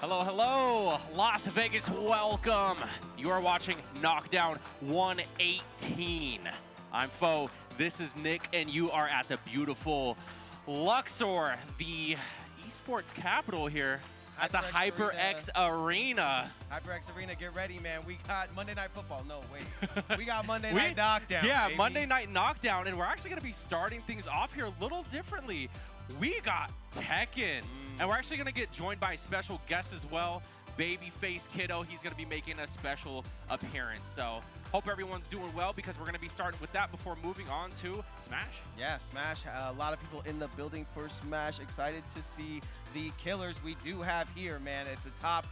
Hello, hello, Las Vegas, welcome. You are watching Knockdown 118. I'm Fo, this is Nick, and you are at the beautiful Luxor, the esports capital here at the HyperX Arena. HyperX Arena, get ready, man. We got Monday Night Football. No, wait. We got Monday Night Knockdown. Yeah, baby. Monday Night Knockdown, and we're actually going to be starting things off here a little differently. We got Tekken, and we're actually going to get joined by a special guest as well, Babyface Kiddo. He's going to be making a special appearance. So hope everyone's doing well, because we're going to be starting with that before moving on to Smash. Yeah, Smash. A lot of people in the building for Smash. Excited to see the killers we do have here, man. It's the top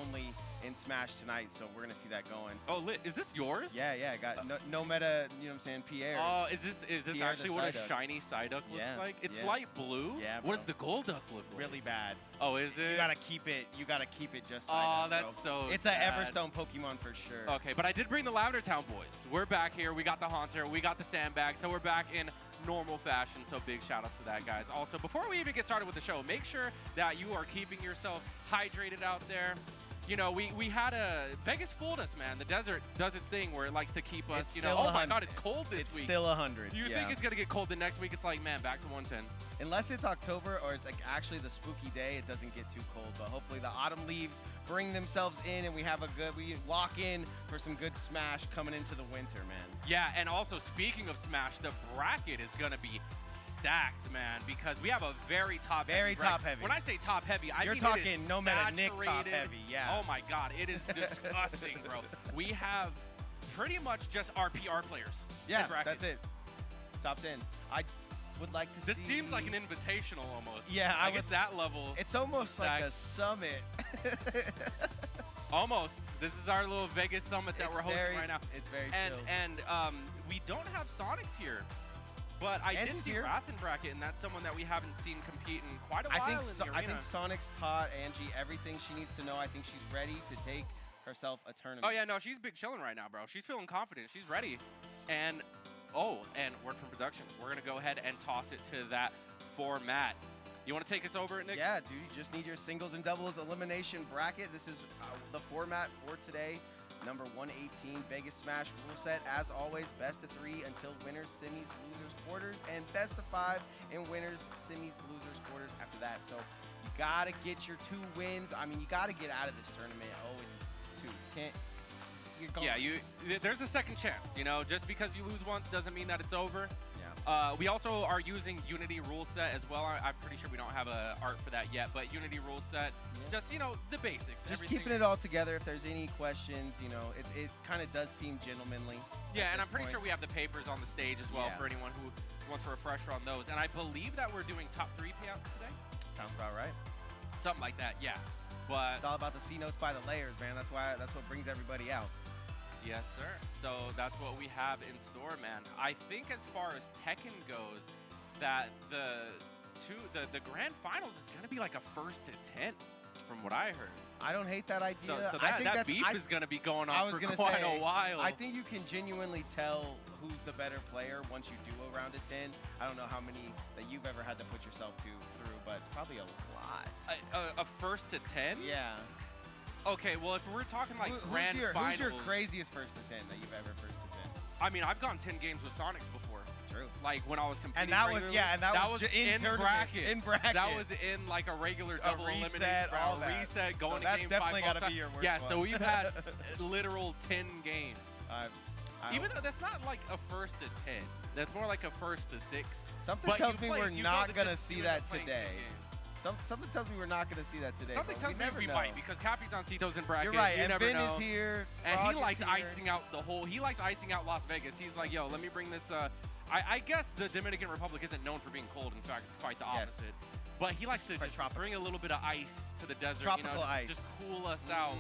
only in Smash tonight, so we're gonna see that going. Oh, lit. Is this yours? Yeah, I got no meta, you know what I'm saying, Pierre. Oh, is this Pierre actually what a shiny Psyduck looks like? It's light blue? Yeah, What does the gold duck look like? Really bad. Oh, is it? You gotta keep it just Oh, Psyduck, that's bro. so It's sad. an Everstone Pokemon for sure. Okay, but I did bring the Lavender Town boys. We're back here. We got the Haunter. We got the Sandbag. So we're back in normal fashion. So big shout out to that, guys. Also, before we even get started with the show, make sure that you are keeping yourselves hydrated out there. You know, we had Vegas fooled us, man. The desert does its thing where it likes to keep us, It's you know, still oh my God, it's cold this It's week. still 100. You think it's going to get cold the next week? It's like, man, back to 110. Unless it's October or it's like actually the spooky day, it doesn't get too cold. But hopefully the autumn leaves bring themselves in, and we lock in for some good Smash coming into the winter, man. Yeah, and also speaking of Smash, the bracket is going to be stacked, man, because we have a very top heavy. When I say top heavy, I You're mean talking no matter Nick top heavy, yeah. Oh my God, it is disgusting, bro. We have pretty much just RPR players. Yeah, that's it. Top 10. I would like to see. This seems like an invitational almost. Yeah, like it's that level. It's almost like a summit. Almost. This is our little Vegas summit that we're hosting right now. It's very chill. And we don't have Sonics here. But I did see Wrath in bracket, and that's someone that we haven't seen compete in quite a while in the arena. I think Sonic's taught Angie everything she needs to know. I think she's ready to take herself a tournament. Oh, yeah, no, she's big chilling right now, bro. She's feeling confident. She's ready. And, and word from production, we're going to go ahead and toss it to that format. You want to take us over it, Nick? Yeah, dude, you just need your singles and doubles elimination bracket. This is the format for today. Number 118, Vegas Smash rule set. As always, best of 3 until winners, semis, losers, quarters, and best of 5 in winners, semis, losers, quarters after that. So you got to get your 2 wins. I mean, you got to get out of this tournament 0-2. Can't. Yeah, there's a second chance. You know, just because you lose once doesn't mean that it's over. Yeah. We also are using Unity rule set as well. I'm pretty sure we don't have an art for that yet, but Unity rule set, just, you know, the basics. Just keeping it all together. If there's any questions, you know, it kind of does seem gentlemanly. Yeah, and I'm pretty sure we have the papers on the stage as well for anyone who wants a refresher on those. And I believe that we're doing top 3 payouts today. Sounds about right. Something like that, yeah. But it's all about the C notes by the layers, man. That's what brings everybody out. Yes, sir. So that's what we have in store, man. I think as far as Tekken goes, that the grand finals is going to be like a 1st to 10, from what I heard. I don't hate that idea. So that beef is going to be going on for quite a while. I think you can genuinely tell who's the better player once you do a round of 10. I don't know how many that you've ever had to put yourself through, but it's probably a lot. A 1st to 10? Yeah. Okay, well, if we're talking like grand finals... Who's your craziest 1st to 10 that you've ever 1st to 10? I mean, I've gone 10 games with Sonics before. True. Like when I was competing. And that was in bracket. In bracket. That was in like a regular double elimination, all reset, going so to game 5 definitely got to be your worst Yeah, one. so we've had literal 10 games. Even though that's not like a 1st to 10. That's more like a 1st to 6. Something tells me we're not going to see that today. Something tells me we're not going to see that today. Something tells me we might, because Capitancito's in bracket. You're right, and Vin is here. And he likes icing out he likes icing out Las Vegas. He's like, yo, let me bring this. I guess the Dominican Republic isn't known for being cold. In fact, it's quite the opposite. But he likes to just bring a little bit of ice to the desert. Tropical ice. Just cool us out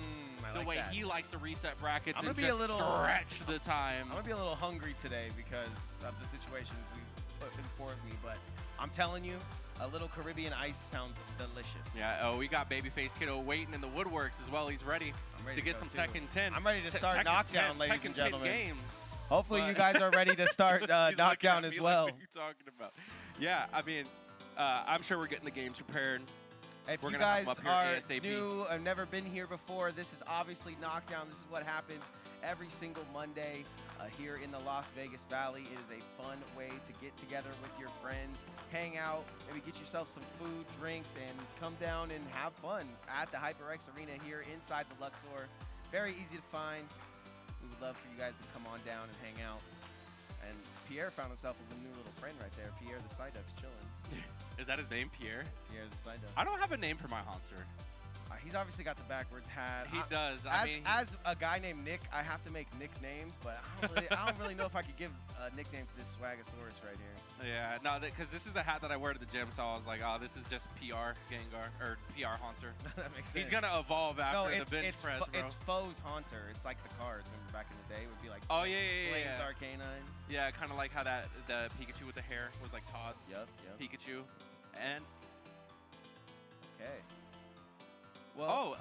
the way he likes to reset brackets and just stretch the time. I'm going to be a little hungry today because of the situations we've put before me. But I'm telling you, a little Caribbean ice sounds delicious. Yeah, we got Babyface Kiddo waiting in the woodworks as well. He's ready to get some Tekken 10. I'm ready to start Knockdown, ladies and gentlemen. Games. Hopefully you guys are ready to start Knockdown as well. Like, what are you talking about? Yeah, I mean, I'm sure we're getting the games prepared. If We're you gonna have guys them up are here ASAP. new, have never been here before, this is obviously Knockdown. This is what happens every single Monday here in the Las Vegas Valley. It is a fun way to get together with your friends, hang out, maybe get yourself some food, drinks, and come down and have fun at the HyperX Arena here inside the Luxor. Very easy to find. We would love for you guys to come on down and hang out. And Pierre found himself with a new little friend right there. Pierre the Psyduck's chilling. Is that his name, Pierre? Pierre the Psyduck. I don't have a name for my Haunter. He's obviously got the backwards hat. He does. As a guy named Nick, I have to make nicknames, but I don't really know if I could give a nickname to this Swagasaurus right here. Yeah, no, because this is the hat that I wear to the gym, so I was like, oh, this is just PR Gengar, or PR Haunter. That makes sense. He's going to evolve after no, the bench press, bro. it's Foe's Haunter. It's like the cards. Remember back in the day? It would be like yeah. Arcanine. Yeah, kind of like how the Pikachu with the hair was like Todd. Yep. Pikachu. And... Okay. Well,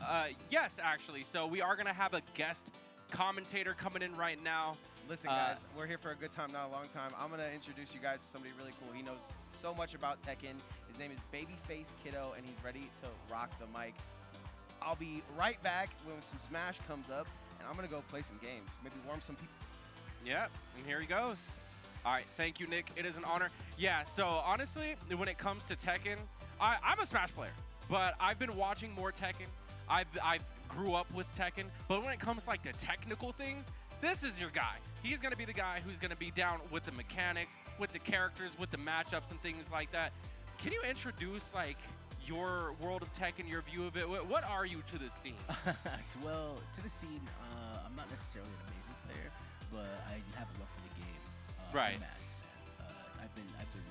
yes, actually. So we are going to have a guest commentator coming in right now. Listen, guys, we're here for a good time, not a long time. I'm going to introduce you guys to somebody really cool. He knows so much about Tekken. His name is Babyface Kiddo, and he's ready to rock the mic. I'll be right back when some Smash comes up, and I'm going to go play some games, maybe warm some people. Yep, and here he goes. All right, thank you, Nick. It is an honor. Yeah, so honestly, when it comes to Tekken, I'm a Smash player. But I've been watching more Tekken. I grew up with Tekken. But when it comes to like the technical things, this is your guy. He's going to be the guy who's going to be down with the mechanics, with the characters, with the matchups and things like that. Can you introduce like your world of Tekken, your view of it? What are you to the scene? Well, to the scene, I'm not necessarily an amazing player, but I have a love for the game. Right. I've been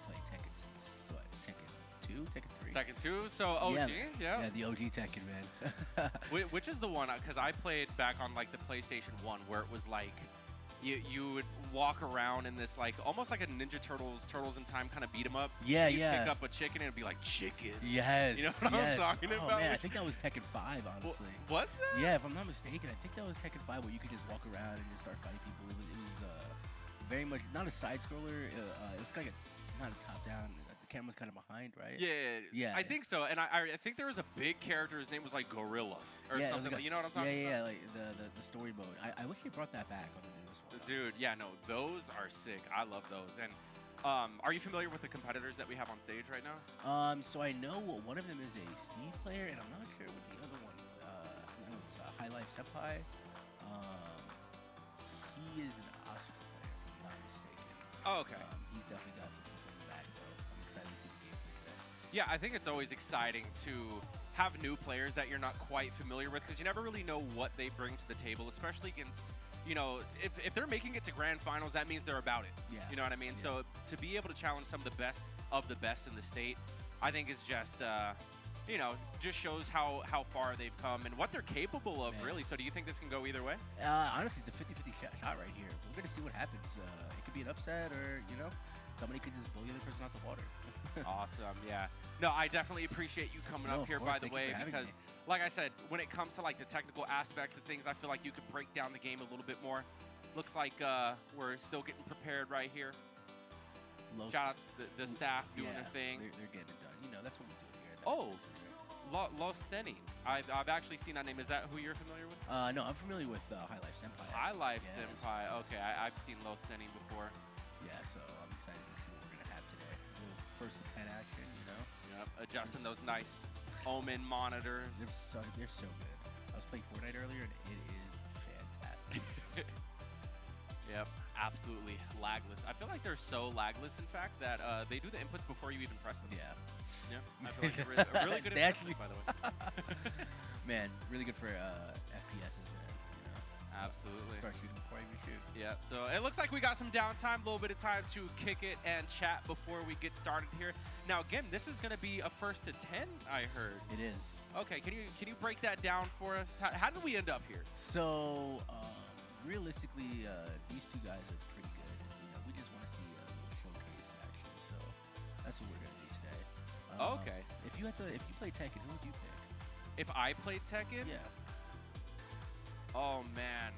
playing Tekken since what, Tekken 2, Tekken 3. Tekken 2, so OG, yeah. Yeah, the OG Tekken, man. Which is the one, because I played back on like the PlayStation 1 where it was like, you would walk around in this like, almost like a Ninja Turtles in Time kind of beat 'em up. Yeah, You'd yeah. pick up a chicken and it'd be like chicken. Yes, You know what I'm talking oh, about? man, I think that was Tekken 5, honestly. Was that? Yeah, if I'm not mistaken, I think that was Tekken 5 where you could just walk around and just start fighting people. It was very much, not a side-scroller, it's like not a top-down. The camera's kind of behind, right? Yeah. I think so. And I think there was a big character. His name was like Gorilla or something. Like, you know what I'm talking about? Yeah, like the story mode. I wish they brought that back on the newest one. Dude, yeah, no, those are sick. I love those. And are you familiar with the competitors that we have on stage right now? So I know one of them is a Steve player, and I'm not sure what the other one. I know it's High Life Senpai. He is an Asuka player, if I'm not mistaken. Oh, okay. He's definitely got some people in the back, though. I'm excited to see the gameplay today. Yeah, I think it's always exciting to have new players that you're not quite familiar with because you never really know what they bring to the table, especially against, you know, if they're making it to grand finals, that means they're about it. Yeah. You know what I mean? Yeah. So to be able to challenge some of the best in the state, I think is just, you know, just shows how far they've come and what they're capable of, really. So do you think this can go either way? Honestly, it's a 50-50 shot right here. We're going to see what happens. It could be an upset or, you know, somebody could just blow the other person out the water. Awesome, yeah. No, I definitely appreciate you coming up here, by the way, because, like I said, when it comes to like the technical aspects of things, I feel like you could break down the game a little bit more. Looks like we're still getting prepared right here. Shout out to the staff doing their thing. They're getting it done. You know, that's what we do here. Los Seni. I've actually seen that name. Is that who you're familiar with? No, I'm familiar with High Life Senpai. High Life Senpai. Okay, I've seen Los Seni before. Yeah, so I'm excited to see what we're gonna have today. A little first to 10 action, you know. Yep, adjusting those nice Omen monitors. They're so good. I was playing Fortnite earlier, and it is fantastic. Yep, absolutely lagless. I feel like they're so lagless, in fact, that they do the inputs before you even press them. Yeah. Yeah, I feel like a really good input, by the way. Man, really good for FPSs, man. You know? Absolutely. Start shooting before I even shoot. Yeah, so it looks like we got some downtime, a little bit of time to kick it and chat before we get started here. Now, again, this is going to be a first to 10, I heard. It is. Okay, can you break that down for us? How did we end up here? So, realistically, these two guys are pretty good. You know, we just want to see a little showcase action, so that's what we're gonna do today. Okay. If you play Tekken, who would you pick? If I played Tekken? Yeah. Oh man.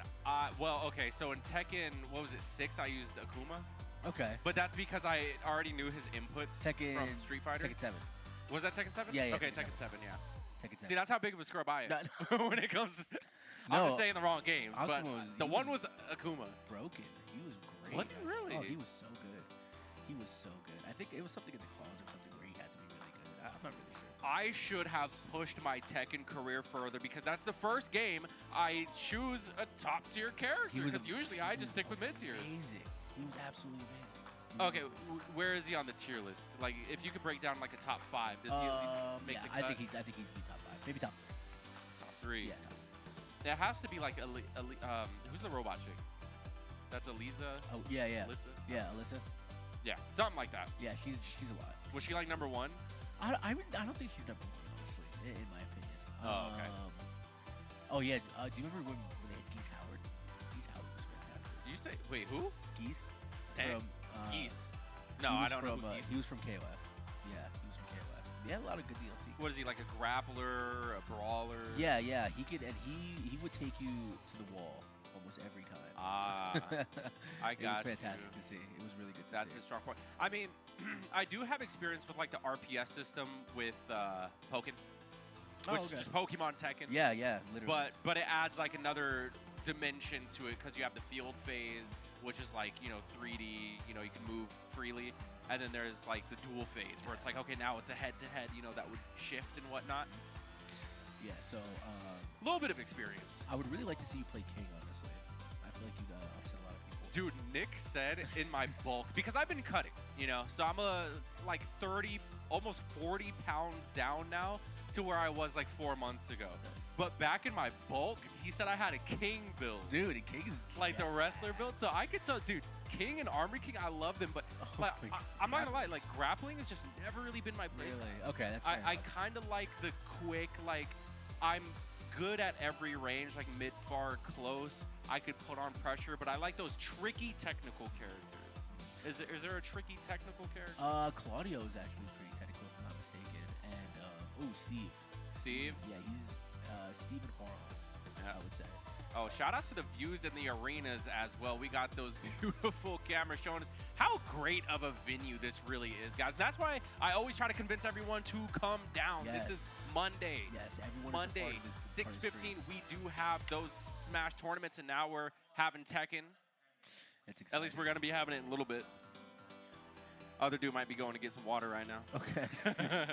Well, okay. So in Tekken, what was it, 6? I used Akuma. Okay. But that's because I already knew his inputs Tekken from Street Fighter. Tekken 7. Was that Tekken 7? Yeah, yeah, Okay, Tekken Tekken 7, yeah. Tekken 7. See, that's how big of a scrub I am No. when it comes to... I'm No, just saying the wrong games, but Akuma the one was Akuma. broken. He was great. Was he really? Oh, he was so good. He was so good. I think it was something in the claws or something where he had to be really good. I'm not really sure. I should have pushed my Tekken career further because that's the first game I choose a top tier character. Because usually I just stick with mid tier. Amazing. He was absolutely amazing. Okay, where is he on the tier list? Like, if you could break down like a top 5, does he at least make the cut? I think he'd be top 5, maybe top 3. Top 3. Yeah. It has to be like who's the robot chick? That's Eliza. Oh yeah, yeah. Alyssa? Yeah, Alyssa. Yeah, something like that. Yeah, she's a lot. Was she like number 1? I don't think she's number 1, honestly, in my opinion. Oh, okay. Oh yeah. Do you remember when they had Geese Howard? Geese Howard was fantastic. Did you say wait who? Geese. Hey, From, Geese. No, I don't know. Who Geese. He was from KOF. Yeah, he was from KOF. He had a lot of good DLC. What is he, like a grappler, a brawler? Yeah, yeah. He could, and he would take you to the wall almost every time. Ah, I got It was fantastic to see. It was really good to That's see. his strong point. I mean, I do have experience with like the RPS system with Pokken, which is just Pokemon Tekken. Yeah, yeah, literally. But it adds like another dimension to it because you have the field phase, which is like 3D. You can move freely. And then there's like the dual phase where it's like, okay, now it's a head-to-head, that would shift and whatnot. Yeah, so A little bit of experience. I would really like to see you play King, honestly. I feel like you'd upset a lot of people. Dude, Nick said in my bulk, because I've been cutting, so I'm like 30, almost 40 pounds down now to where I was like 4 months ago. Nice. But back in my bulk, he said I had a King build. Dude, King is like the wrestler build. So I could tell, dude, King and Armory King, I love them, but like, I'm not gonna lie, like grappling has just never really been my play. Really? Okay, that's fair I enough. kind of like the quick, like I'm good at every range, like mid, far, close. I could put on pressure, but I like those tricky technical characters. Is there a tricky technical character? Claudio is actually pretty technical, if I'm not mistaken. And Steve. Steve? Yeah, he's Steve and Horror, I would say. Oh, shout out to the views in the arenas as well. We got those beautiful cameras showing us how great of a venue this really is, guys. That's why I always try to convince everyone to come down. Yes. This is Monday. Yes, everyone Monday, is a part of this 6:15. We do have those Smash tournaments, and now we're having Tekken. It's exciting. At least we're going to be having it in a little bit. Other dude might be going to get some water right now. Okay.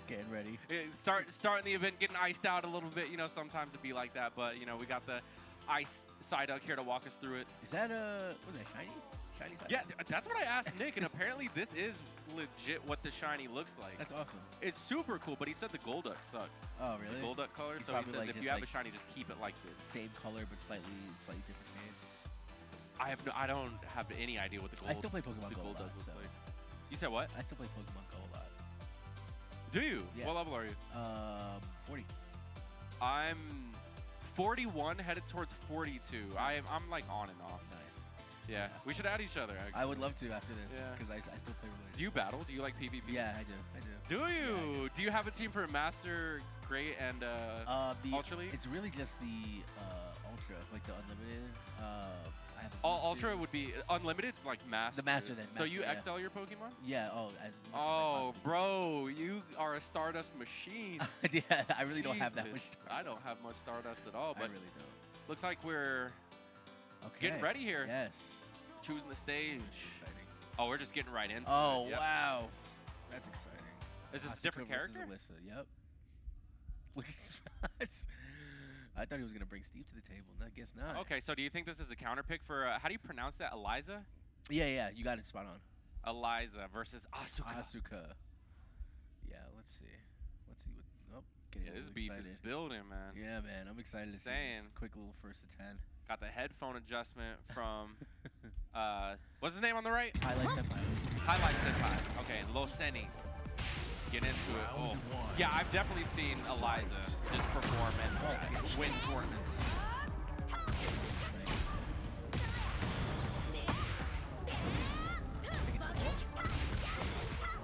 Getting ready. Starting the event, getting iced out a little bit. Sometimes it'd be like that, but we got the ice Psyduck here to walk us through it. Is that was that shiny? Shiny Psyduck? Yeah, that's what I asked Nick, and apparently this is legit what the shiny looks like. That's awesome. It's super cool, but he said the Golduck sucks. Oh, really? The Golduck color. He's So he probably said like if you just have a shiny, just keep it like this. Same color, but slightly different shade. I don't have any idea what the I still play Pokemon Go a lot, looks so. like. You said what? I still play Pokemon Go a lot. Do you? Yeah. What level are you? 40. I'm 41, headed towards 42. I'm like on and off. Nice. Yeah, we should add each other. Actually. I would love to after this, Yeah. because I still play really. Do you battle? Do you like PvP? Yeah, I do. Do you? Yeah, I do. Do you have a team for Master, Great, and Ultra League? It's really just the Ultra, like the Unlimited. I have Ultra would be Unlimited, like Master. The Master then. So you Master, yeah. XL your Pokemon? Yeah. Oh, as much Oh, as bro, you are a Stardust machine. I possibly. Yeah, I really don't have that much. Jesus. I don't have much Stardust at all, I but really don't. looks like we're Okay. getting ready here. Yes. Choosing the stage. That's exciting. Oh, we're just getting right into Oh, it. Yep. wow. That's exciting. Is this a Asuka different versus character? Alyssa. Yep. Look at Smash. I thought he was going to bring Steve to the table. I guess not. Okay, so do you think this is a counter pick for, how do you pronounce that? Eliza? Yeah, you got it spot on. Eliza versus Asuka. Asuka. Yeah, let's see. Let's see what. Oh, getting Yeah, this really beef excited. is building, man. Yeah, man, I'm excited to see Saying. this quick little first to 10. Got the headphone adjustment from, what's his name on the right? Highlight Senpai. Highlight Senpai. Okay, Loseni. Get into it. Oh. Yeah, I've definitely seen Eliza just perform and win tournaments.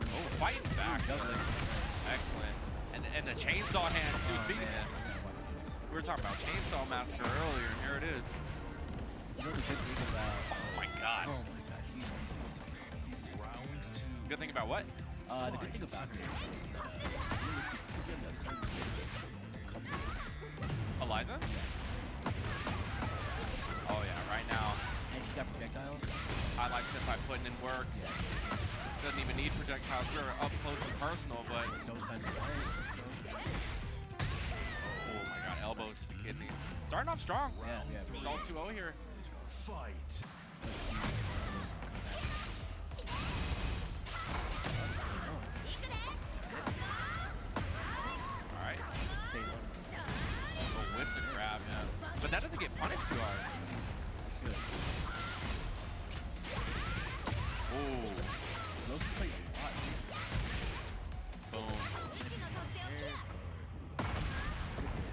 Oh, fighting back. Excellent. And the chainsaw hand, too. Speaking of that, we were talking about Chainsaw Massacre earlier, and here it is. You know the good thing about. Oh my god. Oh my gosh, she's Good thing about what? the good thing about her is Eliza? Oh yeah, right now. And she's got projectiles. I like Senpai putting in work. Yeah. Doesn't even need projectiles. They're up close and personal, but No signs of fire. oh my god, elbows to the kidney. Starting off strong. Yeah, yeah. Result 2-0 here. Fight. Alright. Stay low. Oh, whips and grab, yeah. But that doesn't get punished too hard. Should. Ooh. Those play a lot. Boom.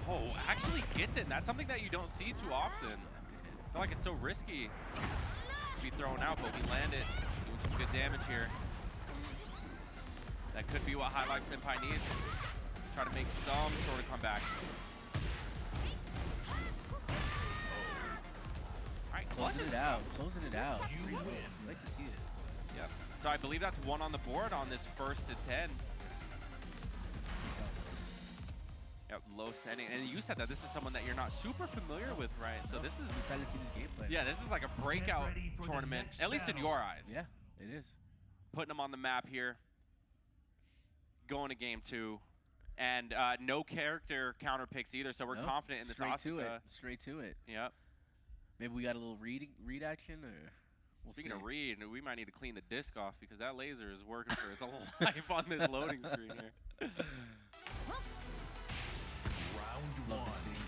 Oh, actually gets it. And that's something that you don't see too often. I feel like it's so risky to be thrown out, but we land it. Doing some good damage here. That could be what High Life Senpai needs. Try to make some sort of comeback. Alright, Closing it out. Closing it out. You win. You like to see it. Yep. So I believe that's 1 on the board on this first to 10. Yep, low setting. And you said that this is someone that you're not super familiar with, right? So this is... I'm excited to see this gameplay. Yeah, this is like a breakout ready for the tournament, next at least in your eyes. Yeah, it is. Putting them on the map here. Going to game 2. And no character counter picks either, so we're Nope, confident in this straight to it. Asuka. Straight to it. Yep. Maybe we got a little read action, or we'll Speaking see. of read, we might need to clean the disc off because that laser is working for its life on this loading screen here. Round Love to 1. see.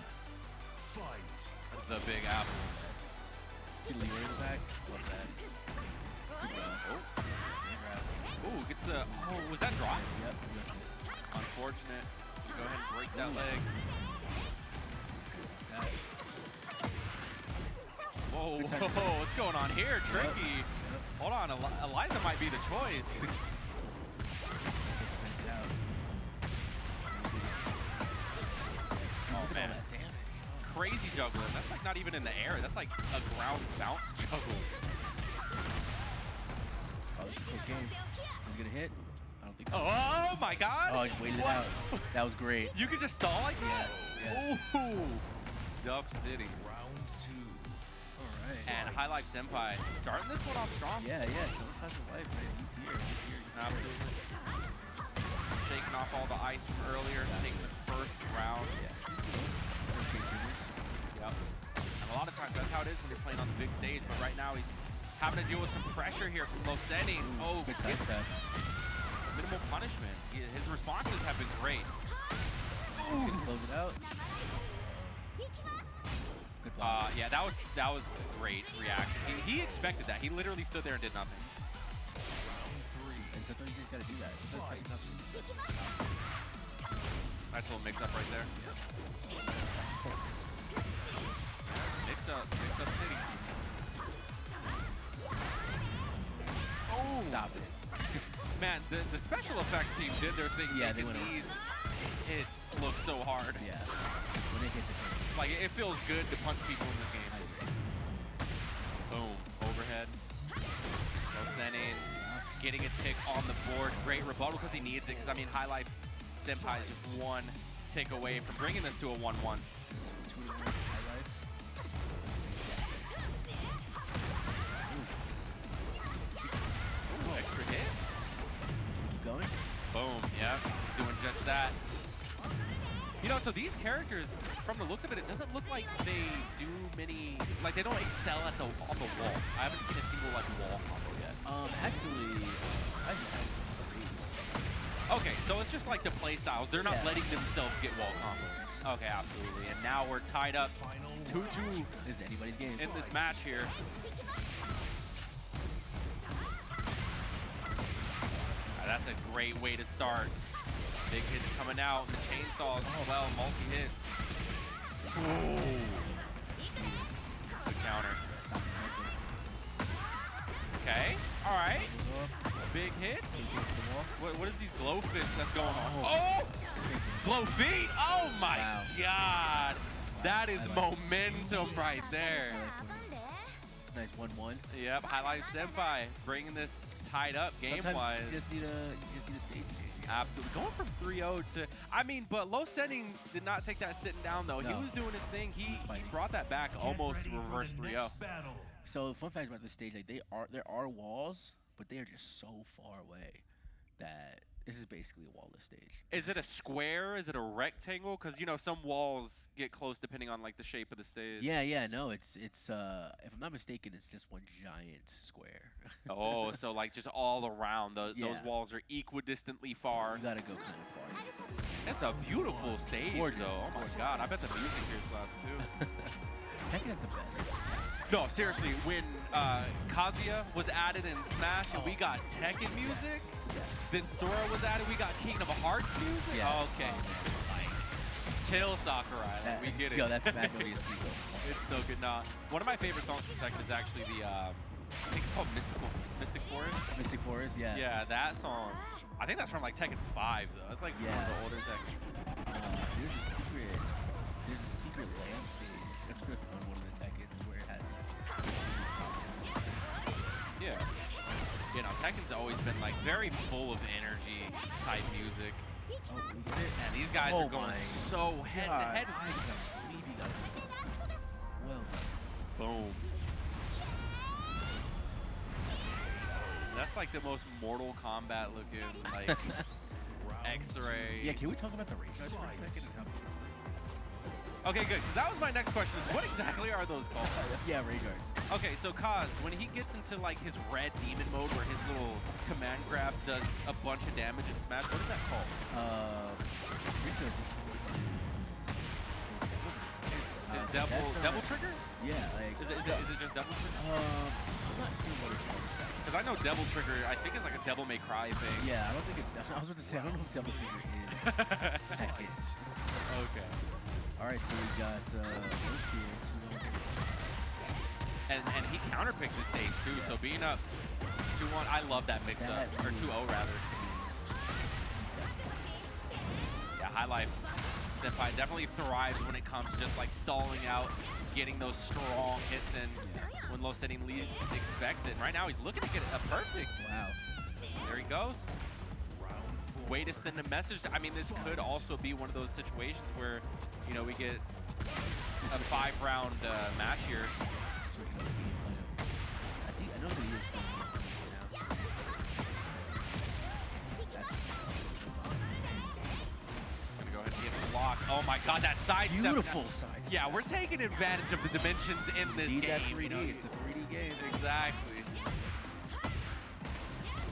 Fight. The Big Apple. See Leroy in the back. Love that. Good grab. Oh. Good grab. Ooh, gets the... Oh, was that drop? Yep. Unfortunate. Go ahead and break that Ooh. leg. That. Whoa, Good time. whoa, what's going on here? Tricky. Yep. Hold on, Eliza might be the choice. Just fence it out. Oh, Look at man. all that damage. Crazy juggler. That's like not even in the air. That's like a ground bounce juggle. Oh, this is a close game. Is it gonna hit? I don't think so. Oh my god. Oh, he waited it What? out. That was great. You could just stall like that? Yeah. Ooh. Duff City. Round 2. All right. And High Life Senpai starting this one off strong. Yeah, yeah. So let's have the life, man. He's here. He's here. Absolutely. Shaking off all the ice from earlier, taking the first round. Yeah. This is first game trigger. Yep. And a lot of times that's how it is when you're playing on the big stage, but right now he's having to deal with some pressure here from Low Setting. Oh, Good gets sidestep. minimal punishment. His responses have been great. Can he close it out? Good block. Yeah, that was great reaction. He expected that. He literally stood there and did nothing. And sometimes you just gotta do that. Sometimes it's nothing. Nice little mix up right there. Mix up city. Oh, Stop it. man, the special effects team did their thing. Yeah, they making went these hits look so hard. Yeah. When it hits, it hits. Like it feels good to punch people in this game. Boom, overhead. No sending. Getting a tick on the board. Great rebuttal because he needs it. Because I mean, High Life Senpai is just one tick away from bringing this to a 1-1. 2-1 high life. Ooh, extra hit. Keep going. Boom, yeah, doing just that. You know, so these characters, from the looks of it, it doesn't look like they do many, like they don't excel at on the wall. I haven't seen a single like wall combo yet. Actually, I have. Okay, so it's just like the play styles. They're not Yeah. letting themselves get wall combos. Okay, absolutely. And now we're tied up 2-2 This is anybody's game. in this match here. That's a great way to start. Big hits coming out. The chainsaws as well. Multi-hit. Good counter. Okay. All right. Big hit. What is these glow fists that's going on? Oh! Glow feet! Oh my Wow. god! That is momentum right there. It's a nice 1-1. Yep, High Life Senpai bringing this tied up Sometimes game-wise. you just need a stage change. You Absolutely. Going from 3-0 to, I mean, but Low Setting did not take that sitting down, though. No. He was doing his thing. He fighting. brought that back, Get almost ready for reverse the 3-0. next battle. So fun fact about this stage, like there are walls, but they are just so far away that this is basically a wallless stage. Is it a square? Is it a rectangle? Because, you know, some walls get close depending on, like, the shape of the stage. Yeah, no, it's if I'm not mistaken, it's just one giant square. Oh, so, like, just all around. Those Yeah. walls are equidistantly far. You gotta go kind of far. It's a beautiful stage, Gorgeous. though. Oh, my God. I bet the music here slaps, too. Tekken is the best. No, seriously, when Kazuya was added in Smash and we got Tekken music, Yes. then Sora was added, we got Kingdom Hearts music? Yeah. Okay. Oh, Chill, Sakurai. Like, we get it. Yo, that's Smash ODST. It's so good. Nah, one of my favorite songs from Tekken is actually the, I think it's called Mystic Forest. Mystic Forest, yes. Yeah, that song. I think that's from like Tekken 5, though. That's like one of the Yes. older Tekken. There's a secret land stage on one of the Tekkens where it has this. Yeah. You know, Tekken's always been like very full of energy type music. Oh, we did it. And these guys Oh are going my so head to God, head. I can't believe you guys did that. Well done. Boom. That's like the most Mortal Kombat looking, like, X-ray. Yeah, can we talk about the ray guards for a second? And how Okay, good. 'Cause that was my next question. Is what exactly are those called? yeah, ray guards. Okay, so Kaz, when he gets into like his red demon mode where his little command grab does a bunch of damage in Smash, what is that called? Pretty sure this is Double trigger? Yeah, like. Is it just double trigger? I'm not sure what it's called. Because I know double trigger, I think it's like a Devil May Cry thing. Yeah, I don't think it's. I was about to say, I don't know if double trigger is Tekken. Okay. All right, so we got Rose here. And he counterpicked the stage too, so being up 2-1, I love that mix up, or 2-0 rather. Yeah, High Life Senpai definitely thrives when it comes to just like stalling out, getting those strong hits in when Low Setting least expects it. And right now he's looking to get a perfect. Wow. There he goes. Way to send a message. I mean, this could also be one of those situations where, you know, we get a 5-round match here. I see. I know that he is playing now. Gonna go ahead and get blocked. Oh my God, that side step. Beautiful side. Yeah, we're taking advantage of the dimensions in this Need game. that 3D. You know? It's a 3D game. Exactly.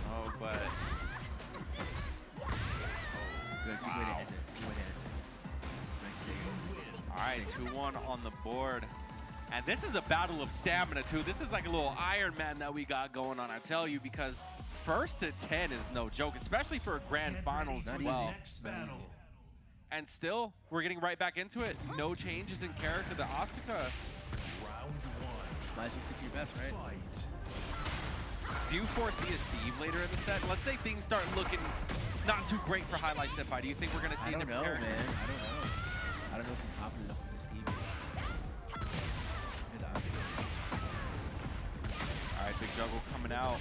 Oh, but. Good. Good way to end it. Good way to end it. Nice save. All right, 2-1 on the board. And this is a battle of stamina, too. This is like a little Iron Man that we got going on, I tell you, because first to 10 is no joke, especially for a grand finals as well. battle. And still, we're getting right back into it. No changes in character. The Asuka. Round 1. Might as well stick to your best, right? Fight. Do you foresee a Steve later in the set? Let's say things start looking not too great for Highlight Senpai. Do you think we're going to see I a don't know, different man. character? I don't know. I don't know if I'm confident enough with the Steve. Here's Asuka. All right, big juggle coming out.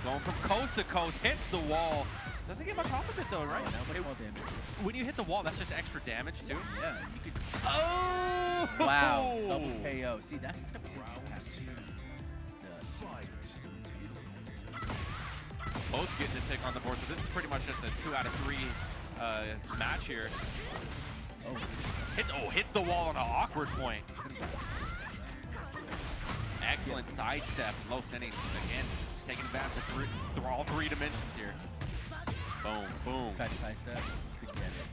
Going from coast to coast, hits the wall. Doesn't get much off of it though, right? Oh, now much It- more damage. when you hit the wall, that's just extra damage too. Yeah, you could. Oh! Wow, double KO. See, that's the type of thing you have to do. Fight. Both getting a tick on the board, so this is pretty much just a 2 out of 3 match here. Oh, Hits the wall on an awkward point. Excellent sidestep. Low Setting again, just taking advantage of all 3 dimensions here. Boom, boom. tried to sidestep. Couldn't get it.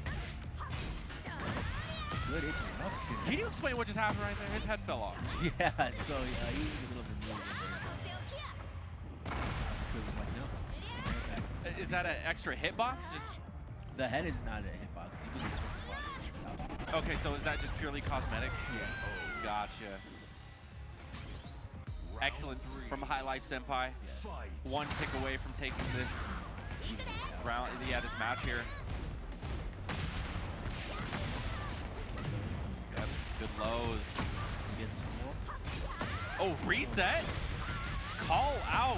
Good interruption. Can you explain what just happened right there? His head fell off. Yeah, so he was a little bit moved in there. Asuka was like, no. Is that an extra hitbox? Just The head is not a hitbox. You can just the body and stop it. okay. So is that just purely cosmetic? Yeah. Gotcha. Excellent from High Life Senpai. Fight. 1 tick away from taking this round. Yeah, this match here. Yep, good lows. You get some more. Oh, reset. Call out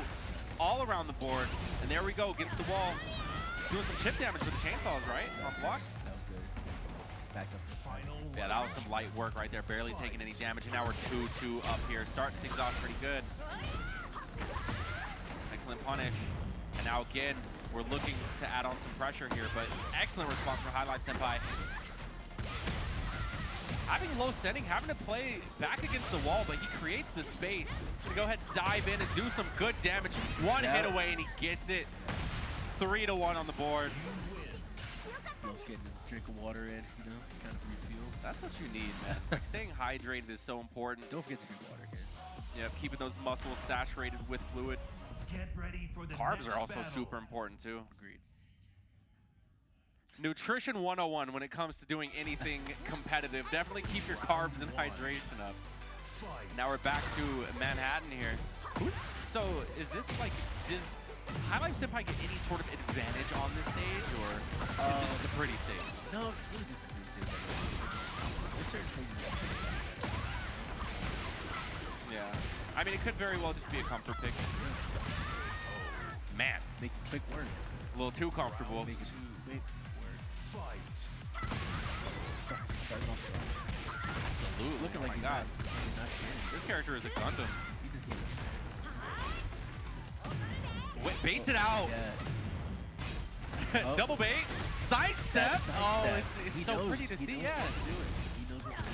all around the board. And there we go, against the wall. doing some chip damage with the chainsaws, right? On block. That was good. Backed up. Final Yeah, that was some light work right there. Barely taking any damage. And now we're 2-2 up here. Starting things off pretty good. Excellent punish. And now again, we're looking to add on some pressure here, but excellent response from Highlight Senpai. Having low setting, having to play back against the wall, but he creates the space to go ahead, dive in, and do some good damage. One hit away, and he gets it. 3-1 on the board. Just getting this drink of water in, you know, kind of refuel. That's what you need, man. Like, staying hydrated is so important. Don't forget to drink water, kid. Yep, keeping those muscles saturated with fluid. Get ready for the Carbs next are also battle. super important, too. Agreed. Nutrition 101 when it comes to doing anything competitive. Definitely keep your carbs and hydration up. Fight. Now we're back to Manhattan here. So is this like, does Highlight Senpai get any sort of advantage on this stage, or is it the pretty stage? No, it's really just the pretty stage. There's certain stages that Yeah. I mean, it could very well just be a comfort pick. Man, make it quick work. a little too comfortable. Make it quick work. Fight. Starting off strong. Absolutely. Looking Oh like my he's God. not scared. This character is a Gundam. He just needs Wait, baits it out. Yes. Oh. Double bait. Side step. That side Oh, step. it's He so knows- pretty to he see. knows Yeah. what to do it. He knows what to do.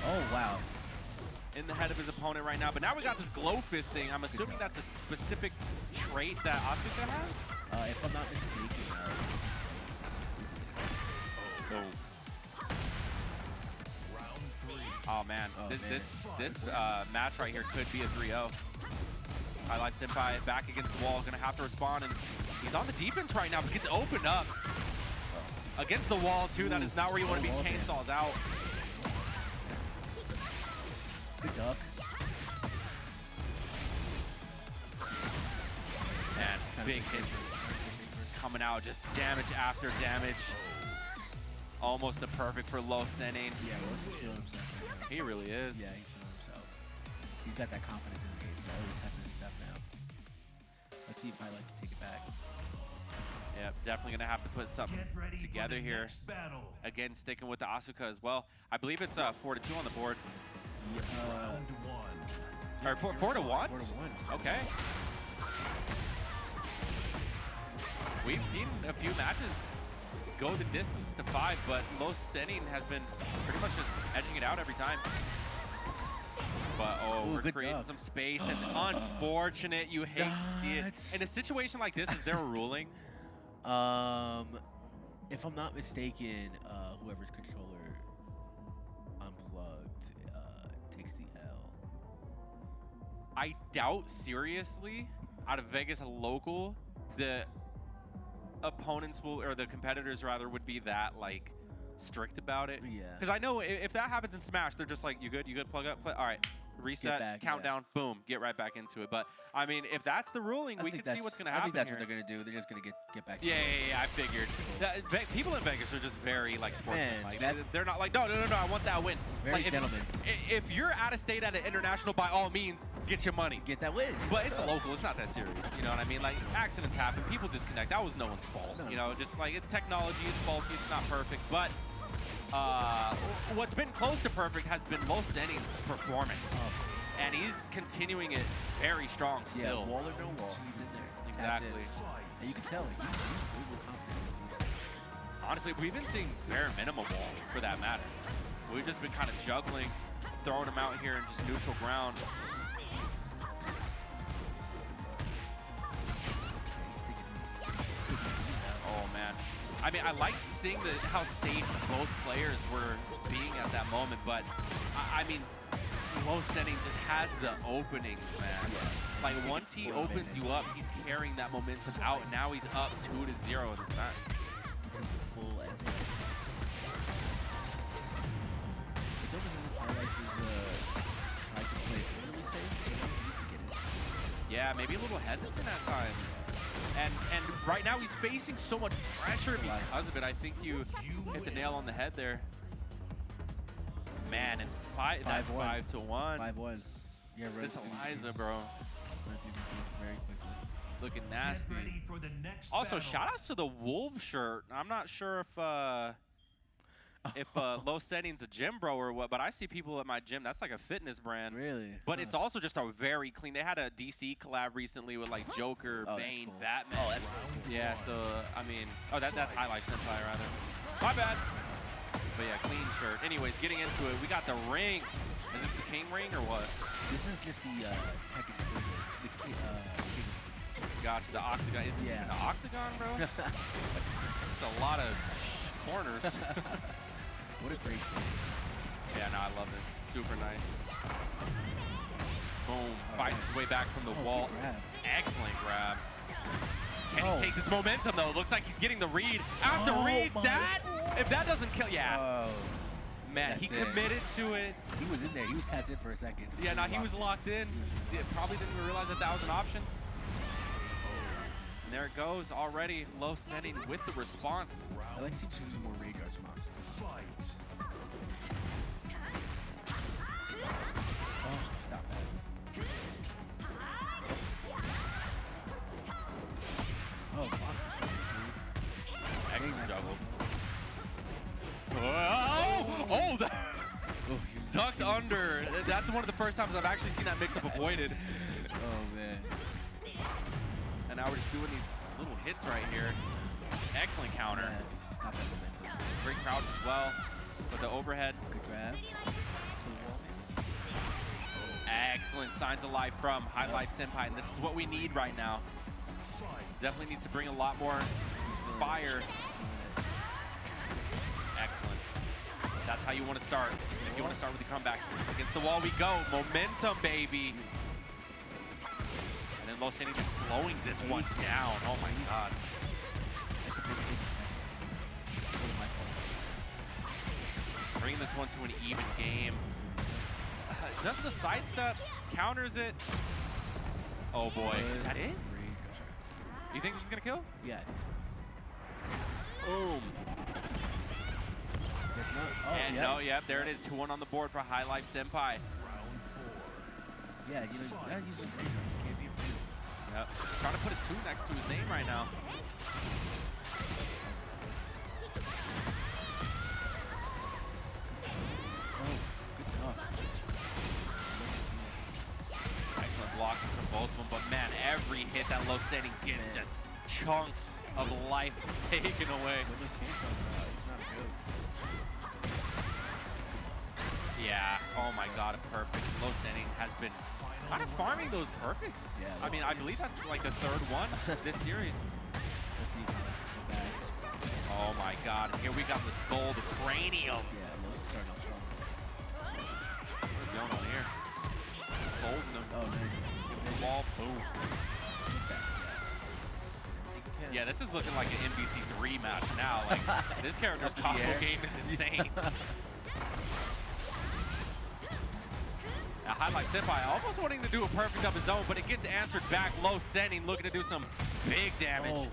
Oh, wow. In the head of his opponent right now. But now we got this glow fist thing. I'm assuming that's a specific trait that Asuka has. If I'm not mistaken, Round 3. Oh man, Oh, this man. this match right here could be a 3-0. Highlight Senpai back against the wall, gonna have to respond, and he's on the defense right now, but gets opened up against the wall too. That is not where you want to be. wall jam. Chainsaws out. good duck. And big hit coming out, just damage after damage. Almost a perfect for low sending. Yeah, Ross is feeling himself right now. He really is. Yeah, he's feeling himself. He's got that confidence in the game. He's always typing his stuff now. Let's see if I like to take it back. Yep, definitely gonna have to put something Get ready together for the here. next battle. Again, sticking with the Asuka as well. I believe it's 4-2 on the board. Round 1. Or 4-1? 4-1. Okay. We've seen a few matches go the distance to 5, but low sending has been pretty much just edging it out every time. But Ooh, we're good creating dub. some space, and unfortunate, you hate to see it. That's- In a situation like this, is there a ruling? If I'm not mistaken, whoever's controller unplugged takes the L. I doubt seriously, out of Vegas local, the opponents will, or the competitors rather, would be that like strict about it. Yeah. Because I know if that happens in Smash, they're just like, you good, plug up, play. All right, reset, back, countdown, boom, get right back into it. But I mean, if that's the ruling, we can see what's gonna happen. I think that's here. what they're gonna do. They're just gonna get back. to Yeah, it. I figured. People in Vegas are just very like sportsman. Man, Like that's- they're not like, no, I want that win. Very like, gentlemen. if you're out of state at an international, by all means, get your money. Get that win. But it's a local, it's not that serious. You know what I mean? Like, accidents happen, people disconnect. That was no one's fault. No. You know, just like, it's technology, it's faulty, it's not perfect. But what's been close to perfect has been Low Sending's performance. And he's continuing it very strong Yeah, still. wall or no wall, he's in there. Exactly. Tapped in. And you can tell, he's really confident. Honestly, we've been seeing bare minimum walls for that matter. We've just been kind of juggling, throwing them out here in just neutral ground. He's taking Oh man. I mean, I liked seeing how safe both players were being at that moment, but I mean, Low Sending just has the openings, man. Like once he opens you up, he's carrying that momentum out. Now he's up 2-0 in this match. He's taking full advantage. It's almost as if Highlight is trying to play really safe. He needs to get it. Yeah, maybe a little hesitant at times. And right now he's facing so much pressure because of it. I think you hit the nail on the head there. Man, and that's 5-1. 5-1. Yeah, right. This Eliza, bro. Very quickly. Looking Get nasty. ready for the next Also, battle. shout outs to the Wolves shirt. I'm not sure if Low Setting's a gym bro or what, but I see people at my gym. That's like a fitness brand. Really? But it's also just a very clean. They had a DC collab recently with like Joker, Oh, that's Bane, cool. Batman. Oh, that's yeah. So I mean, that's Highlight Senpai rather. My bad. But yeah, clean shirt. Anyways, getting into it, we got the ring. Is this the King ring or what? This is just the Tekken. Gotcha. The octagon. Is this even the octagon, bro? It's a lot of corners. What a great scene. Yeah, no, I love it. Super nice. Boom. Fights his way back from the wall. Good grab. Excellent grab. Can he take this momentum, though? Looks like he's getting the read. After read, that? If that doesn't kill, yeah. Man, he committed to it. He was in there. He was tapped in for a second. Yeah, no, he was locked in. Yeah, probably didn't even realize that that was an option. And there it goes already. Low Setting with the response. I like to see some more rage arts from Asuka. Fight. Oh, stop that. Oh, fuck. Excellent juggle. Oh, that ducked under. That's one of the first times I've actually seen that mix-up avoided. Oh, man. And now we're just doing these little hits right here. Excellent counter. Yes, stop that momentum. Great crouch as well. With the overhead. Good grab. To the wall, man. Excellent signs of life from High Life Senpai. And this is what we need right now. Definitely needs to bring a lot more fire. Excellent. That's how you want to start. You want to start with the comeback. Against the wall we go. Momentum, baby. And then Low Setting just slowing this one down. Oh my god. That's a big hit. Bringing this one to an even game. Does the sidestep counters it? Oh boy. Is that it? You think this is gonna kill? Yeah, I think so. Boom. It's not. Oh, And yeah. no, yep, there it is. 2-1 on the board for High Life Senpai. Yeah, you know, you gotta use those rage arts. Can't be afraid. Yep. Trying to put a 2 next to his name right now. Oh, good job. Excellent blocking from both of them, but man, every hit that Low Setting gets, just chunks of life taken away. When the chance on it's not a joke. Yeah, oh my god, a perfect. Low Setting has been kind of farming those perfects. Yeah. I mean, I believe that's like the 3rd one this series. Let's see if go back. Oh my god, here we got the skull, the cranium. Yeah, Lowe's starting off strong. What's going on here? Folding them. Oh, nice. Give him the ball, boom. Yeah, this is looking like an NBC3 match now. Like, this character's combo game is insane. Now, Highlight Senpai almost wanting to do a perfect of his own, but it gets answered back. Low Setting looking to do some big damage.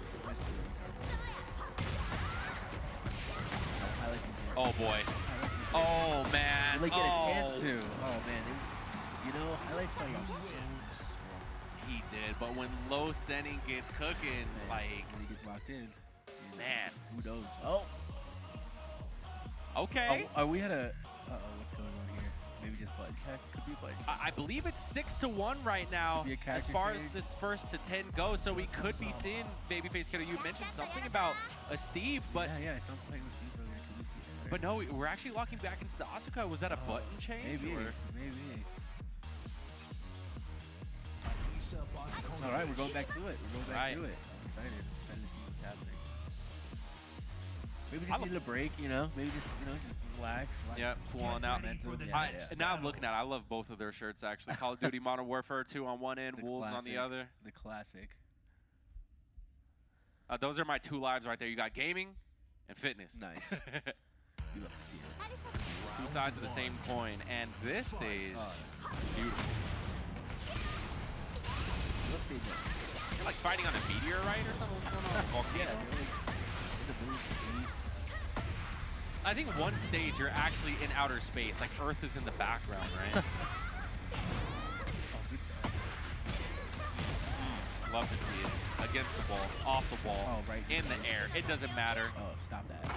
Oh boy. Oh man. Like get a chance to. Oh man. You know, I like playing so strong. He did, but when Low Setting gets cooking, Man, like, when he gets locked in, man. who knows? Oh. Okay. Oh, we had a. What's going on here? Maybe just Bud. Could be Bud. I believe it's 6-1 right now Could be a as character far as change. this first to 10 goes. So we could be seeing Babyface Kiddo. You mentioned something about a Steve, but yeah, something like with Steve earlier. Could we see it? but no, we're actually locking back into the Asuka. Was that a button change? Maybe. Or? Maybe. It's all right. We're going back to it. We're going back to it. I'm excited. I'm excited to see what's happening. Maybe just need a break, you know? Maybe just, just relax. Yeah, cool on out. Now I'm looking at it. I love both of their shirts, actually. Call of Duty Modern Warfare 2 on one end, Wolves on the other. The classic. Those are my 2 lives right there. You got gaming and fitness. Nice. You love to see it. 2 sides of the same coin. And this stage, beautiful. What stage is it? You're like fighting on a meteorite or something? What's going on? Volcano. I think one stage you're actually in outer space, like Earth is in the background, right? Love to see it. Against the ball, off the ball, Oh, right. in the air. It doesn't matter. Oh, stop that.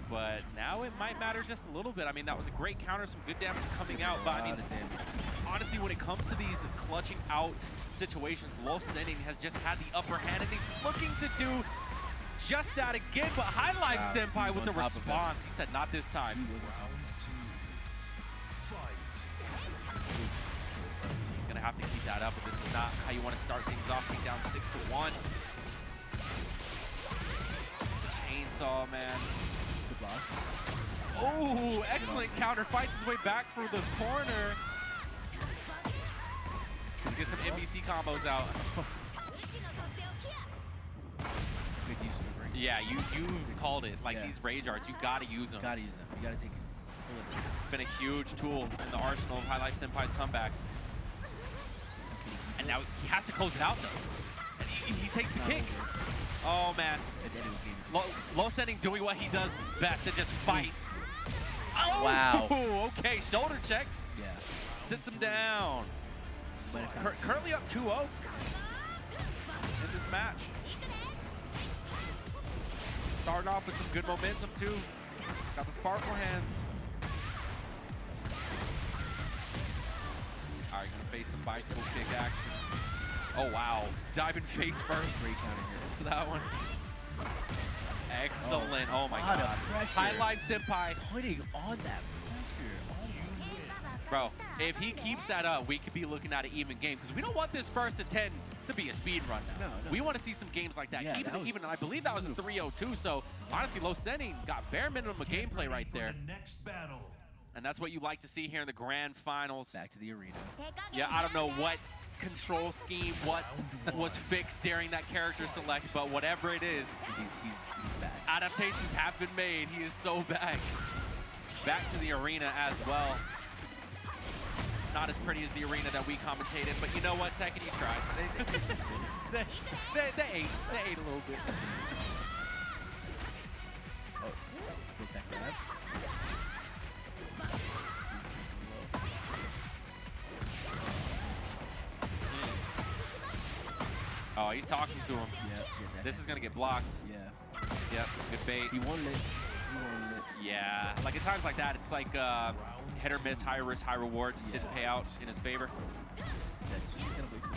But now it might matter just a little bit. I mean, that was a great counter, some good damage coming out. But I mean, honestly, when it comes to these clutching out situations, Low Sending has just had the upper hand, and he's looking to do just that again. But High Life Senpai with the response. He said, not this time. He's going to have to keep that up, but this is not how you want to start things off. Being down 6-1. Chainsaw, man. Oh, excellent counter. Fights his way back through the corner. To get some NBC combos out. Good use of the ring. Yeah, you called it. Like these rage arts, you gotta use them. Gotta use them. You gotta take it. It's been a huge tool in the arsenal of High Life Senpai's comebacks. And now he has to close it out though. And he takes the kick. Oh man. Low Sending doing what he does best and just fight. Oh, wow. Okay, shoulder check. Yeah. Sits him down. Currently up 2-0 in this match. Starting off with some good momentum too. Got the sparkle hands. All right, gonna face some bicycle kick action. Oh wow, diving face first. Great counter here. To that one. Excellent. Oh my god. High Life Senpai. Putting on that pressure. Bro, if he keeps that up, we could be looking at an even game because we don't want this first to 10 to be a speed run now. No. We want to see some games like that. Yeah, even I believe that was a 3-0-2, so honestly, Low Sending got bare minimum of gameplay right there. Next battle. And that's what you like to see here in the grand finals. Back to the arena. Yeah, I don't know what control scheme, what was fixed during that character select, but whatever it is, He's back. adaptations have been made. He is so back. Back to the arena as well. Not as pretty as the arena that we commentated, but you know what? Second, you tried. they ate a little bit. Oh, get that grab. Oh, he's talking to him. Yeah, This is gonna get blocked. Yeah. Yep, good bait. He won it. Yeah, like at times like that, it's like hit or miss, high risk, high reward. Just didn't pay out in his favor. He's gonna wait for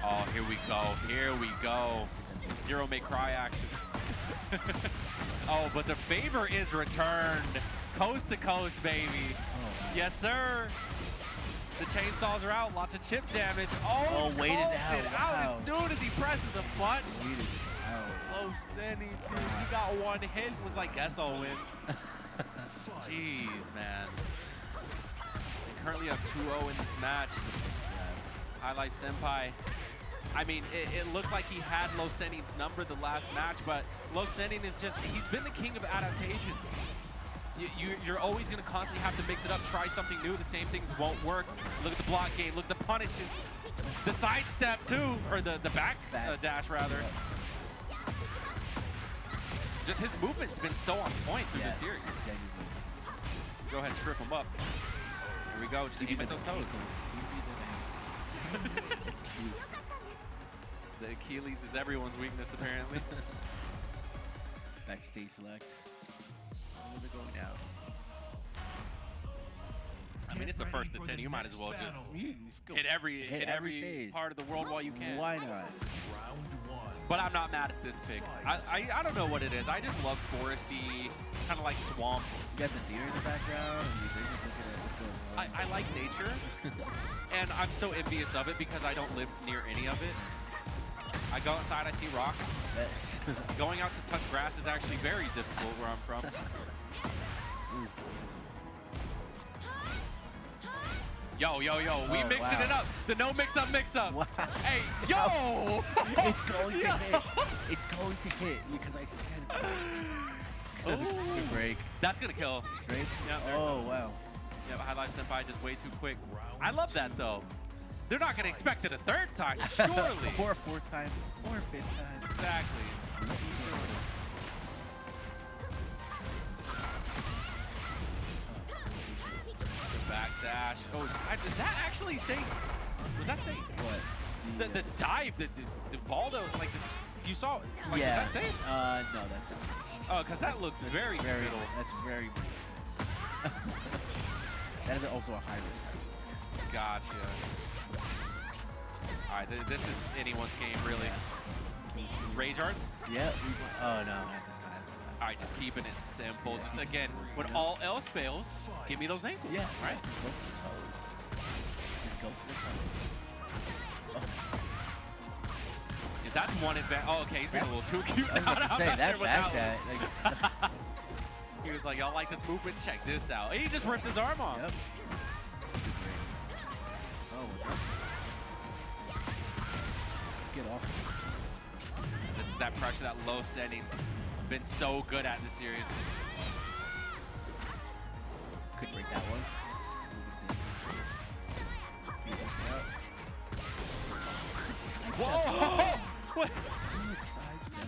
Oh, here we go. Here we go. Zero may cry action. Oh, but the favor is returned. Coast to coast, baby. Oh, yes, sir. The chainsaws are out. Lots of chip damage. Oh, waited it out. Wow. as soon as he presses the button. Waited out. Low Sending, dude. He got one hit. Was like, guess I'll win. Jeez, man. And currently up 2-0 in this match. High Life Senpai. I mean, it looked like he had Low Sending's number the last match, but Low Sending is just, he's been the king of adaptation. You're always going to constantly have to mix it up, try something new. The same things won't work. Look at the block game. Look at the punishes. The side step, too, or the back dash, rather. Just his movement's been so on point through this series. Go ahead and strip him up. Here we go. Just keep those toes. The Achilles is everyone's weakness, apparently. Backstage select. Where they're going now. I mean, it's the first to 10. You might as well just hit every stage. part of the world while you can. Why not? Round one. But I'm not mad at this pick. I don't know what it is. I just love foresty, kind of like swamp. You got the deer in the background. And you're just looking at what's going on. I like nature, and I'm so envious of it because I don't live near any of it. I go outside, I see rocks. Yes. Going out to touch grass is actually very difficult where I'm from. Yo, we mixing it up. The no mix-up mix-up. Wow. Hey, yo! It's going to hit. It's going to hit because I said it. Good break. That's gonna kill. Straight. Yep, Oh, wow. Yeah, High Life Senpai just way too quick. I love that, though. They're not gonna expect it a third time, surely. Or a fourth time. Or a fifth time. Exactly. dash. Oh, does that actually say? Was that say? What? The dive, the Valdo, like you saw? Like, yeah. Does that say? No, that's not. Oh, because that looks very middle. That's very. That is also a high risk. Gotcha. All right, this is anyone's game, really. Rage Arts? Yeah. Oh no, not this time. All right, just keeping it simple. Just again, when all else fails, give me those ankles. Yeah. All right. Just go for the pose. Is that one advantage? Oh, okay, he's being a little too cute. I was about to say that back that. Like, he was like, y'all like this movement? Check this out. And he just ripped his arm off. Yep. Oh, what's up? Get off. This is that pressure, that low setting. It's been so good at this series. Could break that one. Whoa! What? Sidestep.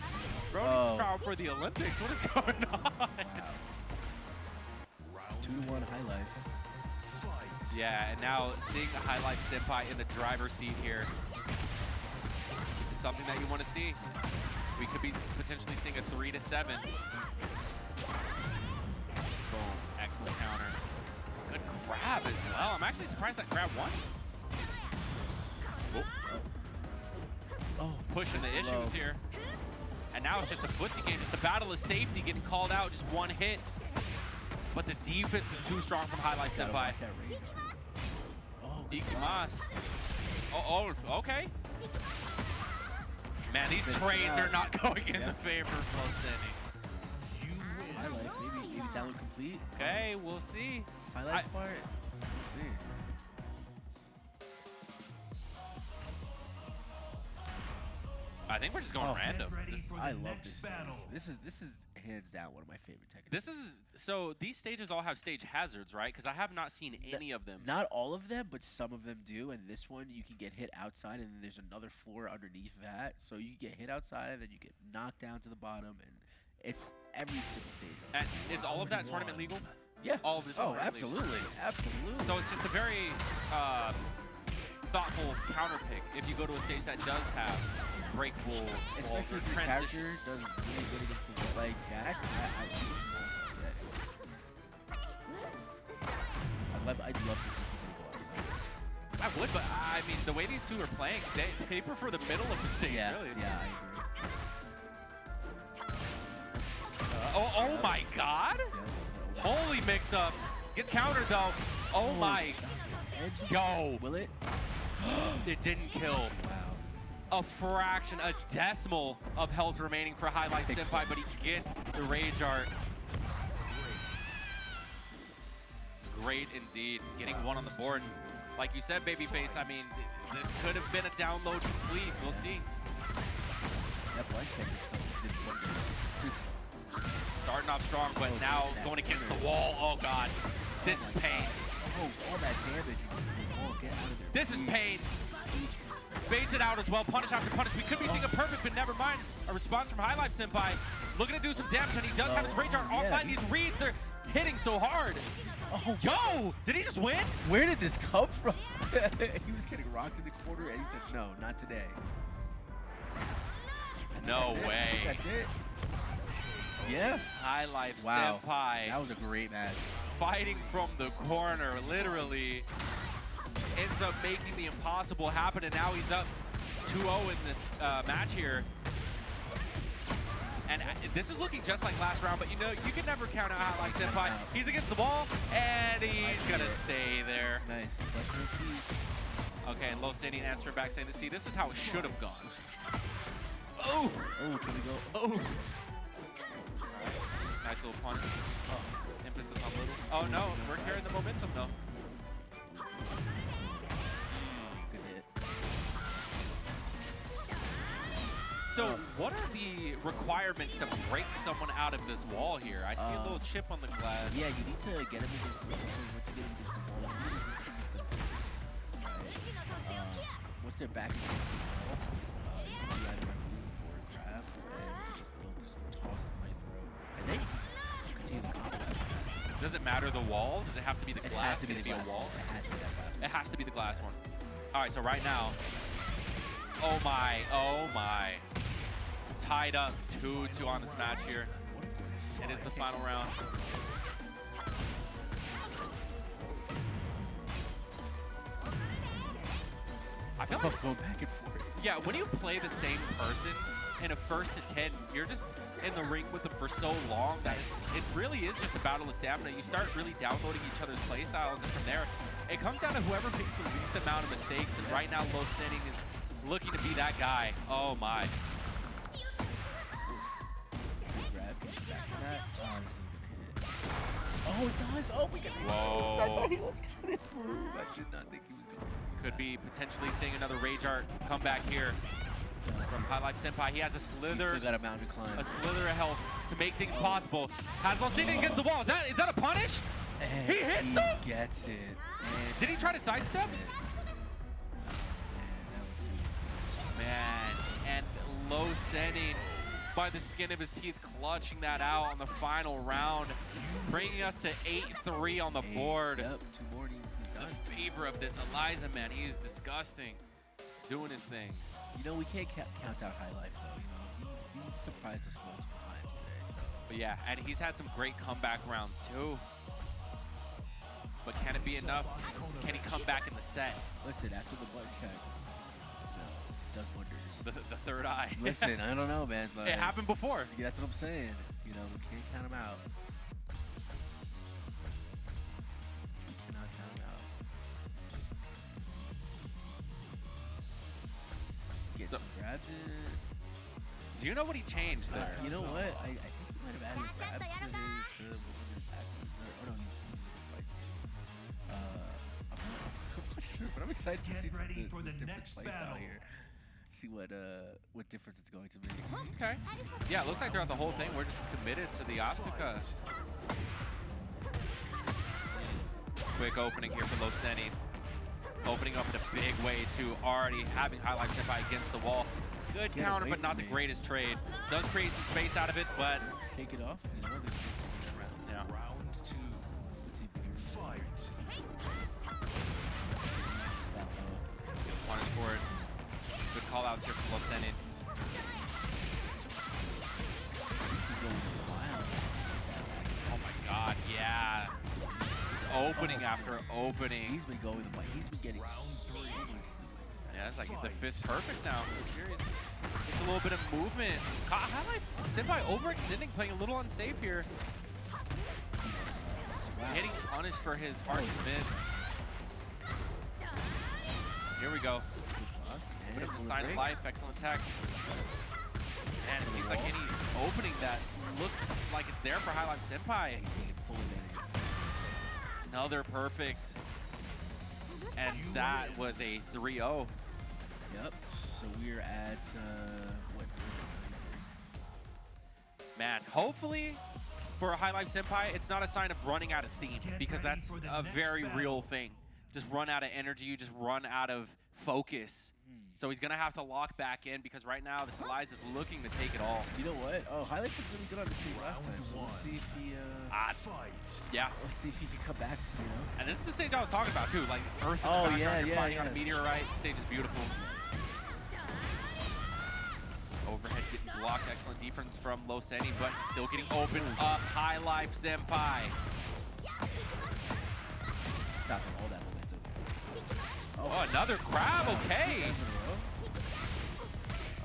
Brody's proud for the Olympics. What is going on? Wow. 2-1 high life. Yeah, and now seeing the High Life Senpai in the driver's seat here is something that you want to see. We could be potentially seeing a 3-7. Boom, excellent counter. Good grab as well. I'm actually surprised that grab won. Oh, pushing the issues here. And now it's just a footsie game, just a battle of safety getting called out, just one hit. But the defense is too strong from High Life Senpai. Ikimas. Oh, okay. Man, these trades are not going in the favor of Low Standing. High Life, maybe download complete. Okay, we'll see. High Life part, we'll see. I think we're just going random. I love this battle. This is hands down one of my favorite techniques. This is so these stages all have stage hazards, right? Because I have not seen any of them. Not all of them, but some of them do. And this one, you can get hit outside, and then there's another floor underneath that. So you get hit outside, and then you get knocked down to the bottom, and it's every single stage. And is all of that tournament legal? Yeah. All of this. Oh, tournament absolutely, legal? absolutely. So it's just a very thoughtful counter pick if you go to a stage that does have breakable, especially if your character does really good against the like Jack. I'd love to see somebody go outside. I would, but I mean, the way these two are playing, they prefer the middle of the stage, yeah, really. Yeah, I agree. Oh my God! Yeah. Holy mix-up. Get countered, though. Oh my. Yo. Will it? It didn't kill. Wow. A fraction, a decimal of health remaining for High Life Senpai, but he gets the Rage Art. Great indeed. Getting one on the board. Like you said, Babyface, I mean, this could have been a download complete. We'll see. That blind did Starting off strong, but now going against the wall. Oh, God. This is pain. Oh, all that damage against the wall. Get out of there. This is pain. Baits it out as well. Punish after punish. We could be seeing a perfect, but never mind. A response from High Life Senpai. Looking to do some damage, and he does have his Rage Art offline. These reads, they're hitting so hard. Oh, yo! Did he just win? Where did this come from? He was getting rocked in the corner, and he said, no, not today. No way. That's it. Yeah. High Life Wow. Senpai. That was a great match. Fighting from the corner, literally. Ends up making the impossible happen, and now he's up 2-0 in this match here. And this is looking just like last round, but you know, you can never count out High Life Senpai. He's against the wall, and he's gonna stay there. Nice. Okay, and Low Standing answer back saying, see, this is how it should have gone. Oh! Oh, can we go? Oh! Nice little punch. Oh, emphasis on little. Oh no, we're carrying the momentum though. Good hit. So, what are the requirements to break someone out of this wall here? I see a little chip on the glass. Yeah, you need to get him against the wall. Once they're back against the wall, you can either move or grab, and just toss them right through. And then you can continue the combo. Does it matter the wall? Does it have to be the It glass? has to be Can the it glass a wall? one. It has to be that glass one. It has to be the glass one. All right, so right now, oh my. Tied up 2-2 on this match here. It is the final round. I feel like, Going back and forth. yeah, when you play the same person in a 1st to 10, you're just in the ring with them for so long that it really is just a battle of stamina. You start really downloading each other's playstyles, and from there, it comes down to whoever makes the least amount of mistakes. And right now, Low Standing is looking to be that guy. Oh my. Oh, it does. Oh, we got it. Whoa. I thought he was coming through. I did not think he was going. Could be potentially seeing another Rage Art comeback here from Highlife Senpai. He has a He's slither, still got a mountain to climb. a slither of health to make things possible. Has Low Standing against the wall. Is that a punish? And He hits him? Gets it. And Did he try to sidestep? Man, and Low Standing by the skin of his teeth, clutching that out on the final round, bringing us to 8-3 on the board. Yep, 2 more. He's The done. favor of this Eliza, man, he is disgusting, doing his thing. You know, we can't count out High Life, though. You know, he's surprised us multiple times today. So. But yeah, and he's had some great comeback rounds too. But can it be enough? Can he come back in the set? Listen, after the button check, you know, does wonders. The third eye. Listen, I don't know, man. Like, It happened before. yeah, that's what I'm saying. You know, we can't count him out. We cannot count him out. Gets So- grabs it. Do you know what he changed there? You know what? I think he might have added grab to his his actions. Oh no, he's fights. I'm not sure, but I'm excited to Get see ready the for the different next playstyle battle. here. See what difference it's going to be. Okay. Yeah, it looks like throughout the whole thing, we're just committed to the Asuka. Quick opening here for Low Standing. Opening up in a big way to already having Highlight Senpai against the wall. Good Get counter, away but not from the me. greatest trade. Does create some space out of it, but Shake it off. You know, there's just around. yeah. Round 2. Let's see if we can Fight. that low. Punish for it. Good call outs here from Low Standing. He's going wild. Oh my god, yeah. Just opening after opening. He's been going the way. He's been getting Round 3. Yeah, it's like the fist perfect now. I'm serious. Just a little bit of movement. Highlight Senpai overextending, playing a little unsafe here. Wow. Getting punished for his hard mid. Here we go. Bit of a sign of life, excellent tech. And it seems like any opening that looks like it's there for Highlight Senpai. He's taking full advantage. Another perfect. And that was a 3-0. Yep. So we're at what? Man, hopefully for a Highlife Senpai, it's not a sign of running out of steam, because that's a very real thing. Just run out of energy, you just run out of focus. So he's gonna have to lock back in, because right now this Eliza is looking to take it all. You know what? Oh, Highlight was really good on the stage last time. So let's see if he. Fight. Yeah, Let's see if he can come back. You know. and this is the stage I was talking about too, like Earth in the Oh, background, yeah, you're yeah, fighting on a yes. meteorite. The stage is beautiful. Overhead getting blocked, excellent defense from Low Standing, but still getting opened up. High Life Senpai. Stopping all that momentum. Oh, another grab, okay.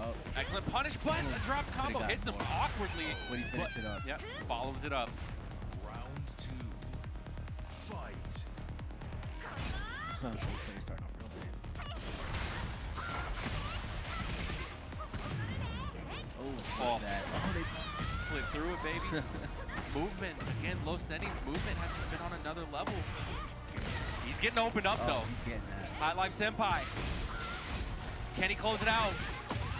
Oh, Excellent punish, but the drop combo got hits him more. awkwardly. when he finished it up. Yep, follows it up. Round 2. Fight. Both players starting off real safe. Oh, Oh. look at that. Oh, they Flip through it, baby. Movement. Again, Low Standing's movement has been on another level. He's getting opened up, though. He's getting that. High Life Senpai. Can he close it out?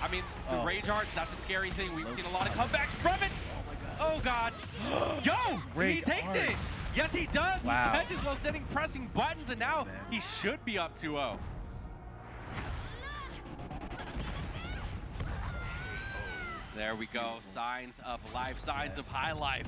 I mean, the Oh. Rage Arts, that's a scary thing. We've Low seen a lot of spot. comebacks from it. Oh my God. Oh, God. Yo, he Rage takes it. Arts. Yes, he does. Wow. He catches Low Standing pressing buttons, and now Man. he should be up 2-0. There we go. Signs of life, signs of high life.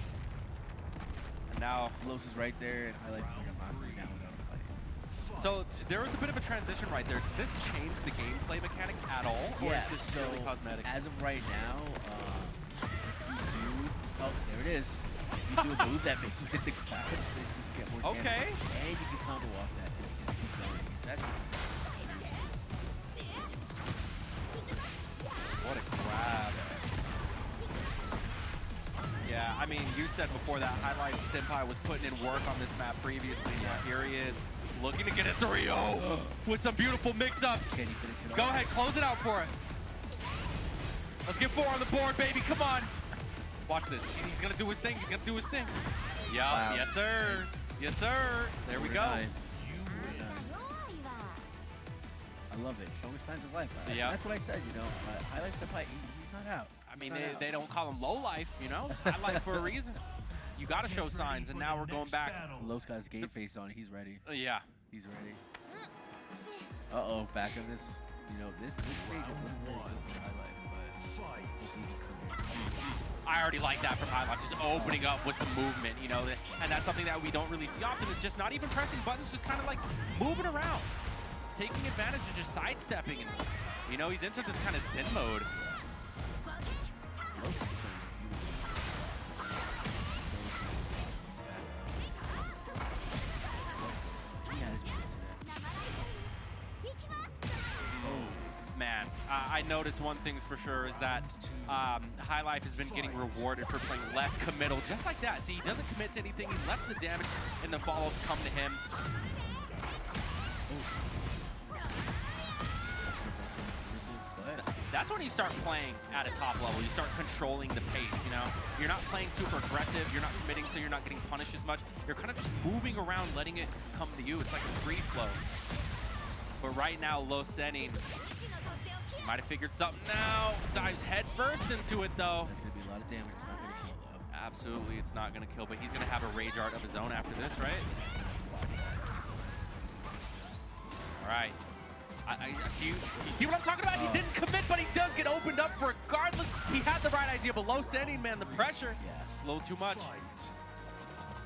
And now, Los is right there, and Highlight is like, I'm not going down without a fight. so there was a bit of a transition right there. Does this change the gameplay mechanics at all? Or Yeah, is this so purely cosmetic? as of right now, if you do, oh, there it is. If you do a move that makes you hit the ground, so you can get more damage. Okay. And you can combo off that too. You just keep going. It's actually What a grab. Yeah, I mean, you said before that Highlight Senpai was putting in work on this map previously. Yeah, here he is, looking to get a 3-0 with some beautiful mix-up. can you finish it Go off? ahead, close it out for us. Let's get 4 on the board, baby. Come on. Watch this. He's going to do his thing. He's going to do his thing. Yeah, Wow. yes, sir. Yes, sir. There we go. 4-9. I love it. Strongest signs of life. Yeah. That's what I said, you know. Highlight Senpai, he's not out. I mean, they don't call him low life, you know? Highlight for a reason. You got to show signs, and now we're going back. Los got his game face on. He's ready. Yeah. He's ready. Uh-oh, back on this. You know, this stage of really good for Highlight, but hopefully he couldn't. I already like that from Highlight, just opening up with some movement, you know? And that's something that we don't really see often. It's just not even pressing buttons, just kind of like moving around. Taking advantage of just sidestepping, and you know, he's into this kind of zen mode. Los is playing beautiful. He has Man, I noticed one thing for sure is that High Life has been getting rewarded for playing less committal, just like that. See, he doesn't commit to anything. He lets the damage and the follows come to him. That's when you start playing at a top level. You start controlling the pace, you know? You're not playing super aggressive. You're not committing, so you're not getting punished as much. You're kind of just moving around, letting it come to you. It's like a free flow. But right now, Lo Senin might have figured something out. Dives head first into it, though. That's going to be a lot of damage. It's not going to kill, though. Absolutely, it's not going to kill, but he's going to have a Rage Art of his own after this, right? All right. You see what I'm talking about? He didn't commit, but he does get opened up regardless. He had the right idea, but Lo Senin, man, the pressure, slow too much.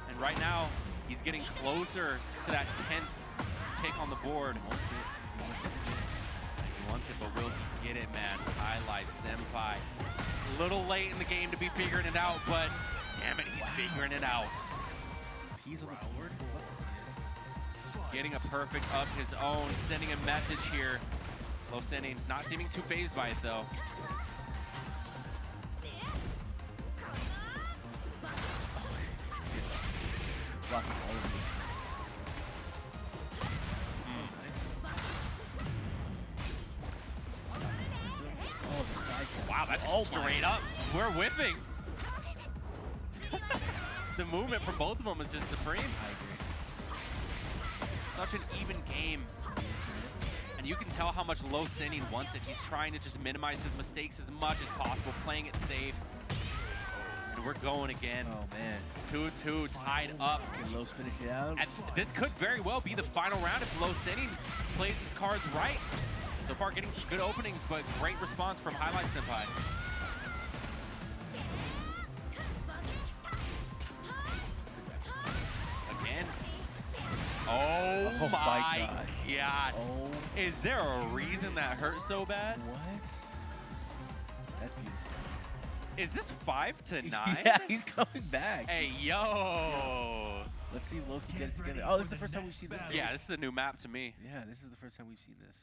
And right now, he's getting closer to that 10th take on the board. He wants it, but will he get it, man? Highlight Senpai. A little late in the game to be figuring it out, but damn it, he's figuring it out. He's on the board. Getting a perfect of his own, sending a message here. Lo Senin not seeming too phased by it, though. Wow, that's straight up. We're whipping. The movement from both of them is just supreme. I agree. Such an even game. And you can tell how much Lo Senin wants it. He's trying to just minimize his mistakes as much as possible, playing it safe. And we're going again. Oh, man. 2-2 tied up. Can Los finish it out? And this could very well be the final round if Lo Senin plays his cards right. So far getting some good openings, but great response from Highlight Senpai. Again. Oh my God. Oh. Is there a reason that hurt so bad? What? That's beautiful. Is this 5-9? Yeah, he's coming back. Hey, yo. Let's see if Los can get it together. Oh, this is the first time we've seen this. Yeah, this is a new map to me. Yeah, this is the first time we've seen this.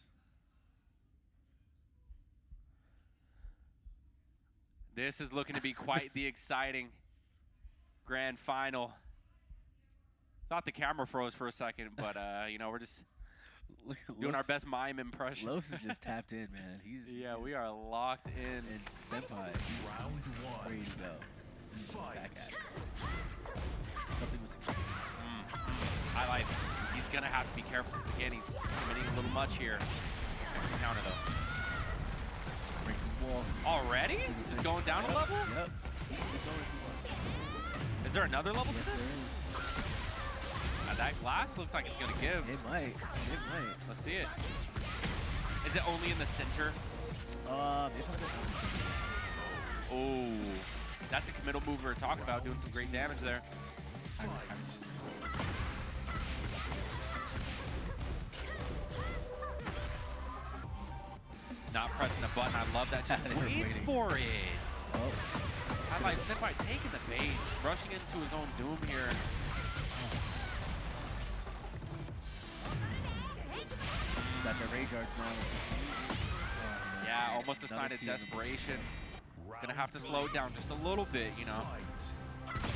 This is looking to be quite the exciting grand final. Thought the camera froze for a second, but you know, we're just doing our best mime impression. Los is just tapped in, man. Yeah, we are locked in. And Senpai, Round one. ready to go. He's back at it. Something was. Highlight. He's gonna have to be careful. Again, he's committing a little much here. Counter though. Breaking the wall. Already? Just going down a level? Yep. He can keep going if he wants. Is there another level to Yes, this? there is. That glass looks like it's gonna give. It might. It might. Let's see it. Is it only in the center? If I'm Oh, that's a committal move we were talking about, doing some great damage there. Not pressing the button. I love that. Just They were waits waiting. for it. Oh, Highlight Senpai taking the bait, rushing into his own doom here. got the rage arts now. Yeah, almost a sign Double of team. desperation. Gonna have to slow down just a little bit, you know.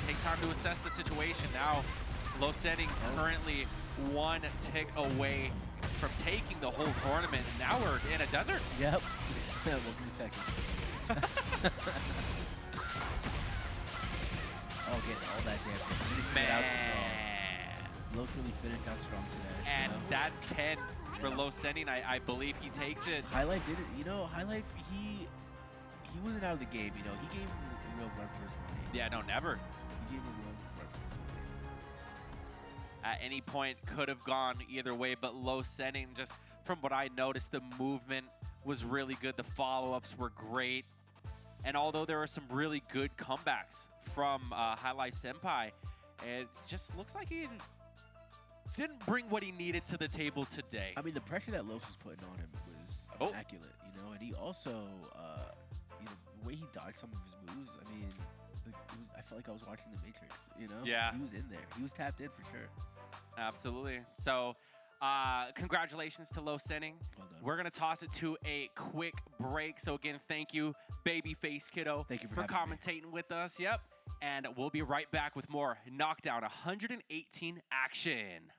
Take time to assess the situation. Now, low setting currently one tick away from taking the whole tournament. And now we're in a desert. Yep. Welcome to Tekken. Oh, getting all that damage. He just got out strong. Man. Lowe's really finished out strong today. And you know? that's 10 for low setting. I believe he takes it. High Life did it. You know, High Life, he wasn't out of the game. You know, he gave him a real run for his money. Yeah, no, never. He gave him a real run for his money. At any point could have gone either way, but low setting, just from what I noticed, the movement was really good. The follow-ups were great. And although there are some really good comebacks from High Life Senpai, it just looks like he didn't bring what he needed to the table today. I mean, the pressure that Los was putting on him was immaculate, you know, and he also, you know, the way he dodged some of his moves, I mean, I felt like I was watching The Matrix, you know? Yeah. He was in there. He was tapped in for sure. Absolutely. So, congratulations to Low Setting. Well done. We're going to toss it to a quick break. So, again, thank you, Babyface Kiddo, Thank you for having me. commentating with us. Yep. And we'll be right back with more Knockdown 118 action.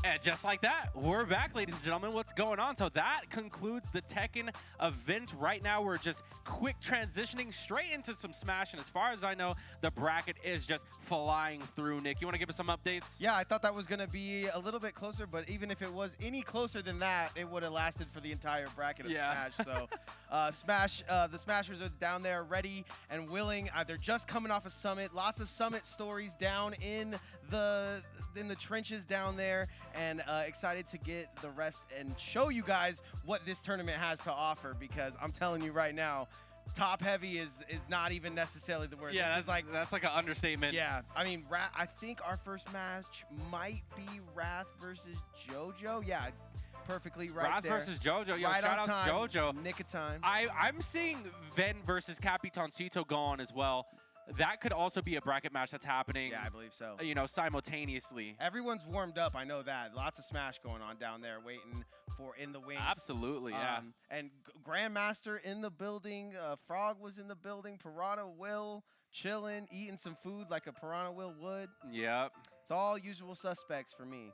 And just like that, we're back, ladies and gentlemen. What's going on? So that concludes the Tekken event. Right now, we're just quick transitioning straight into some Smash. And as far as I know, the bracket is just flying through. Nick, you want to give us some updates? Yeah, I thought that was going to be a little bit closer, but even if it was any closer than that, it would have lasted for the entire bracket of Smash. So the Smashers are down there ready and willing. They're just coming off a summit. Lots of summit stories down in the trenches down there, and excited to get the rest and show you guys what this tournament has to offer, because I'm telling you right now, top heavy is not even necessarily the word. Yeah, This is like that's like an understatement. yeah, I mean, I think our first match might be Wrath versus JoJo. Yeah, perfectly right Wrath there. versus JoJo. Yo, right shout on out time, to JoJo. nick of time. I'm seeing Ven versus Capitancito go on as well. That could also be a bracket match that's happening, Yeah, I believe so. you know, simultaneously. Everyone's warmed up. I know that. Lots of Smash going on down there, waiting for in the wings. Absolutely, yeah. And Grandmaster in the building. Frog was in the building. Piranha Will chilling, eating some food like a Piranha Will would. Yep. It's all usual suspects for me.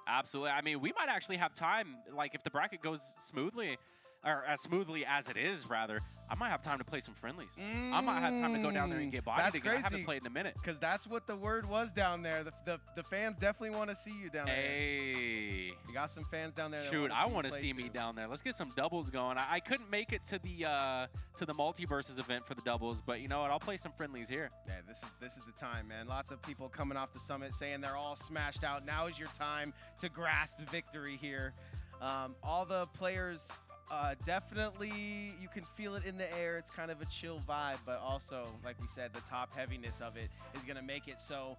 Absolutely. I mean, we might actually have time, like if the bracket goes smoothly, or as smoothly as it is, rather, I might have time to play some friendlies. I might have time to go down there and get bodied That's again. I haven't crazy. played in a minute. Because that's what the word was down there. The fans definitely want to see you down there. Hey. You got some fans down there. That Shoot, I want to see me down there. Let's get some doubles going. I couldn't make it to the multiverses event for the doubles, but you know what? I'll play some friendlies here. Yeah, this is the time, man. Lots of people coming off the summit saying they're all smashed out. Now is your time to grasp victory here. All the players definitely, you can feel it in the air. It's kind of a chill vibe, but also, like we said, the top heaviness of it is going to make it so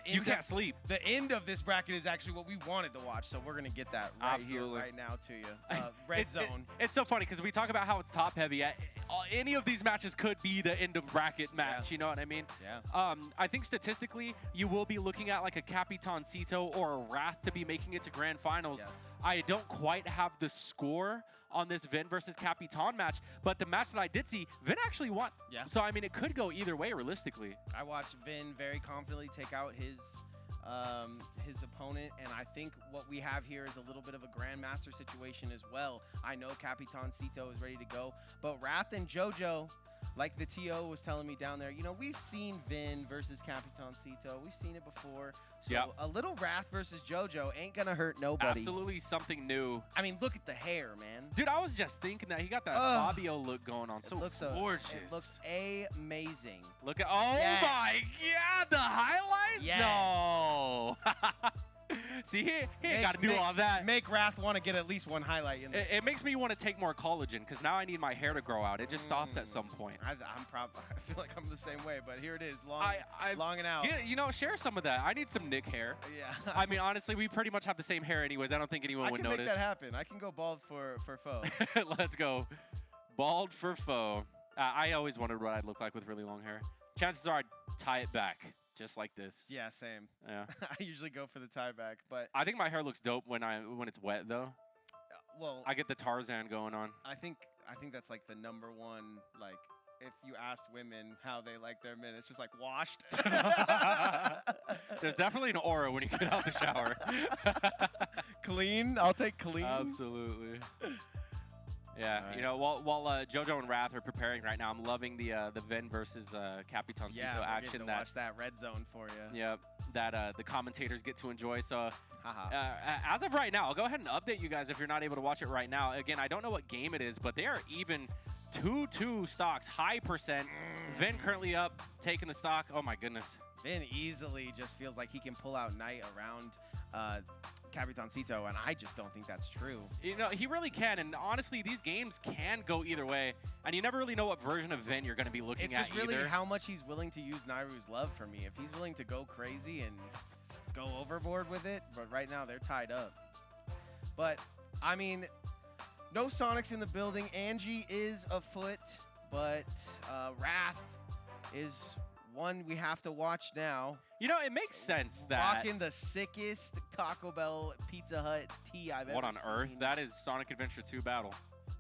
You can't sleep. The end of this bracket is actually what we wanted to watch, so we're gonna get that right Absolutely. here, right now to you. Red Zone. It's so funny because we talk about how it's top heavy. Any of these matches could be the end of bracket match. Yeah. You know what I mean? Yeah. I think statistically, you will be looking at like a Capitancito or a Wrath to be making it to grand finals. Yes. I don't quite have the score on this Vin versus Capitan match, but the match that I did see, Vin actually won. Yeah. So, I mean, it could go either way realistically. I watched Vin very confidently take out his opponent, and I think what we have here is a little bit of a grandmaster situation as well. I know Capitancito is ready to go, but Wrath and JoJo, like the TO was telling me down there, you know, we've seen Vin versus Capitancito. We've seen it before. So Yep. a little Wrath versus JoJo ain't gonna hurt nobody. Absolutely something new. I mean, look at the hair, man. Dude, I was just thinking that he got that Ugh. Fabio look going on. So It looks gorgeous. It looks amazing. Look at, oh Yes. my God, the highlights? Yes. No. See, he ain't got to do all that. Make Wrath want to get at least one highlight in there. It makes me want to take more collagen because now I need my hair to grow out. It just stops at some point. I feel like I'm the same way, but here it is, long, I long and out. Yeah, you know, share some of that. I need some Nick hair. Yeah. I mean, honestly, we pretty much have the same hair anyways. I don't think anyone I would can make notice. that happen. I can go bald for foe. Let's go. Bald for foe. I always wondered what I'd look like with really long hair. Chances are I'd tie it back just like this. Yeah, same. Yeah. I usually go for the tie back, but I think my hair looks dope when it's wet though. well, I get the Tarzan going on. I think that's like the number one, like, if you asked women how they like their men, it's just like washed. There's definitely an aura when you get out the shower. Clean. I'll take clean. Absolutely. Yeah, Alright. you know, while JoJo and Wrath are preparing right now, I'm loving the Vin versus Capitancito Yeah, we're action. getting to watch that red zone for you. Yep, that the commentators get to enjoy. So Haha. as of right now, I'll go ahead and update you guys if you're not able to watch it right now. Again, I don't know what game it is, but they are even 2-2 stocks, high percent. Vin currently up, taking the stock. Oh my goodness. Vin easily just feels like he can pull out Knight around Capitancito, and I just don't think that's true. You know, he really can, and honestly, these games can go either way, and you never really know what version of Vin you're going to be looking It's at just really either. how much he's willing to use Nairu's love for me. If he's willing to go crazy and go overboard with it, but right now they're tied up. But, I mean, no Sonics in the building. Angie is afoot, but Wrath is one we have to watch now. You know, it makes sense that... Rocking the sickest Taco Bell Pizza Hut tee I've ever What seen. on earth? That is Sonic Adventure 2 battle.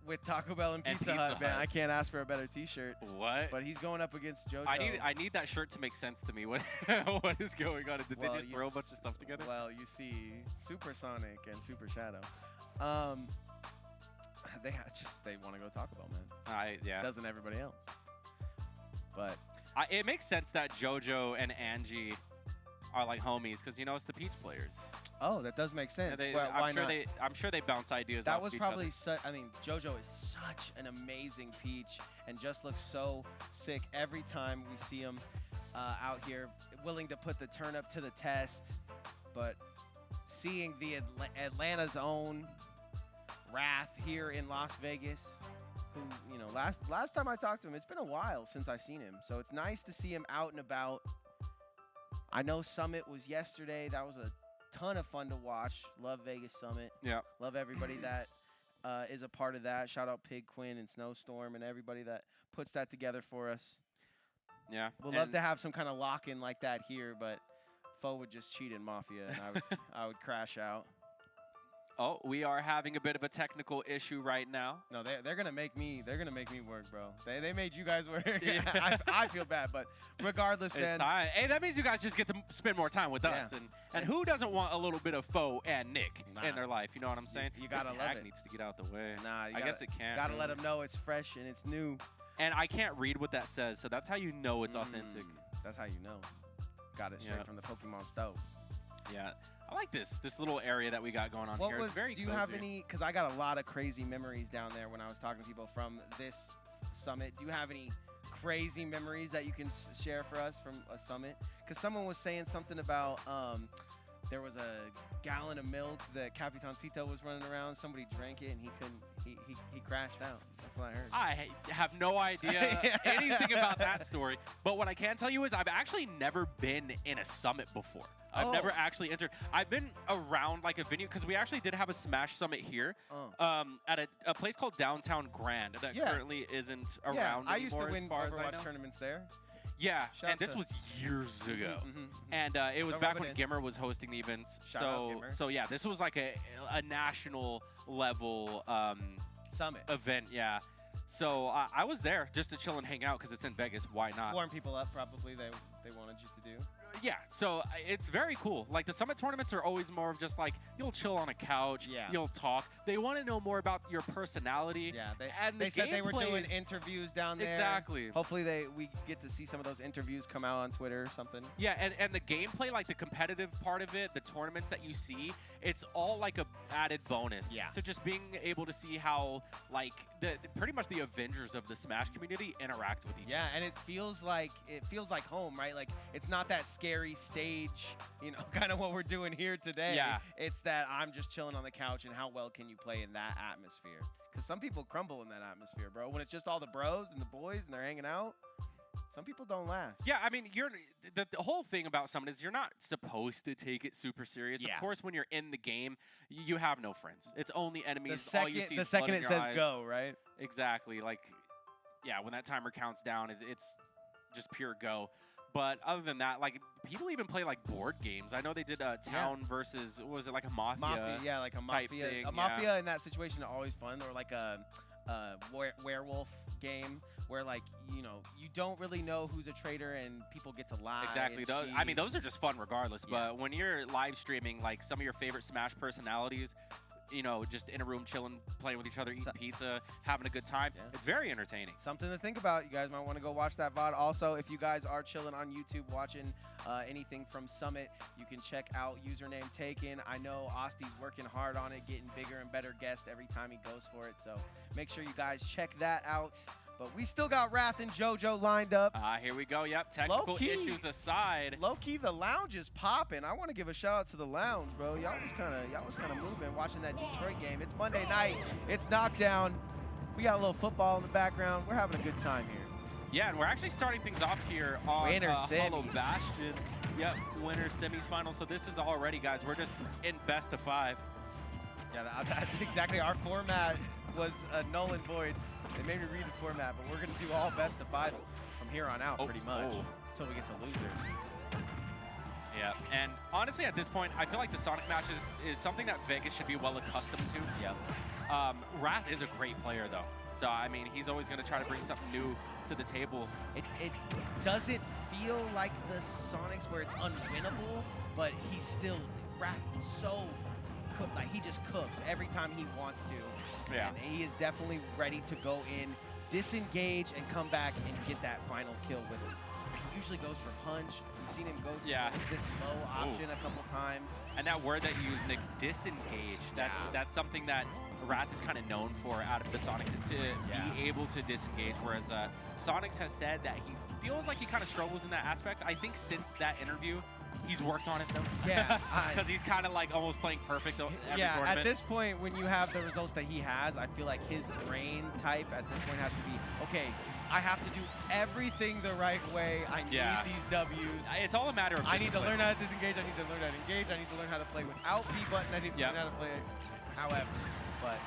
With Taco Bell and Pizza, Pizza Hut, man. Hut. I can't ask for a better t-shirt. What? But he's going up against JoJo. I need that shirt to make sense to me. What what is going on? Did Well, they just you throw a bunch of stuff together? Well, you see Super Sonic and Super Shadow. They want to go Taco Bell, man. Yeah. Doesn't everybody else? But It makes sense that JoJo and Angie are like homies because, you know, it's the Peach players. oh, that does make sense. Well, I'm why not? sure they bounce ideas That off was each probably other. I mean, JoJo is such an amazing Peach and just looks so sick every time we see him out here, willing to put the turnip to the test. But seeing the Atlanta's own Wrath here in Las Vegas, who, you know, last time I talked to him, it's been a while since I've seen him. So it's nice to see him out and about. I know Summit was yesterday. That was a ton of fun to watch. Love Vegas Summit. Yeah. Love everybody that is a part of that. Shout out Pig Quinn and Snowstorm and everybody that puts that together for us. Yeah. We'd love to have some kind of lock-in like that here, but Foe would just cheat in Mafia, and I would crash out. Oh, we are having a bit of a technical issue right now. No, they're gonna make me work, bro. They made you guys work. Yeah. I feel bad, but regardless, It's man. time. Hey, that means you guys just get to spend more time with Yeah. us. And who doesn't want a little bit of Foe and Nick Nah. in their life? You know what I'm saying? You gotta This love tag it. needs to get out the way. Nah, you I guess it can't. Gotta let really. them know it's fresh and it's new. And I can't read what that says, so that's how you know it's authentic. That's how you know. Got it straight Yeah. from the Pokemon stove. Yeah, I like this little area that we got going on What here. was? It's very Do you have cozy. any? Because I got a lot of crazy memories down there when I was talking to people from this summit. Do you have any crazy memories that you can share for us from a summit? Because someone was saying something about there was a gallon of milk that Capitancito was running around. Somebody drank it and he He crashed out. That's what I heard. I have no idea anything about that story. But what I can tell you is I've actually never been in a summit before. I've never actually entered. I've been around like a venue because we actually did have a Smash Summit here at a place called Downtown Grand that currently isn't around I used to anymore win as far as I Overwatch know. tournaments there. Yeah, Shout and this to- was years ago. Mhm. And it was So back rub when it in. Gimmer was hosting the events. Shout out Gimmer. So yeah, this was like a national level Summit. event, yeah. So I was there just to chill and hang out because it's in Vegas. Why not? Warm people up, probably they wanted you to do. Yeah, so it's very cool. Like the summit tournaments are always more of just like you'll chill on a couch, you'll talk. They want to know more about your personality. Yeah, and they said they were gameplay doing is- interviews down there. Exactly. Hopefully we get to see some of those interviews come out on Twitter or something. Yeah, and the gameplay, like the competitive part of it, the tournaments that you see, it's all like a added bonus. Yeah. So just being able to see how like pretty much the Avengers of the Smash community interact with each other. Yeah, and it feels like home, right? Like it's not that scary stage, kind of what we're doing here today. Yeah. It's that I'm just chilling on the couch, and how well can you play in that atmosphere? Because some people crumble in that atmosphere, bro. When it's just all the bros and the boys and they're hanging out, some people don't last. Yeah, I mean, the whole thing about Summit is you're not supposed to take it super serious. Yeah. Of course, when you're in the game, you have no friends. It's only enemies. The All you see second, is blood in it your says eyes. go, right? Exactly. Like, yeah, when that timer counts down, it's just pure go. But other than that, like, people even play, like, board games. I know they did Town versus, what was it, like a Mafia? Yeah, like a type Mafia. thing, A Mafia in that situation is always fun. Or like a werewolf game where, like, you don't really know who's a traitor and people get to lie. Exactly. and I mean, cheat. those are just fun regardless. Yeah. But when you're live streaming, like, some of your favorite Smash personalities, just in a room chilling, playing with each other, eating pizza, having a good time, it's very entertaining. Something to think about. You guys might want to go watch that VOD. Also, if you guys are chilling on YouTube watching anything from Summit, you can check out username Taken. I know Osty's working hard on it, getting bigger and better guests every time he goes for it. So make sure you guys check that out. But we still got Wrath and JoJo lined up. Here we go. Yep. Technical Low-key. issues aside. Low-key, the lounge is popping. I want to give a shout out to the lounge, bro. Y'all was kind of moving watching that Detroit game. It's Monday night. It's Knockdown. We got a little football in the background. We're having a good time here. Yeah, and we're actually starting things off here on Winner Hollow semis. Bastion. Yep, winner semis final. So this is already, guys, we're just in best of 5. Yeah, that's exactly. Our format was null and void. They made me read the format, but we're going to do all best of 5s from here on out, pretty much, until we get to losers. Yeah, and honestly, at this point, I feel like the Sonic match is something that Vegas should be well accustomed to. Yep. Wrath is a great player, though. So, I mean, he's always going to try to bring something new to the table. It doesn't feel like the Sonics where it's unwinnable, but he's still, Wrath is so cooked. Like, he just cooks every time he wants to. Yeah. And he is definitely ready to go in, disengage, and come back and get that final kill with it. He usually goes for punch. We've seen him go to this low option a couple times. And And that word that you used, Nick, disengage, that's something that Wrath is kind of known for out of the Sonics, is to be able to disengage, whereas Sonics has said that he feels like he kind of struggles in that aspect. I think since that interview, he's worked on it, though. Yeah. Because he's kind of like almost playing perfect every Yeah, tournament. at this point, when you have the results that he has, I feel like his brain type at this point has to be, okay, I have to do everything the right way. I need these W's. It's all a matter of I need to discipline. learn how to disengage. I need to learn how to engage. I need to learn how to play without B button. I need to learn how to play however. But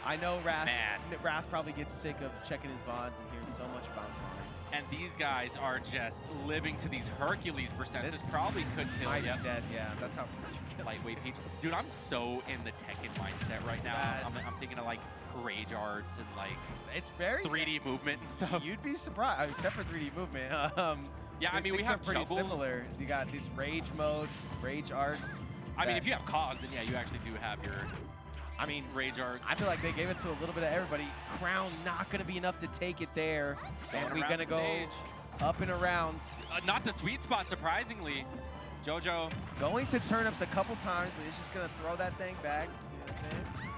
I know Wrath probably gets sick of checking his VODs and hearing so much about Sonic. And these guys are just living to these Hercules percents. This probably could kill Might you. be dead, yeah. That's how much you kill Lightweight Peach. Dude, I'm so in the Tekken mindset right now. I'm thinking of like rage arts and like it's very 3D movement and stuff. You'd be surprised, except for 3D movement. Yeah, I mean, we have pretty Juggle. similar. You got this rage mode, rage art. I mean, if you have cause, then yeah, you actually do have your. I mean, rage arts. I feel like they gave it to a little bit of everybody. Crown not going to be enough to take it there. And we're going to go up and around. Not the sweet spot, surprisingly. JoJo. Going to turnips a couple times, but it's just going to throw that thing back. You know what I'm saying?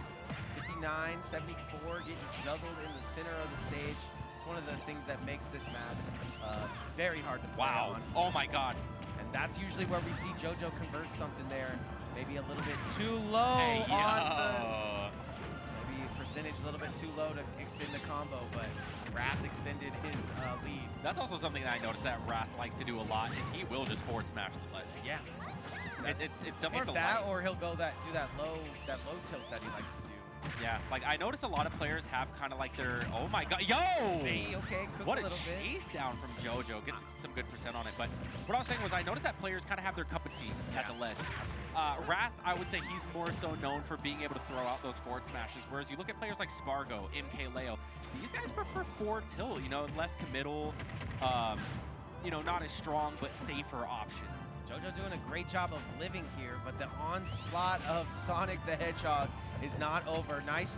59, 74, getting juggled in the center of the stage. It's one of the things that makes this map very hard to play on. Oh my god. And that's usually where we see JoJo convert something there. Maybe a little bit too low on the... Maybe percentage a little bit too low to extend the combo, but Wrath extended his lead. That's also something that I noticed that Wrath likes to do a lot, is he will just forward smash the ledge. Yeah. It's similar It's to that, Light. or he'll go do that low tilt that he likes to do. Yeah, like I notice a lot of players have kind of like their, oh my god, yo! Hey, okay, cook What a a little bit. chase down from JoJo. Gets some good percent on it. But what I was saying was I noticed that players kind of have their cup of tea at the ledge. Wrath, I would say he's more so known for being able to throw out those forward smashes, whereas you look at players like Spargo, MKLeo, these guys prefer forward tilt, you know, less committal, you know, not as strong, but safer options. JoJo doing a great job of living here, but the onslaught of Sonic the Hedgehog is not over. Nice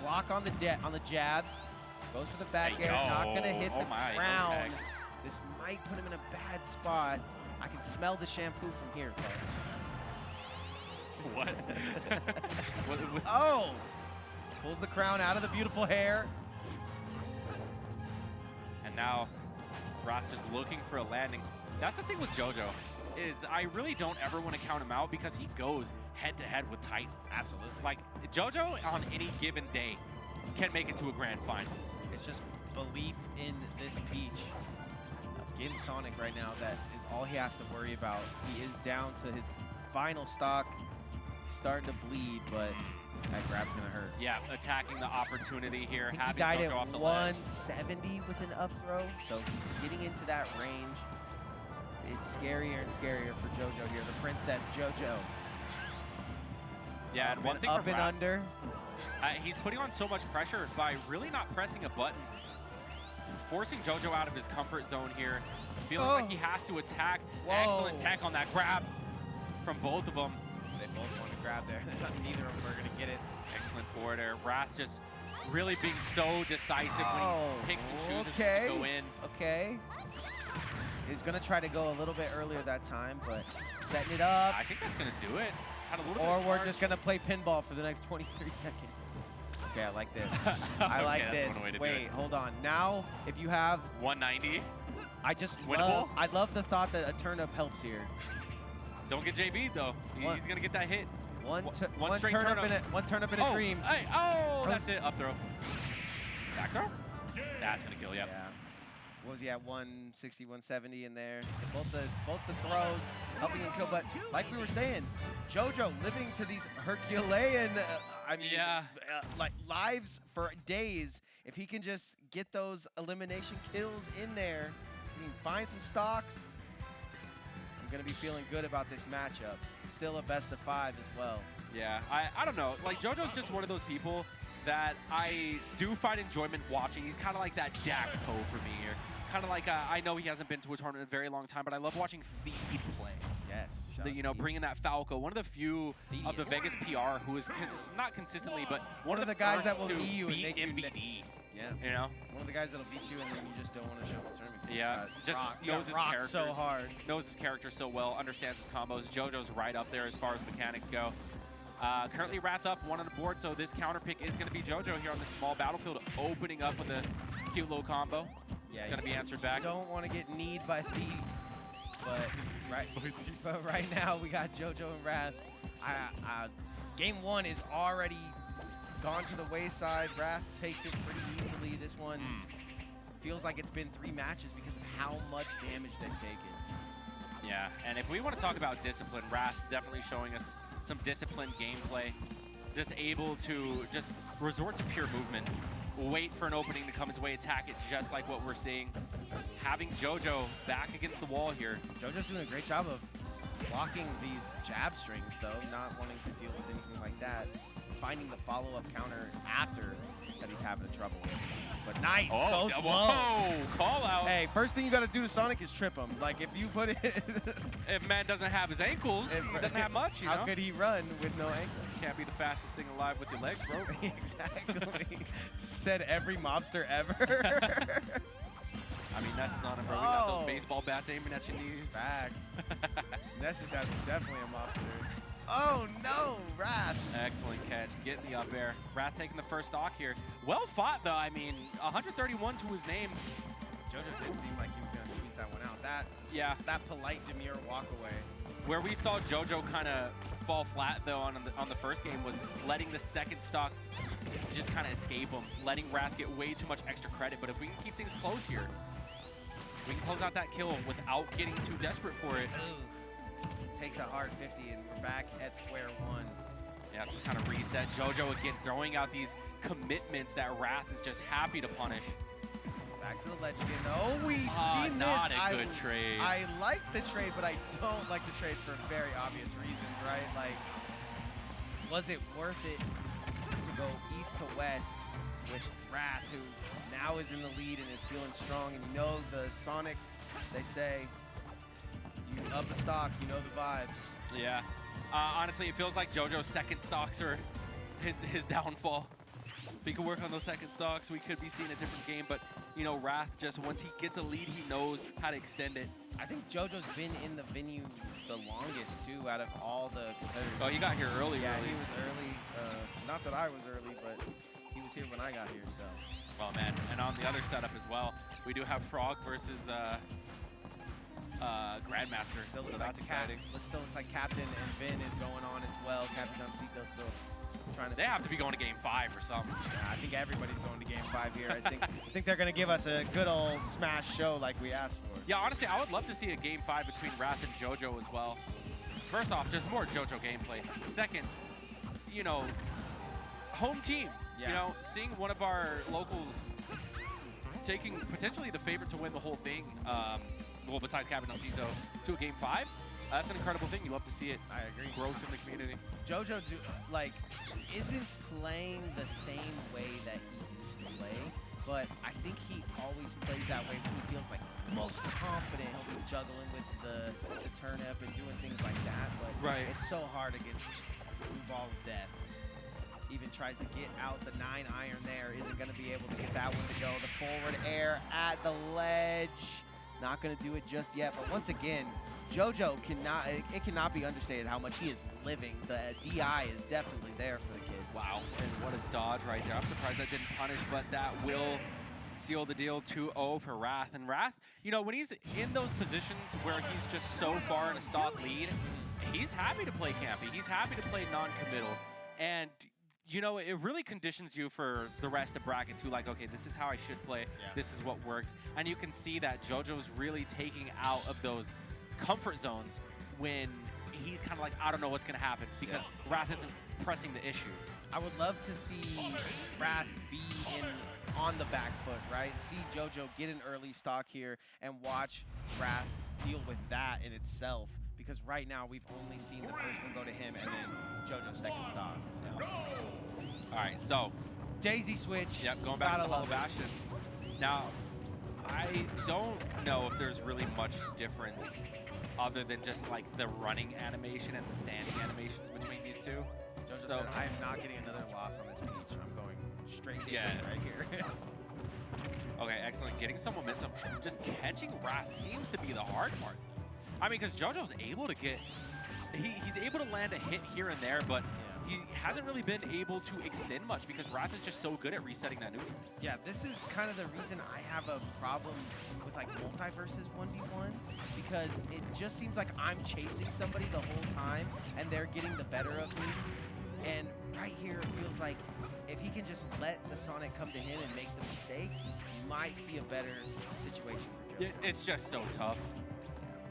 block on the jabs. Goes for the back air, not gonna hit the ground. okay. This might put him in a bad spot. I can smell the shampoo from here, folks. What? Oh! Pulls the crown out of the beautiful hair. And now Wrath just looking for a landing. That's the thing with JoJo, is I really don't ever want to count him out because he goes head-to-head with Titan. Absolutely. Like, JoJo on any given day can make it to a grand final. It's just belief in this Peach against Sonic right now. That is all he has to worry about. He is down to his final stock. He's starting to bleed, but that grab's gonna hurt. Yeah, attacking the opportunity here. I think he Having died JoJo at off the ledge. 170 with an up throw, so he's getting into that range. It's scarier and scarier for JoJo here. The Princess JoJo. Yeah, and one thing up from and Wrath, under. he's putting on so much pressure by really not pressing a button, forcing JoJo out of his comfort zone here. Feeling like he has to attack. Whoa. Excellent tech on that grab from both of them. They both want to grab there. Neither of them are gonna get it. Excellent forward air. Wrath just really being so decisive Oh, when he picks and chooses okay. to go in. Okay. He's gonna try to go a little bit earlier that time, but setting it up. I think that's going to do it. Had a little Or bit we're hard. just gonna play pinball for the next 23 seconds. Okay, I like this. I like Okay, this. that's one way to do Wait, it. hold on. Now, if you have, 190. I love the thought that a turn up helps here. Don't get JV though. He's One- going to get that hit. One straight turn up turn-up. in a Oh, dream. hey, oh, that's it. Up throw. Back throw? That's going to kill, yep. Yeah. What was he at? 160, 170 in there. Both the throws helping him kill, but like we were saying, JoJo living to these Herculean, like lives for days. If he can just get those elimination kills in there, he can find some stocks. I'm gonna be feeling good about this matchup. Still a best of 5 as well. Yeah, I don't know. Like, JoJo's just one of those people that I do find enjoyment watching. He's kind of like that Dak Poe for me here. Kind of like, I know he hasn't been to a tournament in a very long time, but I love watching Feed play. Yes. You know, bringing that Falco, one of the few of the Vegas PR who is not consistently, but one of the guys that first will to knee you and beat make you MVD. Yeah. You know? One of the guys that'll beat you and then you just don't want to show concern. because Yeah, you just got knows his rocked characters so hard. Knows his character so well, understands his combos. JoJo's right up there as far as mechanics go. Currently Wrath up, 1 on the board, so this counter pick is going to be JoJo here on this small battlefield, opening up with a cute little combo. Yeah, Going to be answered back. Don't want to get kneed by thieves, but right now we got JoJo and Wrath. Game 1 is already gone to the wayside. Wrath takes it pretty easily. This one feels like it's been 3 matches because of how much damage they've taken. Yeah, and if we want to talk about discipline, Wrath definitely showing us some disciplined gameplay. Just able to just resort to pure movement. Wait for an opening to come his way, attack it just like what we're seeing. Having JoJo back against the wall here. JoJo's doing a great job of blocking these jab strings, though, not wanting to deal with anything like that. He's finding the follow-up counter after that he's having trouble with. But nice, goes low. Whoa, call out. Hey, first thing you got to do to Sonic is trip him. Like, if you put it... If man doesn't have his ankles, he doesn't have much, you know? How could he run with no ankle? Can't be the fastest thing alive with your legs, bro. Exactly. Said every mobster ever. I mean, Ness is on him, bro. We got those baseball bats aiming at your knees. Facts. Ness is definitely a mobster. Oh, no, Wrath. Excellent catch. Getting the up air. Wrath taking the first stock here. Well fought, though. I mean, 131 to his name. JoJo did seem like he was going to squeeze that one out. That polite, demure walk away. Where we saw JoJo kind of fall flat, though, on the first game was letting the second stock just kind of escape him, letting Wrath get way too much extra credit. But if we can keep things close here, we can close out that kill without getting too desperate for it. Takes a hard 50, and we're back at square one. Yeah, just kind of reset. JoJo again throwing out these commitments that Wrath is just happy to punish. Back to the ledge again. Oh, we've seen this. Not a good trade. I like the trade, but I don't like the trade for very obvious reasons, right? Like, was it worth it to go east to west with Wrath, who now is in the lead and is feeling strong? And you know the Sonics, they say, you up a stock, you know the vibes. Yeah. Honestly, it feels like JoJo's second stocks are his downfall. If he could work on those second stocks, we could be seeing a different game. But, you know, Wrath, just once he gets a lead, he knows how to extend it. I think JoJo's been in the venue the longest, too, out of all the competitors. Oh, he got here early. Yeah, he was early. Not that I was early, but he was here when I got here, so. Well, man, and on the other setup as well, we do have Frog versus Grandmaster. Still looks so like that's exciting. Still looks like Captain and Vin is going on as well. Captainito still trying to. They have to be going to game 5 or something. Yeah, I think everybody's going to game 5 here. I think they're going to give us a good old Smash show like we asked for. Yeah, honestly, I would love to see a game 5 between Wrath and JoJo as well. First off, just more JoJo gameplay. Second, you know, home team. Yeah. You know, seeing one of our locals taking potentially the favorite to win the whole thing, well, besides Cabinocito, to a game 5, that's an incredible thing. You love to see it. I agree. Growth in the community. JoJo, isn't playing the same way that he used to play, but I think he always plays that way when he feels like most confident. He'll be juggling with the turnip and doing things like that, but it's so hard against this blue ball of death. Even tries to get out the 9-iron there, isn't going to be able to get that one to go. The forward air at the ledge, not going to do it just yet, but once again, JoJo cannot be understated how much he is living. The DI is definitely there for the kid. Wow, and what a dodge right there. I'm surprised that didn't punish, but that will seal the deal. 2-0 for Wrath. And Wrath, you know, when he's in those positions where he's just so far in a stock lead, he's happy to play campy. He's happy to play non-committal. And you know, it really conditions you for the rest of brackets who like, okay, this is how I should play. Yeah. This is what works. And you can see that JoJo's really taking out of those comfort zones when he's kind of like, I don't know what's going to happen because Wrath isn't pressing the issue. I would love to see Wrath be on the back foot, right? See JoJo get an early stock here and watch Wrath deal with that in itself. Because right now we've only seen the first one go to him and then JoJo's second stock. So. All right, so Daisy switch. Yep, going back to the Hollow Bastion. Now, I don't know if there's really much difference other than just like the running animation and the standing animations between these two. JoJo said, I am not getting another loss on this beach. I'm going straight in right here. Okay, excellent. Getting some momentum. Just catching Wrath seems to be the hard part. I mean, because JoJo's able to get, he's able to land a hit here and there, but he hasn't really been able to extend much because Wrath is just so good at resetting that neutral. Yeah, this is kind of the reason I have a problem with like multi-versus 1v1s, because it just seems like I'm chasing somebody the whole time and they're getting the better of me. And right here, it feels like if he can just let the Sonic come to him and make the mistake, you might see a better situation for JoJo. It's just so tough.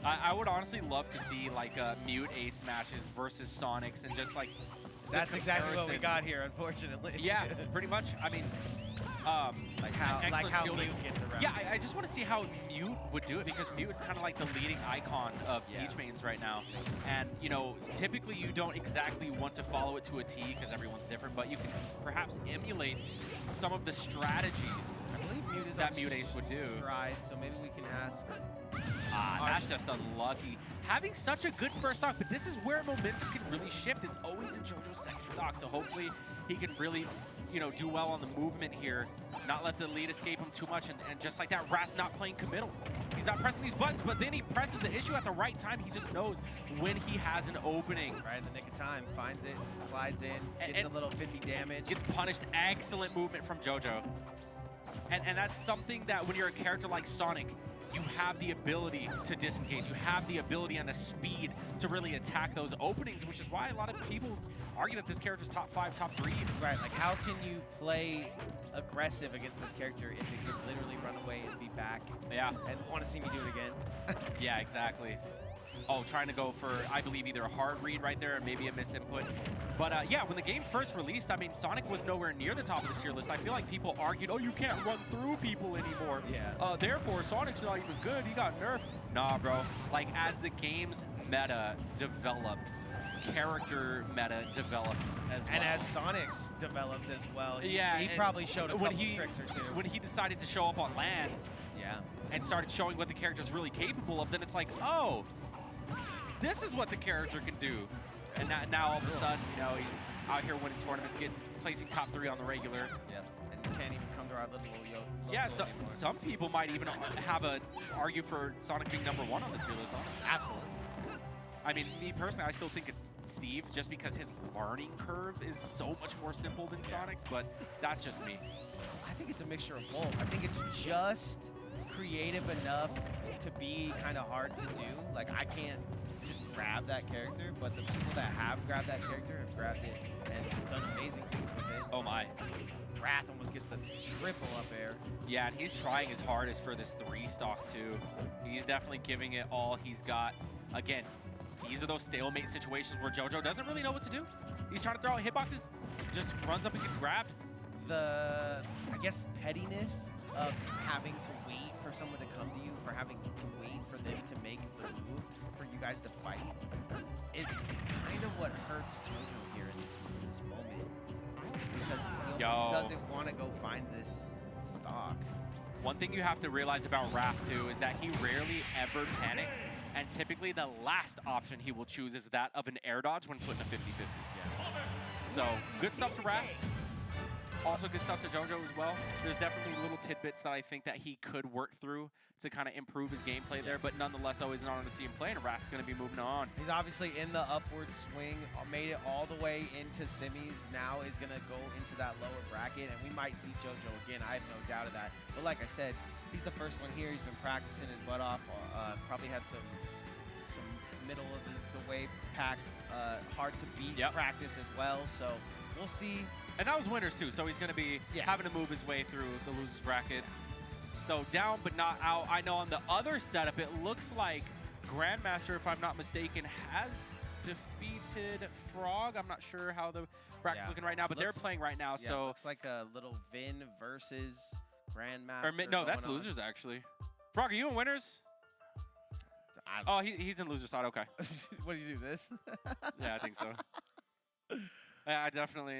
I would honestly love to see like mute ace matches versus Sonics and just like that's exactly what we got here, unfortunately. Yeah, pretty much. I mean, like how Mute gets around. Yeah, I just want to see how Mute would do it because Mute is kind of like the leading icon of Peach mains right now. And you know, typically you don't exactly want to follow it to a T because everyone's different, but you can perhaps emulate some of the strategies I believe Mute is that Mute Ace would do. Stride, so maybe we can ask. That's just unlucky. Having such a good first stock, but this is where momentum can really shift. It's always in JoJo's second stock, so hopefully he can really, you know, do well on the movement here, not let the lead escape him too much, and just like that, Wrath not playing committal. He's not pressing these buttons, but then he presses the issue at the right time. He just knows when he has an opening. Right in the nick of time, finds it, slides in, gets a little 50 damage. Gets punished. Excellent movement from JoJo. And that's something that when you're a character like Sonic, you have the ability to disengage. You have the ability and the speed to really attack those openings, which is why a lot of people argue that this character's top 5, top 3. Right, like how can you play aggressive against this character if it could literally run away and be back Yeah. and want to see me do it again? Yeah, exactly. Oh, trying to go for, I believe, either a hard read right there or maybe a misinput. But yeah, when the game first released, I mean, Sonic was nowhere near the top of the tier list. I feel like people argued, oh, you can't run through people anymore. Yeah. Therefore, Sonic's not even good. He got nerfed. Nah, bro. Like, as the game's meta develops, character meta develops as well. And as Sonic's developed as well, he and probably showed a when couple he, tricks or two. When he decided to show up on land Yeah. and started showing what the character's really capable of, then it's like, oh, this is what the character can do. And now all of a sudden, you know, he's out here winning tournaments, placing top 3 on the regular. Yep. And can't even come to our little Yeah, so, anymore. some people might even have argue for Sonic being #1 on the tier list. Honestly. Absolutely. I mean, me personally, I still think it's Steve, just because his learning curve is so much more simple than Sonic's, but that's just me. I think it's a mixture of both. I think it's just creative enough to be kind of hard to do. Like, I can't just grab that character, but the people that have grabbed that character have grabbed it and have done amazing things with it. Oh my. Wrath almost gets the triple up air. Yeah, and he's trying his hardest for this 3 stock too. He's definitely giving it all he's got. Again, these are those stalemate situations where JoJo doesn't really know what to do. He's trying to throw out hitboxes, just runs up and gets grabbed. The, I guess, pettiness of having to wait for someone to come to you, for having to wait for them to make the move, for you guys to fight, is kind of what hurts JoJo here in this moment. Because he almost doesn't want to go find this stock. One thing you have to realize about Raph too is that he rarely ever panics, and typically the last option he will choose is that of an air dodge when put in a 50-50. Yeah. So good stuff to Raph. Also good stuff to JoJo as well. There's definitely little tidbits that I think that he could work through to kind of improve his gameplay there, but nonetheless always an honor to see him play, and Raph's going to be moving on. He's obviously in the upward swing, made it all the way into semis, now is going to go into that lower bracket, and we might see JoJo again. I have no doubt of that. But like I said, he's the first one here. He's been practicing his butt off. Probably had some middle of the way pack, hard to beat practice as well. So we'll see. And that was winners too, so he's going to be having to move his way through the losers bracket. So down but not out. I know on the other setup, it looks like Grandmaster, if I'm not mistaken, has defeated Frog. I'm not sure how the bracket's looking right now, but they're playing right now. Yeah, so looks like a little Vin versus Grandmaster. No, that's losers actually. Frog, are you in winners? Oh, he's in loser side. Okay. What do you do? This? Yeah, I think so. Yeah, I definitely.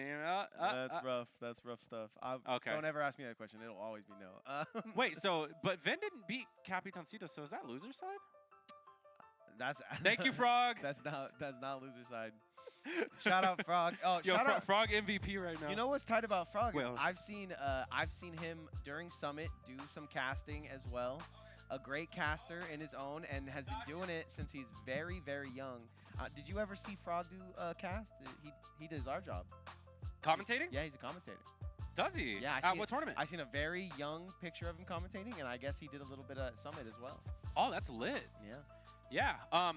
That's rough. That's rough stuff. Okay. Don't ever ask me that question. It'll always be no. Wait, so but Vin didn't beat Capitancito, so is that loser side? That's. Thank you, Frog. That's not loser side. Shout out Frog. Oh, yo, shout out Frog MVP right now. You know what's tight about Frog? Well. Is I've seen him during Summit do some casting as well. A great caster in his own, and has been doing it since he's very, very young. Did you ever see Frog do cast? He does our job. Commentating? Yeah, he's a commentator. Does he? Yeah. At what tournament? I seen a very young picture of him commentating, and I guess he did a little bit at Summit as well. Oh, that's lit. Yeah. Yeah.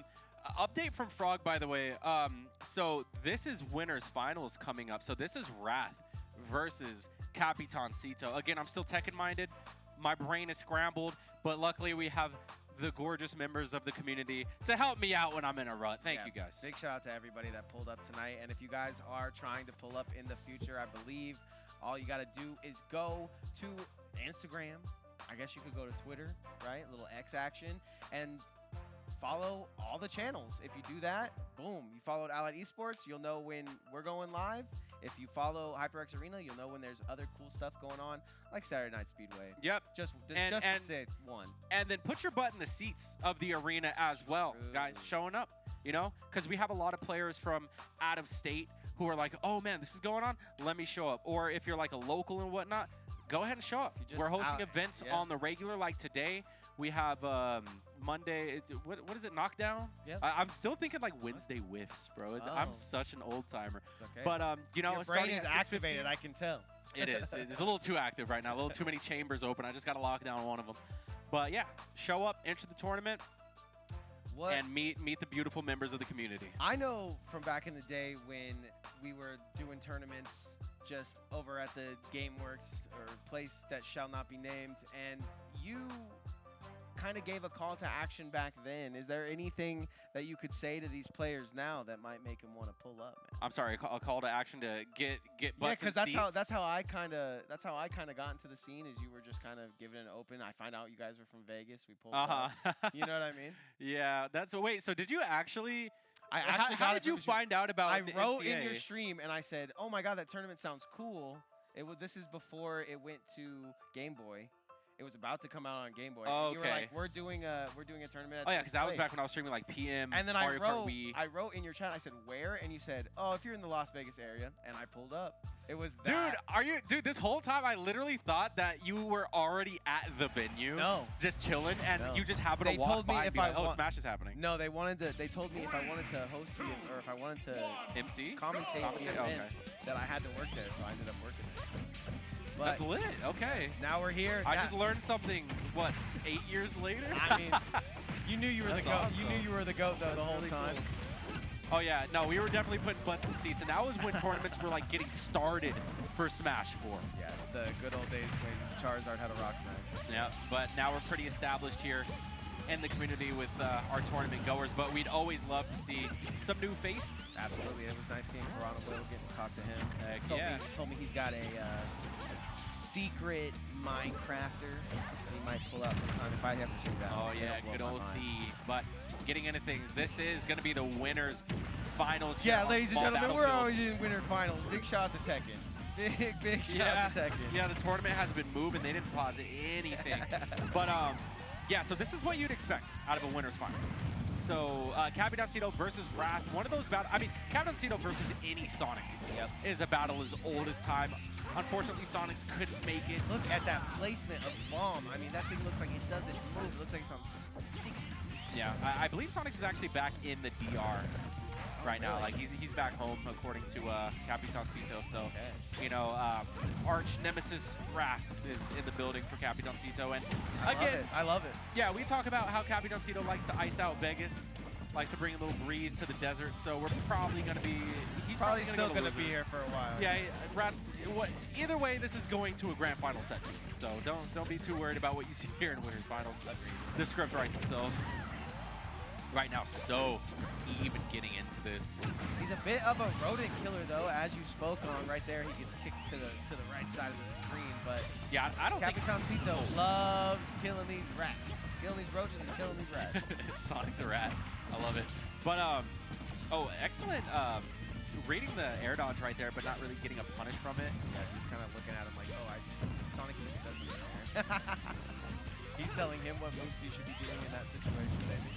Update from Frog, by the way. So this is winners finals coming up. So this is Wrath versus Capitancito. Again, I'm still Tekken minded. My brain is scrambled, but luckily we have the gorgeous members of the community to help me out when I'm in a rut. Thank you guys. Big shout out to everybody that pulled up tonight. And if you guys are trying to pull up in the future, I believe all you got to do is go to Instagram. I guess you could go to Twitter, right? A little X action, and follow all the channels. If you do that, boom, you followed Allied Esports, you'll know when we're going live. If you follow HyperX Arena, you'll know when there's other cool stuff going on, like Saturday Night Speedway. Yep. Just and to say one. And then put your butt in the seats of the arena as well, guys, showing up, you know? Because we have a lot of players from out of state who are like, oh, man, this is going on. Let me show up. Or if you're like a local and whatnot, go ahead and show up. We're hosting events on the regular, like today. We have Monday, what is it, Knockdown? Yeah. I'm still thinking like Wednesday whiffs, bro. I'm such an old timer. It's okay. But, you know, your brain is activated, I can tell. It is. It's a little too active right now. A little too many chambers open. I just got to lock down one of them. But yeah, show up, enter the tournament, What? and meet the beautiful members of the community. I know from back in the day when we were doing tournaments just over at the GameWorks or place that shall not be named, and you kind of gave a call to action back then. Is there anything that you could say to these players now that might make them want to pull up, man? I'm sorry, a call to action to get Yeah, butts because in seats. that's how I kind of got into the scene. Is you were just kind of giving it an open. I find out you guys were from Vegas. We pulled up. You know what I mean? Yeah, that's wait. So did you actually? I actually how got did it from you find out about? I the wrote in NCAA? your stream and I said, "Oh my God, that tournament sounds cool." This is before it went to Game Boy. It was about to come out on Game Boy. Oh, And you were okay. like, "We're doing a tournament." At Oh yeah, this because that was back place." when I was streaming like PM. And then Mario Kart Wii. I wrote in your chat. I said, "Where?" And you said, "Oh, if you're in the Las Vegas area." And I pulled up. It was Dude, that. dude, this whole time I literally thought that you were already at the venue. No. Just chilling, and No. you just happened They to walk told me by and if be I like, oh, want- Smash is happening. No, they told me if I wanted to host or if I wanted to MC? commentate the Oh, okay. events that I had to work there, so I ended up working there. But That's lit. Okay. now we're here. I Now- just learned something, what, 8 years later? I mean, you knew you were the That's goat. You awesome. knew you were the goat though the whole really time. Oh yeah, no, we were definitely putting butts in seats, and that was when tournaments were like getting started for Smash 4. Yeah, the good old days when Charizard had a rock smash. Yeah, but now we're pretty established here in the community with our tournament goers, but we'd always love to see some new faces. Absolutely, it was nice seeing Piranha Will getting to talk to him. Heck Told yeah. me told me he's got a secret Minecrafter that he might pull out sometime if I ever see that. Oh yeah, It'll blow good my old mind. Steve. But getting into things, this is going to be the winners finals here Yeah, on ladies and Small gentlemen, we're Battlefield. always in winter finals. Big shout out to Tekken. Big shout Yeah, out to Tekken. yeah, the tournament has been moved and they didn't pause anything. But yeah, so this is what you'd expect out of a winners final. So Capitancito versus Wrath, one of those battles. I mean, Capitancito versus any Sonic is a battle as old as time. Unfortunately, Sonic couldn't make it. Look at that placement of bomb. I mean, that thing looks like it doesn't move. It looks like it's on sticky. Yeah, I believe Sonic is actually back in the DR right now. really? Like he's back home according to Capitancito. So Okay. you know, arch nemesis Wrath is in the building for Capitancito, and again, I love it. yeah, we talk about how Capitancito likes to ice out Vegas, likes to bring a little breeze to the desert. So we're probably gonna be he's Probably gonna still go going to loser. be here for a while. Yeah, Wrath. Either way, this is going to a grand final set. So don't be too worried about what you see here in winners finals. The script writes itself. Right now, so even getting into this. He's a bit of a rodent killer, though, as you spoke on right there. He gets kicked to the right side of the screen, but Yeah, I don't think Capitancito loves killing these rats, killing these roaches and killing these rats. Sonic the Rat. I love it. But oh, excellent. Reading the air dodge right there, but not really getting a punish from it. Yeah, just kind of looking at him like, oh, Sonic usually doesn't care. He's telling him what moves he should be doing in that situation, baby.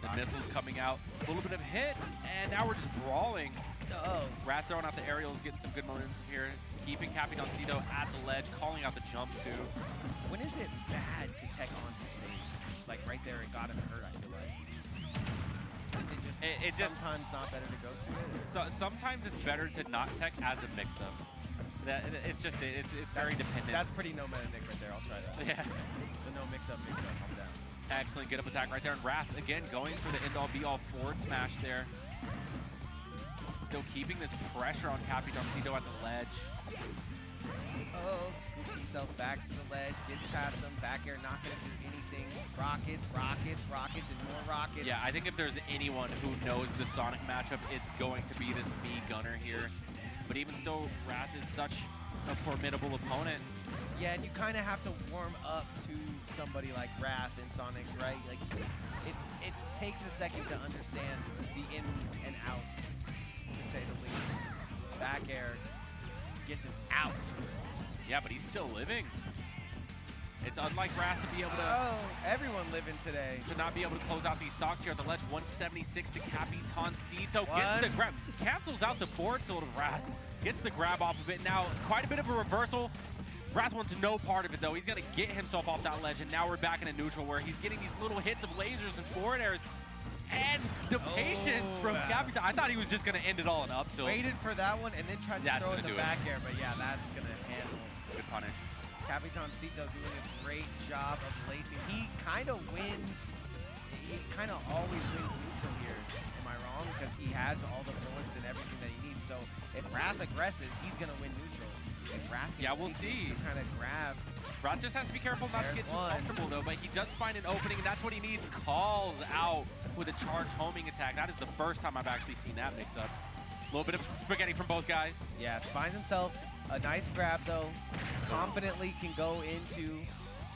Man, the missiles coming out. A little bit of hit, and now we're just brawling. Oh, Wrath throwing out the aerials, getting some good momentum here. Keeping Capitancito at the ledge, calling out the jump too. when is it bad to tech onto stage? Like right there, it got him hurt, I feel like. Is it just It just- sometimes not better to go to it? Or? So sometimes it's better to not tech as a mix-up. It's very dependent. That's pretty no meta Nick right there. I'll try that. Yeah. The no mix up, I'm down. Excellent get up attack right there. And Wrath again going for the end-all be-all forward smash there. Still keeping this pressure on Capitancito at the ledge. Oh, scoops himself back to the ledge, gets past him, back air, not gonna do anything. Rockets, rockets, rockets, and more rockets. Yeah, I think if there's anyone who knows the Sonic matchup, it's going to be this Mii Gunner here. But even still, Wrath is such a formidable opponent. Yeah, and you kind of have to warm up to somebody like Wrath and Sonics, right? Like, it takes a second to understand the in and outs, to say the least. Back air gets him out. Yeah, but he's still living. It's unlike Wrath to be able to Oh, everyone living today. not be able to close out these stocks here at the ledge. 176 to Capitancito. Gets One. the grab. Cancels out the forward tilt of Wrath. Gets the grab off of it. Now, quite a bit of a reversal. Wrath wants no part of it, though. He's going to get himself off that ledge, and now we're back in a neutral where he's getting these little hits of lasers and forward airs. And the patience from wow. Capita. I thought he was just going to end it all in up tilt. Waited for that one and then tries to That's throw gonna in the do it. back air, but yeah, that's going to handle. Good punish. Capitancito doing a great job of lacing. He kind of wins. He kind of always wins neutral here. Am I wrong? Because he has all the bullets and everything that he needs. So if Wrath aggresses, he's going to win neutral. If Wrath we'll see. Kind of grab. Wrath just has to be careful not to get too comfortable, though, but he does find an opening, and that's what he needs. Calls out with a charged homing attack. That is the first time I've actually seen that mix up. A little bit of spaghetti from both guys. Yes, finds himself a nice grab, though. Confidently can go into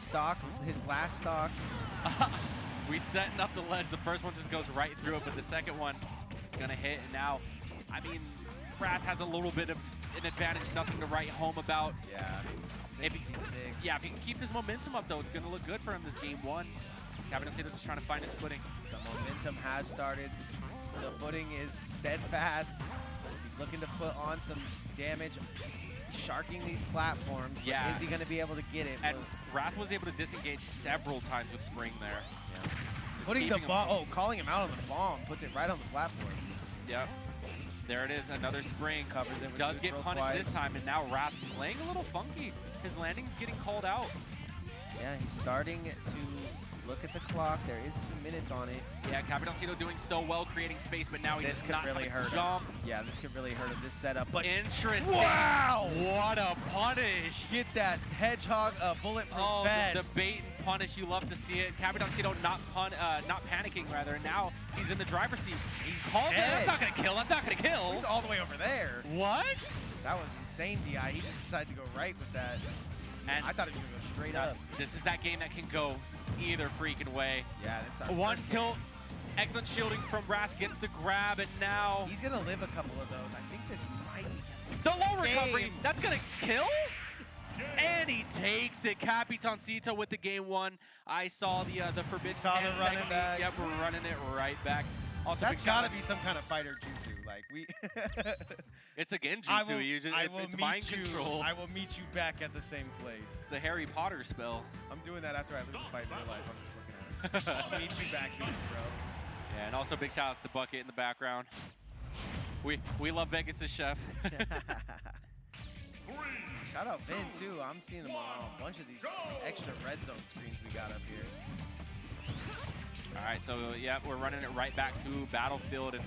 stock, his last stock. We setting up the ledge. The first one just goes right through it, but the second one is going to hit. And now, I mean, Wrath has a little bit of an advantage, nothing to write home about. Yeah, it's 66. If he can keep his momentum up, though, it's going to look good for him this game one. Capitancito just trying to find his footing. The momentum has started. The footing is steadfast. He's looking to put on some damage, sharking these platforms. Yeah. Is he going to be able to get it? And Wrath was able to disengage several times with Spring there. Yeah. Putting the bomb, calling him out on the bomb, puts it right on the platform. Yep. There it is, another Spring. Covers it with Does get neutral punished twice. this time, and now Wrath playing a little funky. His landing's getting called out. Yeah, he's starting to look at the clock. There is 2 minutes on it. Yeah, Capitancito doing so well creating space, but now he This does could not really have a hurt jump. him. Yeah, this could really hurt him, this setup. But Interesting. wow! What a punish. Get that hedgehog bulletproof Oh, vest. the bait and punish, you love to see it. Capitancito not panicking, rather. Now he's in the driver's seat. He's called it. That's not going to kill. That's not going to kill. He's all the way over there. What? That was insane, DI. He just decided to go right with that. And I thought he was going to go straight up. This is that game that can go either freaking way. Yeah, that's not One tilt. Excellent shielding from Wrath, gets the grab, and now he's going to live a couple of those. I think this might. the low recovery. Game. That's going to kill? And he takes it. Capitancito with the game one. I saw the forbidden Saw the hand running technique. back. Yep, we're running it right back. Also, That's big got shout to be some kind of fighter jutsu. Like, we. It's a genjutsu. I will, It's mind meet you. control. I will meet you back at the same place. It's the Harry Potter spell. I'm doing that after I lose a fight in real life. I'm just looking at it. I'll meet you back here, bro. Yeah, and also big shout outs to Bucket in the background. We love Vegas' chef. Shout out Vin too. I'm seeing him on a bunch of these extra red zone screens we got up here. All right, so yeah, we're running it right back to Battlefield, and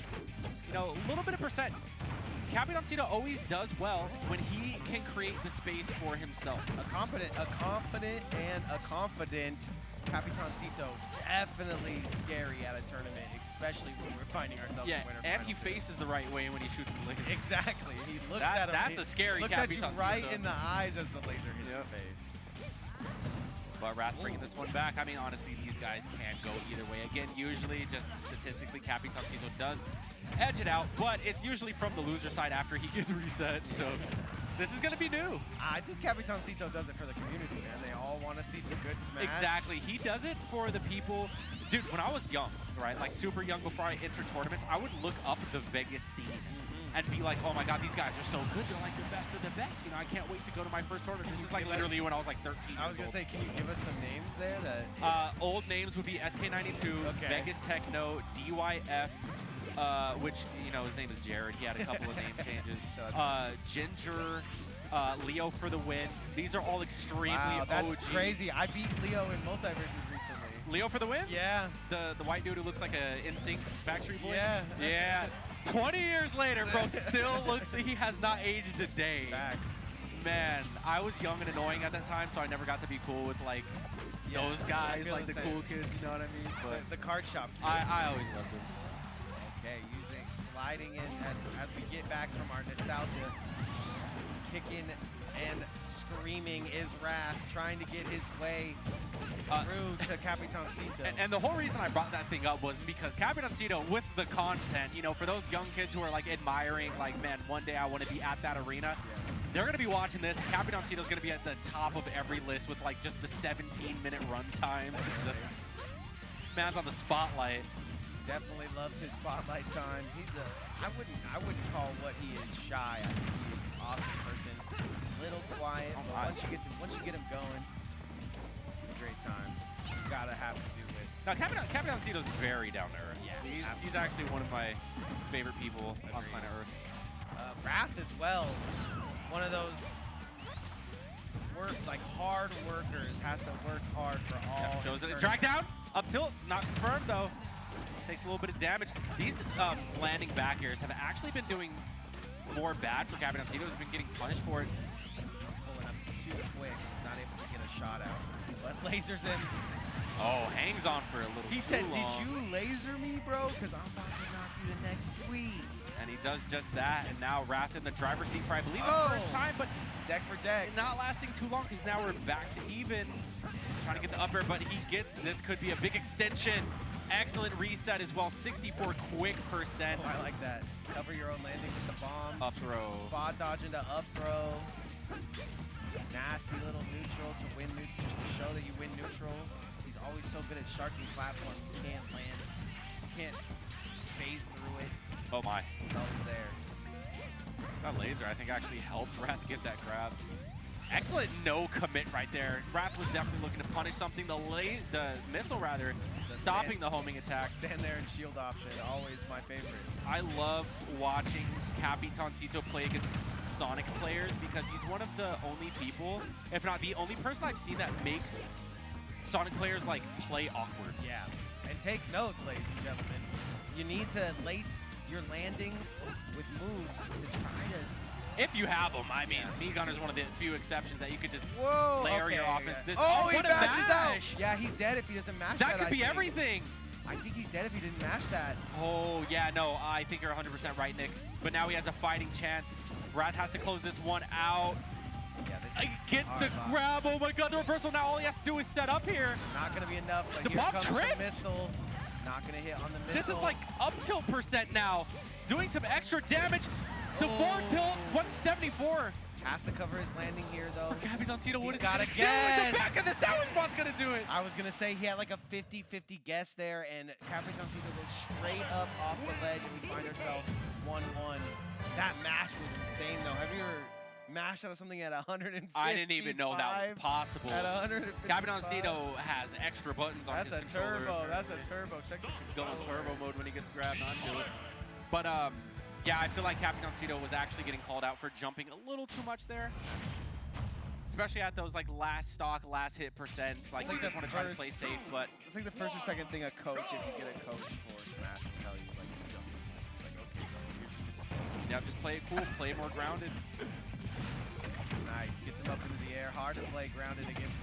you know, a little bit of percent. Capitancito always does well when he can create the space for himself. A confident and a confident Capitancito, definitely scary at a tournament, especially when we're finding ourselves Yeah, in winter and final he two. faces the right way when he shoots the laser. Exactly. He looks at him. That's a scary looks at you Capitancito. right in the eyes as the laser hits your Yep. face. But Wrath bringing this one back. I mean, honestly, these guys can go either way. Again, usually, just statistically, Capitancito does edge it out, but it's usually from the loser side after he gets reset. So this is going to be new. I think Capitancito does it for the community, man. They all want to see some good smash. Exactly. He does it for the people. Dude, when I was young, right, like super young before I entered tournaments, I would look up the Vegas scene and be like, oh my God, these guys are so good. They're like the best of the best. You know, I can't wait to go to my first tournament. This is like literally when I was like 13 I was years going to old. say, can you give us some names there? That Old names would be SK92, Okay. Vegas Techno, DYF, which, you know, his name is Jared. He had a couple of name changes. Ginger, Leo for the win. These are all extremely wow, that's OG. crazy. I beat Leo in Multiverses recently. Leo for the win? Yeah. The white dude who looks like a NSYNC Backstreet Boy? Yeah. Yeah. 20 years later, bro, still looks like he has not aged a day. Back. Man, I was young and annoying at that time, so I never got to be cool with, like, Yeah, those I guys, feel like the same. cool kids, you know what I mean? But The card shop. I always loved him. Okay, sliding in as we get back from our nostalgia. Kicking and screaming is Wrath, trying to get his way through to Capitancito. And the whole reason I brought that thing up was because Capitancito, with the content, you know, for those young kids who are like admiring, like, man, one day I want to be at that arena, they're going to be watching this. Capitancito's going to be at the top of every list with like just the 17-minute run time. Just, man's on the spotlight. Definitely loves his spotlight time. He's I wouldn't call what he is shy. I think he's an awesome person. Little quiet, but once you get him going, it's a great time. You gotta have to do it. Now, Capitancito's very down to earth. Yeah, he's actually one of my favorite people on planet Earth. Wrath as well. One of those work, like hard workers, has to work hard for all. Shows his it. turns. Drag down. Up tilt. Not confirmed, though. Takes a little bit of damage. These landing back airs have actually been doing more bad for Captain Tito. Has been getting punished for it. Pulling up too quick, not able to get a shot out. But lasers in. Oh, hangs on for a little He too said, long. "Did you laser me, bro? Because I'm about to knock you the next week." And he does just that. And now Wrath in the driver's seat for, I believe, Oh. the first time, but Deck for deck. not lasting too long because now we're back to even. Trying to get the upper, but he gets this. Could be a big extension. Excellent reset as well. 64 quick percent. Oh, I like that. Cover your own landing with the bomb. Up throw. Spot dodge into up throw. Nasty little neutral to win, just to show that you win neutral. He's always so good at sharking platforms. You can't land. You can't phase through it. Oh my. It's always there. That laser, I think, actually helped Wrath get that grab. Excellent no commit right there. Wrath was definitely looking to punish something. The missile, rather, stopping the homing attack. Stand there and shield option, always my favorite. I love watching Capitancito play against Sonic players because he's one of the only people, if not the only person I've seen that makes Sonic players like play awkward. Yeah, and take notes, ladies and gentlemen. You need to lace your landings with moves to try to... If you have them, I mean, Megun is one of the few exceptions that you could just Whoa, layer your okay, offense. yeah. This, Oh, he what a mashes out! mash! Yeah, he's dead if he doesn't mash that, That could I be think. everything. I think he's dead if he didn't mash that. Oh, yeah, no, I think you're 100% right, Nick. But now he has a fighting chance. Wrath has to close this one out. Yeah, this He is gets the hard box. grab. Oh my god, the reversal. Now all he has to do is set up here. Not gonna be enough, but The here bomb comes tripped. the missile. Not gonna hit on the missile. This is like up tilt percent now. Doing some extra damage. The forward tilt, 174. Has to cover his landing here, though. Capitancito, what He's is gotta he gonna do? guess. The back of the sour spot's gonna do it. I was gonna say he had like a 50-50 guess there, and Capitancito goes straight up off the ledge, and we find ourselves 1-1. That mash was insane, though. Have you ever mashed out of something at 155? I didn't even know that was possible. At 155. Capitancito has extra buttons on That's his a controller. turbo. That's a turbo. Check the He's going controller. turbo mode when he gets grabbed onto it. But yeah, I feel like Capitancito was actually getting called out for jumping a little too much there. Especially at those like last stock, last hit percents. Like It's you like just the want to try to first- play safe, but It's like the first or second thing a coach, if you get a coach for Smash, will tell you, like, you jump. Like, okay, go. yeah, just play it cool, play it more grounded. Nice. Gets him up into the air. Hard to play grounded against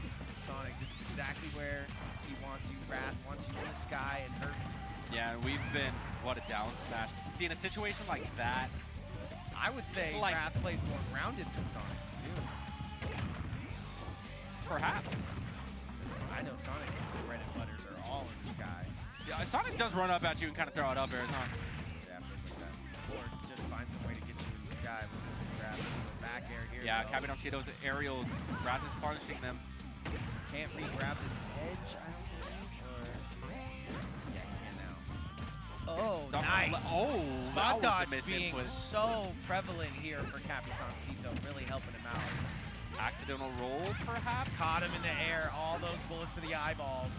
Sonic. This is exactly where he wants you. Wrath wants you in the sky and hurt. Yeah, and we've been, what a down smash. See, in a situation like that, I would say Like- Wrath plays more grounded than Sonic's too. perhaps. I know Sonic's bread and butters are all in the sky. Yeah, Sonic does run up at you and kind of throw it up airs, huh? Yeah, things like that. Or just find some way to get you in the sky with this grab back air here. Yeah, though. Capitancito's aerials, Wrath is punishing them. Can't re-grab this edge, I don't think. Or yeah, he can now. Oh, nice. Oh, Spot that was dodge the being misinput. so prevalent here for Capitancito, really helping him out. Accidental roll, perhaps? Caught him in the air, all those bullets to the eyeballs.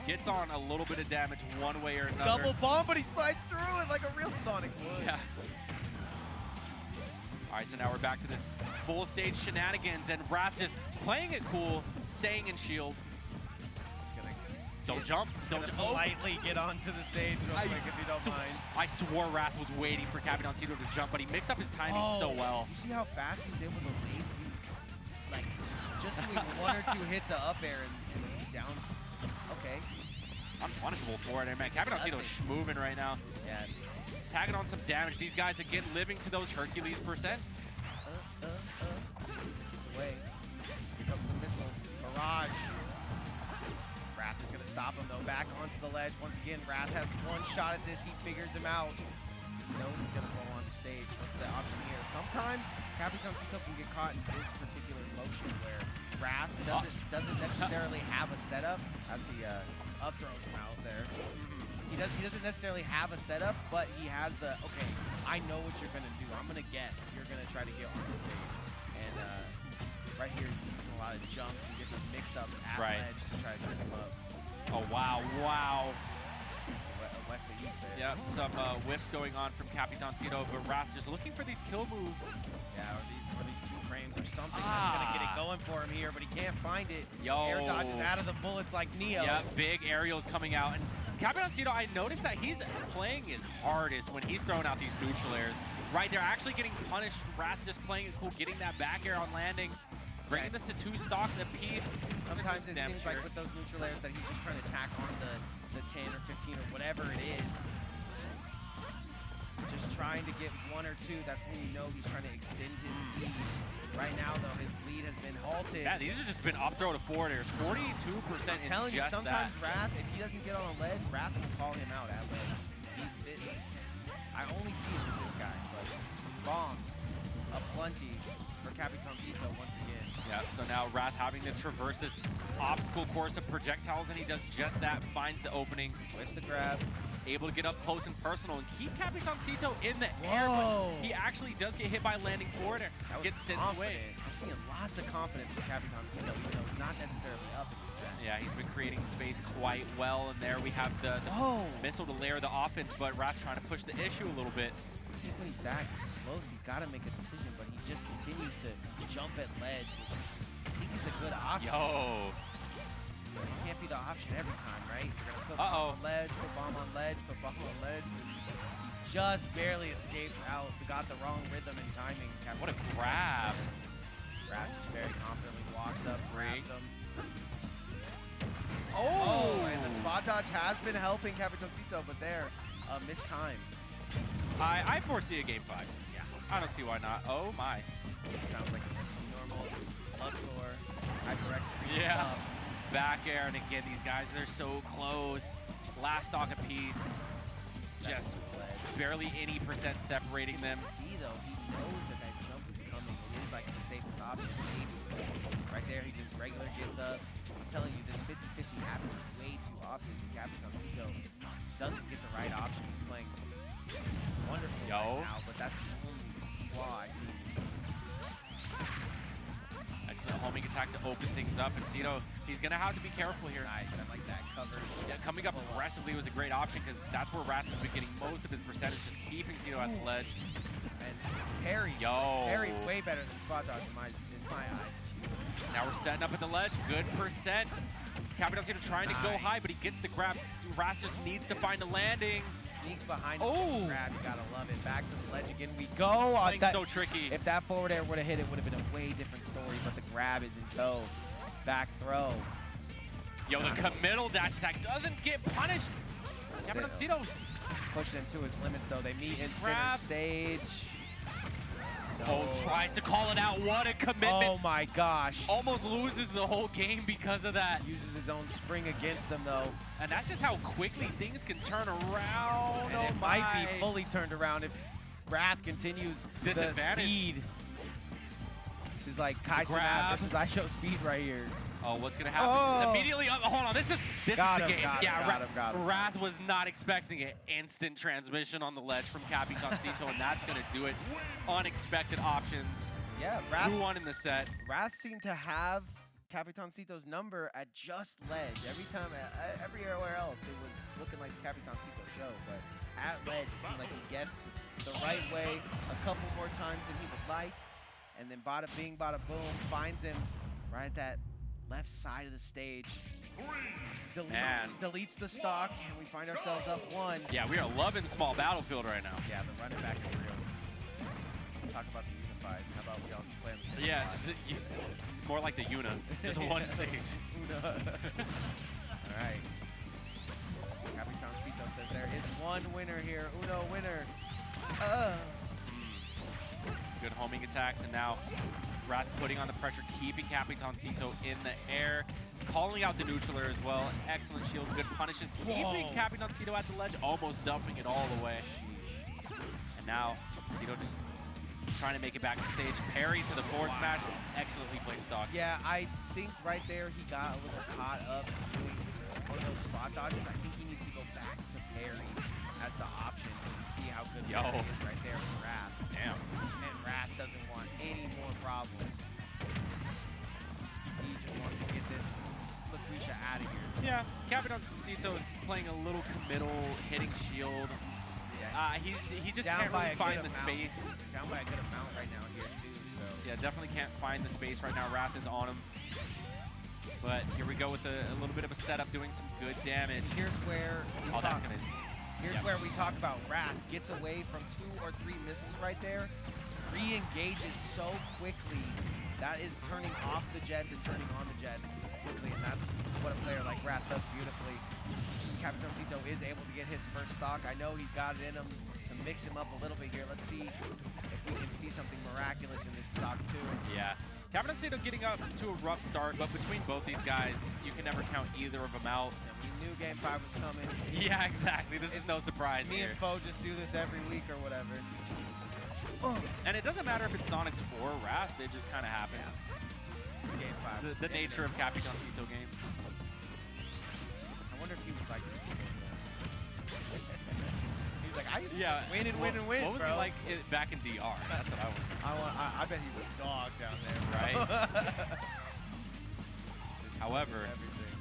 Gets on a little bit of damage one way or another. Double bomb, but he slides through it like a real Sonic would. Yeah. All right, so now we're back to this full stage shenanigans, and Wrath just playing it cool, staying in shield. Don't jump. Don't Gonna jump. Oh, politely get onto the stage real I quick if you don't sw- mind. I swore Wrath was waiting for Capitancito to jump, but he mixed up his timing so well. You see how fast he did with the lace? He was like just doing one or two hits of up air and down. Okay. Unpunishable for it, and man, Capitancito's moving right now. Yeah. Tagging on some damage. These guys again living to those Hercules percent. It's away. Here comes the missiles. Barrage. Wrath is going to stop him, though. Back onto the ledge. Once again, Wrath has one shot at this. He figures him out. He knows he's going to go on the stage. What's the option here? Sometimes Capitancito can get caught in this particular motion where Wrath doesn't necessarily have a setup. As he up throws him out there. He doesn't necessarily have a setup, but he has the, okay, I know what you're going to do. I'm going to guess you're going to try to get on the stage. And right here, he's using a lot of jumps and different mix-ups at Right. ledge to try to trip him up. Oh, wow, wow. Okay, west to east there. Yep, some whiffs going on from Capitancito, but Wrath just looking for these kill moves. Yeah, or these 2 frames or something that's gonna get it going for him here, but he can't find it. Air dodges out of the bullets like Neo. Yeah, big aerials coming out. And Capitancito, I noticed that he's playing his hardest when he's throwing out these neutral airs. Right, they're actually getting punished. Wrath just playing it cool, getting that back air on landing, bringing this to 2 stocks apiece. Sometimes it seems like with those neutral airs that he's just trying to tack on the 10 or 15 or whatever it is. Just trying to get 1 or 2. That's when you know he's trying to extend his lead. Right now, though, his lead has been halted. Yeah, these have just been up throw to forward airs. 42% I'm telling you, sometimes that. Wrath, if he doesn't get on a ledge, Wrath will call him out at ledge. I only see it with this guy, but bombs aplenty for Capitancito once again. Yeah, so now Wrath having to traverse this obstacle course of projectiles, and he does just that, finds the opening. Whips the grab. Able to get up close and personal and keep Capitancito in the air, but he actually does get hit by landing forward and gets sent away. I'm seeing lots of confidence from Capitancito, even though he's not necessarily up. Yeah, he's been creating space quite well, and there we have the missile to layer the offense, but Wrath trying to push the issue a little bit. I think when he's that close, he's got to make a decision, but he just continues to jump at ledge, which I think is a good option. Yo! It can't be the option every time, right? You're going to put Uh-oh. bomb on ledge, put bomb on ledge, put bomb on ledge. He just barely escapes out. Got the wrong rhythm and timing. What a grab. Wrath just very confidently walks up, grabs him. Oh! And the spot dodge has been helping Capitancito, but there, mistimed. I foresee a game 5. Yeah. I don't see why not. Oh my. Sounds like it's normal Luxor, HyperX. Yeah. Back air, and again, these guys, they're so close. Last stock apiece. Just barely any percent separating them. See though, he knows that that jump is coming. It is like the safest option, maybe. Right there, he just regular gets up. I'm telling you, this 50-50 happens way too often. Capitancito doesn't get the right option. He's playing wonderful right now, but that's the only flaw I see. Excellent homing attack to open things up, and Cito, he's going to have to be careful here. Nice, I like that cover. Yeah, coming up aggressively was a great option because that's where Wrath has been getting most of his percentage, just keeping Cito at the ledge. And Perry, Perry's way better than spot dodge in my eyes. Now we're setting up at the ledge, good percent. Capitancito trying to go high, but he gets the grab. Wrath just needs to find a landing. Sneaks behind him. Oh! Grab, you gotta love it. Back to the ledge again we go. That's so tricky. If that forward air would have hit, it would have been a way different story, but the grab is in tow. Back throw. Yo, the committal dash attack doesn't get punished. Capitancito pushed him to his limits, though. They meet in center stage. Oh, tries to call it out. What a commitment. Oh my gosh. Almost loses the whole game because of that. Uses his own spring against him, though. And that's just how quickly things can turn around. And it might be fully turned around if Wrath continues the speed. This is like Kaisen versus ISHO speed right here. Oh, what's going to happen? Immediately, hold on, this is the game. Wrath was not expecting it. Instant transmission on the ledge from Capitancito, and that's going to do it. Unexpected options. Yeah, Wrath. Who won in the set? Wrath seemed to have Capitancito's number at just ledge. Every time, everywhere else, it was looking like the Capitancito show, but at ledge, it seemed like he guessed the right way a couple more times than he would like, and then bada bing, bada boom, finds him right at that left side of the stage. Deletes the stock, and we find ourselves up 1. Yeah, we are loving small battlefield right now. Yeah, the running back is real. Talk about the unified. How about we all just play on the same spot? More like the Una. Just one stage. All right. Capitancito says there is one winner here. Uno winner. Good homing attacks, and now Wrath putting on the pressure, keeping Capitancito in the air, calling out the neutral air as well. Excellent shield, good punishes, keeping Capitancito at the ledge, almost dumping it all the way. And now Cito just trying to make it back to stage. Parry to the forward smash, excellently played stock. Yeah, I think right there he got a little caught up doing one of those spot dodges. I think he needs to go back to parry as the option to see how good parry is right there with Wrath. Damn. And Wrath doesn't want any more problems. He just wants to get this Lucretia out of here. Yeah, Capitancito is playing a little committal, hitting shield. Yeah. He just Down can't by really a find good the amount. space. Down by a good amount right now here too. So Yeah, definitely can't find the space right now. Wrath is on him. But here we go with a little bit of a setup, doing some good damage. here's where we Oh, that's talk, gonna. here's yeah. where we talk about Wrath gets away from 2 or 3 missiles right there, re-engages so quickly. That is turning off the jets and turning on the jets quickly, and that's what a player like Wrath does beautifully. Capitancito is able to get his first stock. I know he's got it in him to mix him up a little bit here. Let's see if we can see something miraculous in this stock too. Yeah. Capitancito getting up to a rough start, but between both these guys, you can never count either of them out. And we knew Game 5 was coming. Yeah, exactly. This is no surprise Me here. and Foe just do this every week or whatever. And it doesn't matter if it's Sonics or Wrath, they just kind of happen. Game 5. The nature of Capitancito games. I wonder if he was like he was like, I used to Yeah. win and win and win, What was bro. he like back in DR? That's what I want. I bet he was a dog down there, bro. Right. Just However, everything.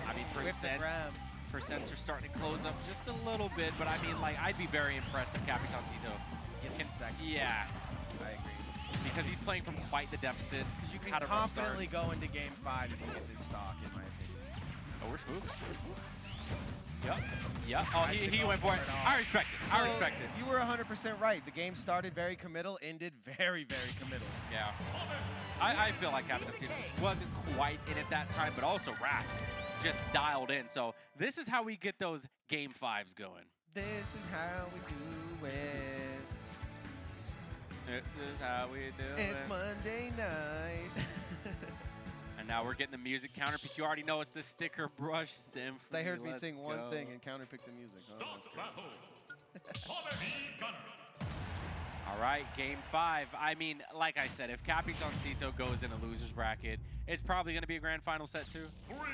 I mean, Swift to grab. percents are starting to close up just a little bit, but I mean, like, I'd be very impressed if Capitancito Gets can. the second. Yeah, I agree. because he's playing from quite the deficit. Because you can had a rough confidently start. go into Game 5 if you get this stock, in my opinion. Oh, we're smooth. Yep. Yep. Oh, I he think went for it. all. I respect it. I respect it. You were 100% right. The game started very committal, ended very, very committal. Yeah. I feel like Capitancito wasn't quite in it that time, but also Wrath just dialed in. So this is how we get those Game 5s going. This is how we do it. This is how we do It's it. Monday night. And now we're getting the music counterpick. You already know it's the sticker brush symphony. They heard me Let's sing one go. thing and counterpicked the music. Oh, that's great. All right, Game 5. I mean, like I said, if Capitancito goes in a loser's bracket, it's probably going to be a grand final set 2.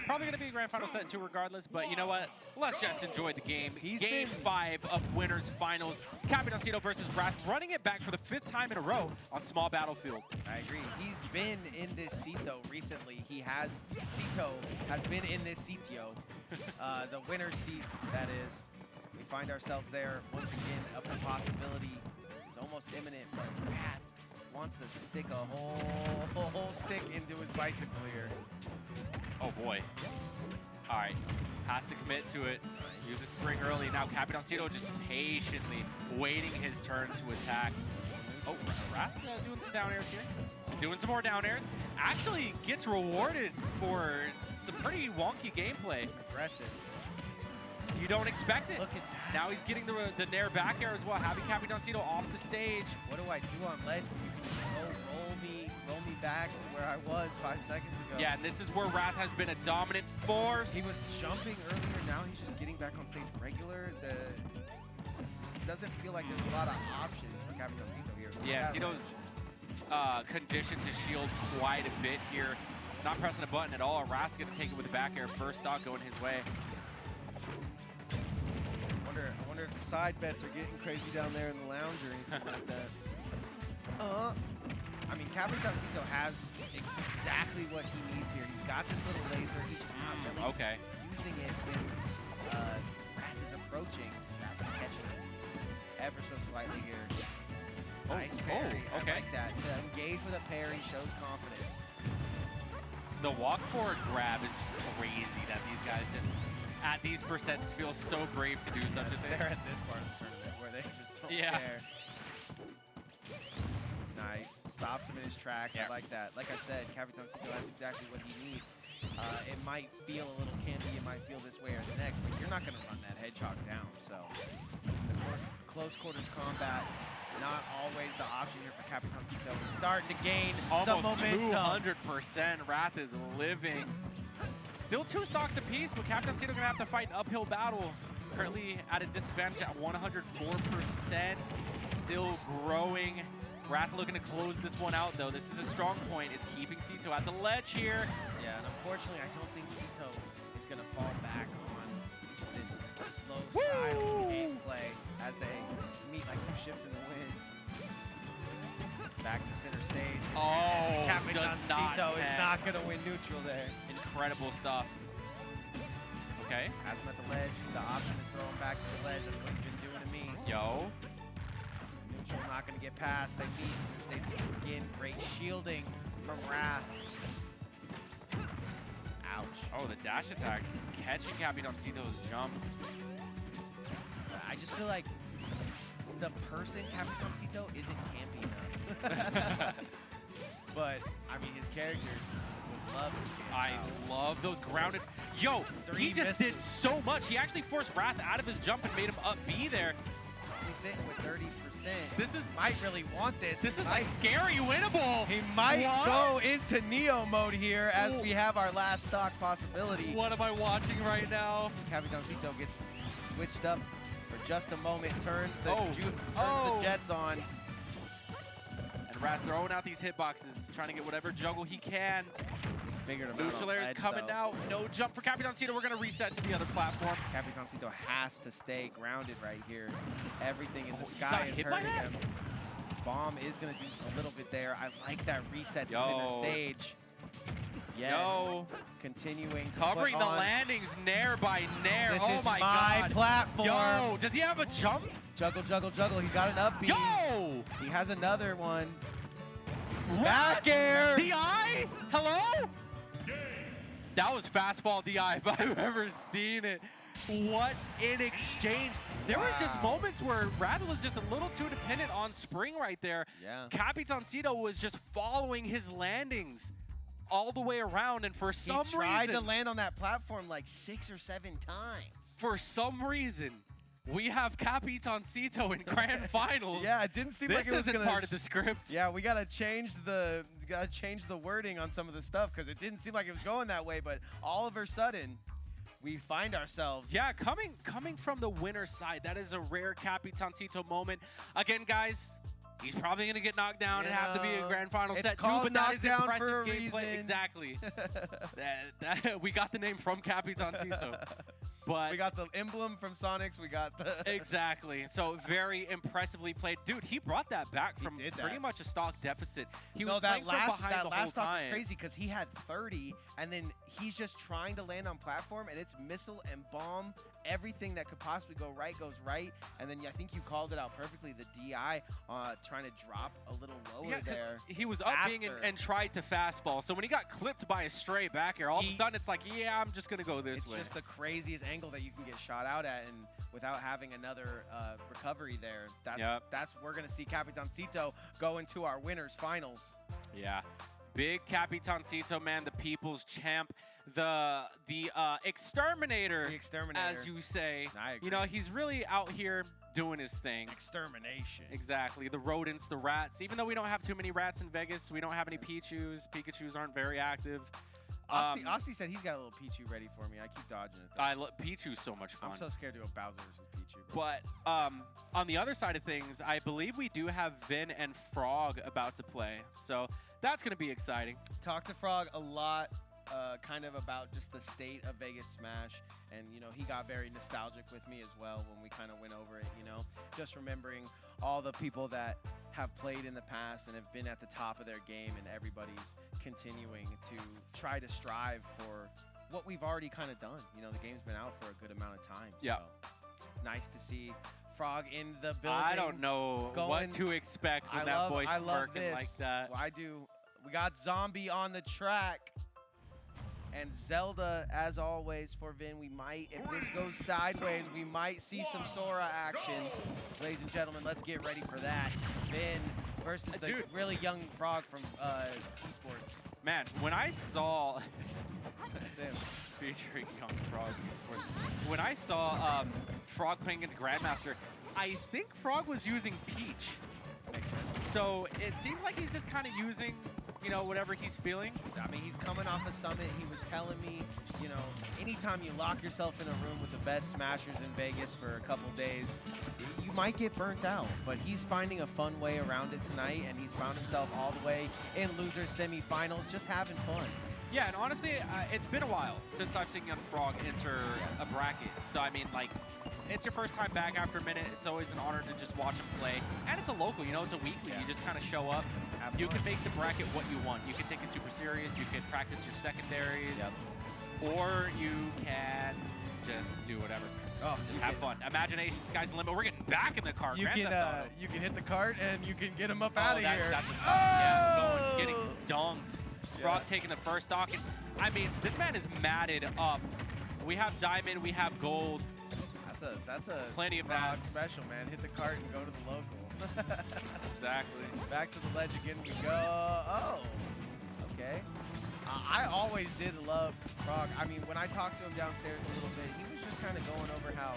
Probably going to be a grand final set 2 regardless, but you know what? Let's just enjoy the game. Game 5 of winners finals. Capitancito versus Wrath, running it back for the 5th time in a row on small battlefield. I agree. He's been in this Sito recently. Sito has been in this sitio. The winner's seat, that is. We find ourselves there once again. Up the possibility is almost imminent, but Wrath wants to stick a whole stick into his bicycle here. Oh boy. All right, has to commit to it. Use the spring early. Now Capitancito just patiently waiting his turn to attack. Oh, Wrath doing some down airs here. Doing some more down airs. Actually gets rewarded for some pretty wonky gameplay. Aggressive. You don't expect it. Look at that. Now he's getting the Nair back air as well, having Capitancito off the stage. What do I do on lead? You can just roll me back to where I was 5 seconds ago. Yeah, and this is where Wrath has been a dominant force. He was jumping earlier, now he's just getting back on stage regular. It doesn't feel like there's a lot of options for Capitancito here. Yeah, Tito's conditioned to shield quite a bit here. Not pressing a button at all. Wrath's gonna take it with the back air. First stock going his way. I wonder if the side bets are getting crazy down there in the lounge or anything like that. I mean, Capitancito has exactly what he needs here. He's got this little laser. He's just not really using it when Wrath is approaching. Wrath is catching it ever so slightly here. Nice parry. Okay. I like that. To engage with a parry shows confidence. The walk forward grab is just crazy that these guys just, at these percents, feel so brave to do such a thing. They're at this part of the tournament where they just don't care. Nice. Stops him in his tracks. I like that. Like I said, Capitancito has exactly what he needs. It might feel a little candy, it might feel this way or the next, but you're not going to run that hedgehog down. So, of course, close quarters combat, not always the option here for Capitancito. He's starting to gain some momentum. Almost 200%. Wrath is living. Still 2 stocks apiece, but Capitancito going to have to fight an uphill battle. Currently at a disadvantage at 104%. Still growing. Wrath looking to close this one out, though. This is a strong point. It's keeping Sito at the ledge here. Yeah, and unfortunately, I don't think Sito is going to fall back on this slow style of gameplay as they meet like 2 ships in the wind. Back to center stage. Oh, Capitancito is not going to win neutral there. An incredible stuff. Okay. Has him at the ledge. The option is throw him back to the ledge. That's what he's been doing to me. Yo. Neutral not going to get past. They meet. They begin. Great shielding from Wrath. Ouch. Oh, the dash attack. Catching Capitancito's jump. I just feel like the person, Capitancito, isn't campy enough. But, I mean, his characters would love to camp I out. love those grounded. Yo, Three he just misses. did so much. He actually forced Wrath out of his jump and made him up B there. He's sitting with 30%. This is Might really want this. this is Might- like scary winnable. He might What? go into Neo mode here as we have our last stock possibility. What am I watching right now? Capitancito gets switched up for just a moment, turns the, Oh. the Jets on. And Wrath throwing out these hitboxes, trying to get whatever juggle he can. He's figured him out on Neutral air is ledge, coming though. out. No jump for Capitancito. We're going to reset to the other platform. Capitancito has to stay grounded right here. Everything in the he sky got is hit by hurting that? him. Bomb is going to do a little bit there. I like that reset to Yo. center stage. Yes. Yo, Continuing to covering put the on. landings nair by nair. This Oh is my my god. platform. Yo, does he have a jump? Juggle, juggle, juggle. He's got an up B. Yo! He has another one. What? Back air. DI? Hello? That was fastball DI if I've ever seen it. What an exchange. There were just Wow. moments where Wrath was just a little too dependent on Spring right there. Yeah. Capitancito was just following his landings all the way around, and for He some tried to reason, land on that platform like 6 or 7 times. we have Capitancito in grand finals. Yeah, it didn't seem This like it was isn't gonna. part of the script. Yeah, we gotta change the wording on some of the stuff because it didn't seem like it was going that way. But all of a sudden, we find ourselves. Yeah, coming from the winner's side, that is a rare Capitancito moment. Again, guys, he's probably going to get knocked down and have to be a grand final it's set too, called but that is Knockdown impressive for a gameplay. reason. Exactly. We got the name from Capitancito. But We got the emblem from Sonics. We got the. exactly. So very impressively played. Dude, he brought that back from did pretty that. much a stock deficit. He No, was that playing from last behind the whole stock was time. crazy because he had 30, and then he's just trying to land on platform, and it's missile and bomb. Everything that could possibly go right goes right, and then I think you called it out perfectly. The DI trying to drop a little lower Yeah, 'cause there. he was up being Faster. and tried to fastball. So when he got clipped by a stray back air, all of a sudden it's like, yeah, I'm just gonna go this It's way. just the craziest angle that you can get shot out at, and without having another recovery there, that's we're gonna see Capitancito go into our winners finals. Yeah, big Capitancito, man, the people's champ, the exterminator, The exterminator. as you say. I agree. You know, he's really out here doing his thing. Extermination. Exactly, the rodents, the rats. Even though we don't have too many rats in Vegas, we don't have any Pichus. Pikachus aren't very active. Austin said he's got a little Pichu ready for me. I keep dodging it. I love Pichu's so much fun. I'm so scared to go Bowser versus Pichu. Bro. But on the other side of things, I believe we do have Vin and Frog about to play. So that's going to be exciting. Talked to Frog a lot, kind of about just the state of Vegas Smash. And, you know, he got very nostalgic with me as well when we kind of went over it, you know. Just remembering all the people that have played in the past and have been at the top of their game, and everybody's continuing to try to strive for what we've already kind of done. You know, the game's been out for a good amount of time. Yeah. So it's nice to see Frog in the building. I don't know what to expect with that voice I love smirking this. like that. Well, I do. We got Zombie on the track. And Zelda, as always, for Vin. We might, if this goes sideways, we might see some Sora action. Ladies and gentlemen, let's get ready for that. Vin versus the Dude. really young Frog from Esports. Man, when I saw That's him. featuring Young Frog, when I saw Frog playing against Grandmaster, I think Frog was using Peach. Makes sense. So it seems like he's just kind of using, you know, whatever he's feeling. I mean, he's coming off a summit. He was telling me, you know, anytime you lock yourself in a room with the best smashers in Vegas for a couple days, you might get burnt out. But he's finding a fun way around it tonight, and he's found himself all the way in loser semifinals, just having fun. Yeah, and honestly, it's been a while since I've seen Young Frog enter a bracket. So, I mean, like, it's your first time back after a minute. It's always an honor to just watch him play. And it's a local, you know, it's a weekly. Yeah. You just kind of show up. Have You fun. can make the bracket what you want. You can take it super serious. You can practice your secondaries. Yep. or you can just do whatever. Oh, Just have fun. Imagination, sky's the limit. We're getting back in the car. You Grand can Theft Auto. you can hit the cart and you can get him up Oh, out of that's, here. That's a Oh! getting dunked. Frog taking the first stock. And, I mean, this man is matted up. We have diamond, we have gold. That's a Plenty of Frog that. special, man. Hit the cart and go to the local. Exactly. Back to the ledge again we go. Oh, okay. I always did love Frog. I mean, when I talked to him downstairs a little bit, he was just kind of going over how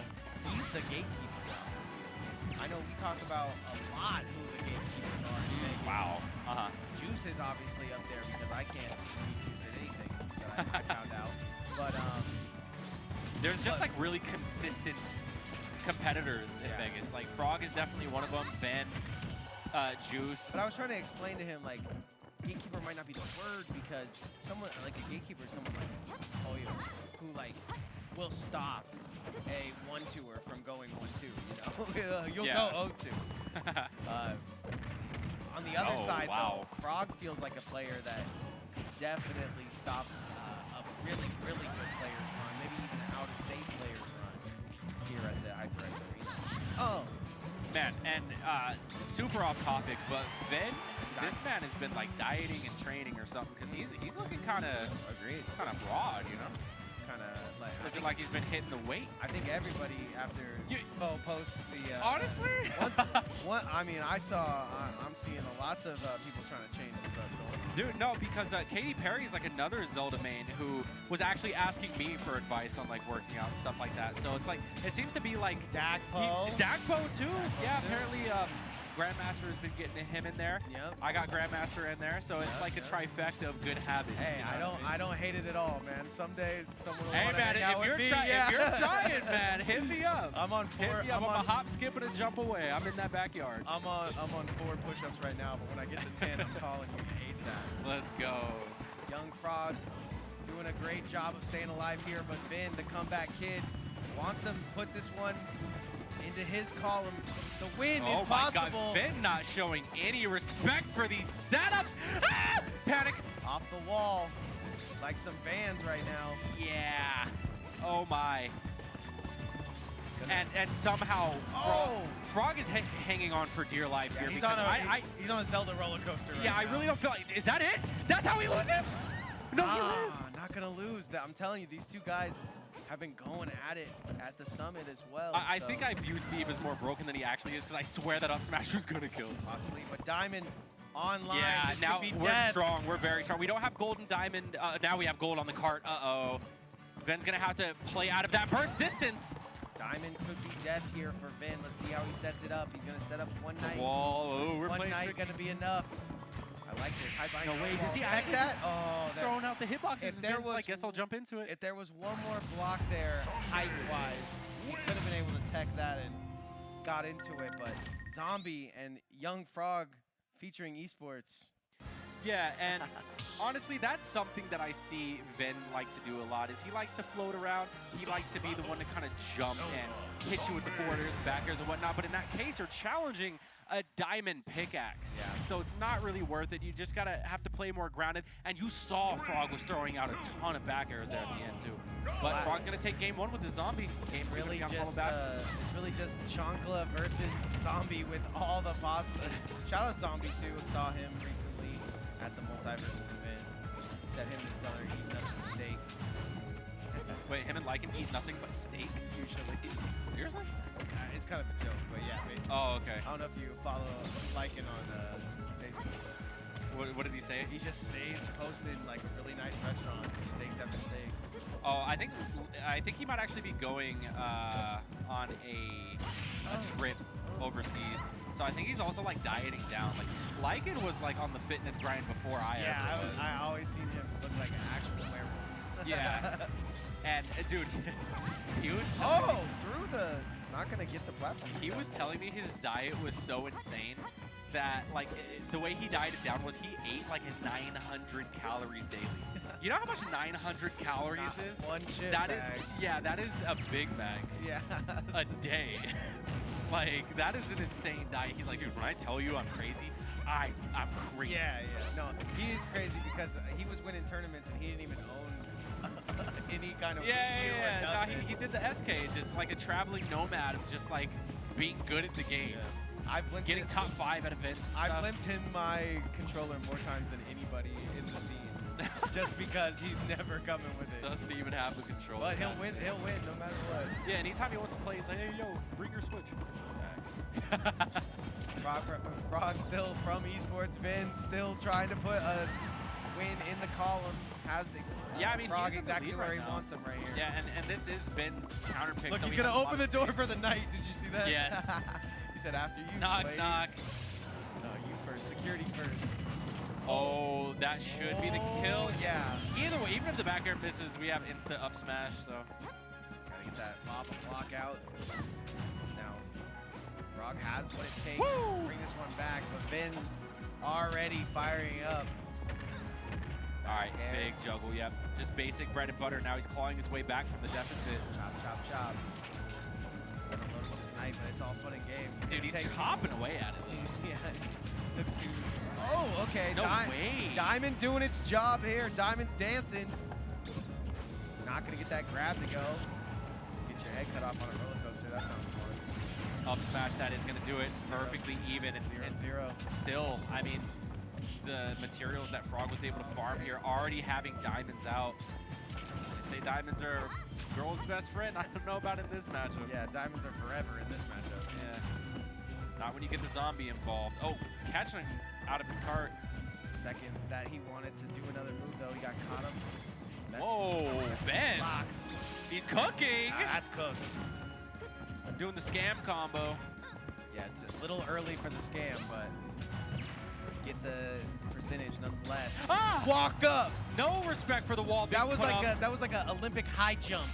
he's the gatekeeper now. I know we talk about a lot who the gatekeepers are. in Vegas. Wow. Juice is obviously up there because I can't beat Juice at anything that I found out. But There's just like really consistent competitors in Vegas. Like Frog is definitely one of them. Ben, Juice. But I was trying to explain to him, like, gatekeeper might not be the word because someone, like a gatekeeper is someone like Oyo, who like will stop a 1-2er from going 1-2, you know? You'll go 0-2. On the other side, though, Frog feels like a player that definitely stops a really, really good player's run, maybe even an out-of-state player's run here at the HyperX Arena. Oh! Man, and super off topic, but Ben, this man has been like dieting and training or something because he's looking kind of broad, you know? Kind of like. Looking like he's been hitting the weight. I think everybody after Fo posts the. Honestly? I mean, I'm seeing lots of people trying to change what's up going on. Dude, no, because Katy Perry's like another Zelda main who was actually asking me for advice on like working out and stuff like that. So it's like, it seems to be like Dagpo. Dagpo too. Yeah, apparently Grandmaster has been getting him in there. Yep. I got Grandmaster in there, so it's like a trifecta of good habits. Hey, you know I don't hate it at all, man. Someday someone will Hey wanna man, hang out if with you're, me, if you're trying, man, hit me up. I'm on 4. Hit me up. I'm a hop, skip, and a jump away. I'm in that backyard. I'm on 4 push-ups right now, but when I get to 10, I'm calling you ASAP. Let's go. Young Frog doing a great job of staying alive here, but Vin, the comeback kid, wants to put this one into his column. The win is Oh my possible. God, Ben not showing any respect for these setups. Ah! Panic. Off the wall, like some fans right now. Yeah. Oh my. And somehow Frog is hanging on for dear life Yeah, here. he's because on he's on a Zelda roller coaster right yeah, now. I really don't feel like. Is that it? That's how he loses? No, he loses. Not gonna lose. I'm telling you, these two guys have been going at it at the summit as well. I think I view Steve as more broken than he actually is because I swear that up smash was gonna kill him. possibly, but Diamond online. Yeah, this now could be we're death. strong. We're very strong. We don't have gold and diamond. Now we have gold on the cart. Uh-oh. Ben's gonna have to play out of that burst distance. Diamond could be death here for Vin. Let's see how he sets it up. He's gonna set up one night. Wall. Oh, we're One playing night tricky. gonna be enough. I like this. High bind. No way, does he Check actually- that? Oh, He's throwing out the hitboxes. If and there Ben's was- like, guess I'll jump into it. if there was one more block there, height-wise, he could have been able to tech that and got into it. But Zombie and Young Frog featuring Esports. Yeah, and honestly, that's something that I see Vin like to do a lot, is he likes to float around. He likes to be the one to kind of jump and hit you with the forwarders, backers, and whatnot. But in that case, you're challenging a diamond pickaxe. Yeah. So it's not really worth it. You just gotta have to play more grounded. And you saw Frog was throwing out a ton of back airs there at the end too. But Frog's gonna take game 1 with the zombie. Game 2 Really gonna be on just back. it's really just Chancla versus Zombie with all the possible. Shout out Zombie too. Saw him recently at the Multiverses event. Said him and his brother eat nothing but steak. Wait, him and Lycan eat nothing but steak? Usually. Seriously? It's kind of a joke, but yeah, basically. Oh, okay. I don't know if you follow Lycan on Facebook. What did he say? He just stays posting like a really nice restaurant, steaks after steaks. Oh, I think he might actually be going on a trip overseas. So I think he's also like dieting down. Like Lycan was like on the fitness grind before I ever was. I always seen him look like an actual werewolf. Yeah. And dude, he was through the not gonna get the platform. he was telling me his diet was so insane that like the way he dieted down was he ate like his 900 calories daily. You know how much 900 calories Not is? one chip That is bag. yeah, that is a Big Mac Yeah. a day. Like that is an insane diet. He's like, dude, when I tell you I'm crazy, I'm crazy. Yeah. No, he is crazy because he was winning tournaments and he didn't even own any kind of Yeah, review or yeah, yeah. nothing. He did the SK, just like a traveling nomad of just like being good at the game. Yeah. I've linked Getting him- top 5 at events. and I've stuff. linked him my controller more times than anybody in the scene, just because he's never coming with it. Doesn't even have the control. But he'll win no matter what. Yeah, anytime he wants to play, he's like, hey, yo, bring your Switch. Frog still from Esports. Vin still trying to put a win in the column. Has Yeah, I mean, Frog he's in the exactly lead where right he now. wants him right here. Yeah, and this is Ben's counter pick. Look, so he's he gonna has a lot open the of door space. for the night. Did you see that? Yes. He said after you. Knock, Blade. knock. No, you first. Security first. Oh, that should be the kill. Yeah. Either way, even if the back air misses, we have insta up smash, so. Gotta get that pop and block out. Now, Frog has what it takes Woo! to bring this one back, but Vin already firing up. All right, Air. big juggle, yep. Just basic bread and butter. Now he's clawing his way back from the deficit. Chop, chop, chop. Gonna load up this knife, but it's all fun and games. Dude, he's Takes- chopping away at it. Yeah, took two. Oh, okay. No way. Diamond doing its job here. Diamond's dancing. Not gonna get that grab to go. Get your head cut off on a roller coaster. That sounds fun. Up smash, that is going to do it. Perfectly even. And 0-0. still, I mean, the materials that Frog was able to farm here, already having diamonds out. They say diamonds are girl's best friend. I don't know about in this matchup. Yeah, diamonds are forever in this matchup. Yeah. Not when you get the zombie involved. Oh, catching him out of his cart. Second that he wanted to do another move, though, he got caught up. Whoa, Ben. Box. He's cooking. That's cooked. Doing the scam combo. Yeah, it's a little early for the scam, but get the percentage nonetheless. Ah! Walk up. No respect for the wall being That was put like up. that was like an Olympic high jump.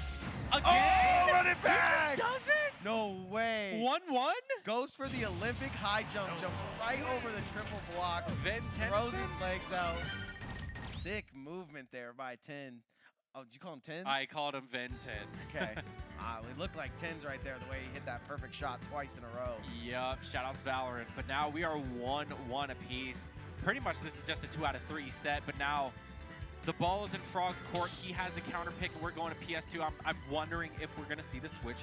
Again? Oh, run it back! Does it? No way. 1-1? Goes for the Olympic high jump, jumps right over the triple blocks, Then 10. throws his legs out. Sick movement there by 10. Oh, did you call him 10? I called him Ven 10. Okay. It looked like 10s right there, the way he hit that perfect shot twice in a row. Yup, shout out to Valorant. But now we are 1-1 apiece. Pretty much this is just a 2 out of 3 set, but now the ball is in Frog's court. He has the counter pick, and we're going to PS2. I'm wondering if we're going to see the switch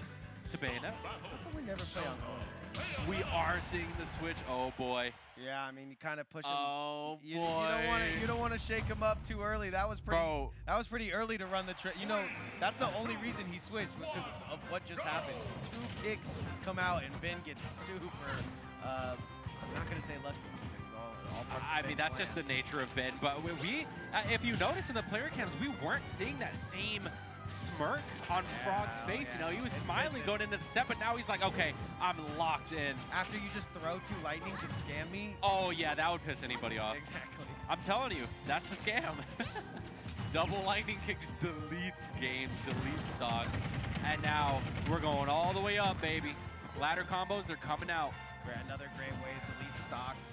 to Bayonet. How come we never play on Own? We are seeing the switch. Oh, boy. Yeah, I mean, you kind of push him. Oh, You boy. don't want to shake him up too early. That was pretty. Bro. That was pretty early to run the trick. You know, that's the only reason he switched was because of what just happened. 2 kicks come out and Ben gets super. I'm not gonna say lucky. It was all part of I the mean, Ben that's plan. just the nature of Ben. But we if you notice in the player cams, we weren't seeing that same smirk on Frog's face. yeah. You know, he was It's smiling business. going into the set, but now he's like, okay, I'm locked in. After you just throw 2 lightnings and scam me. Oh, yeah, that would piss anybody off. Exactly. I'm telling you, that's the scam. Double lightning kick just deletes games, deletes stocks. And now we're going all the way up, baby. Ladder combos, they're coming out. Another great way to delete stocks.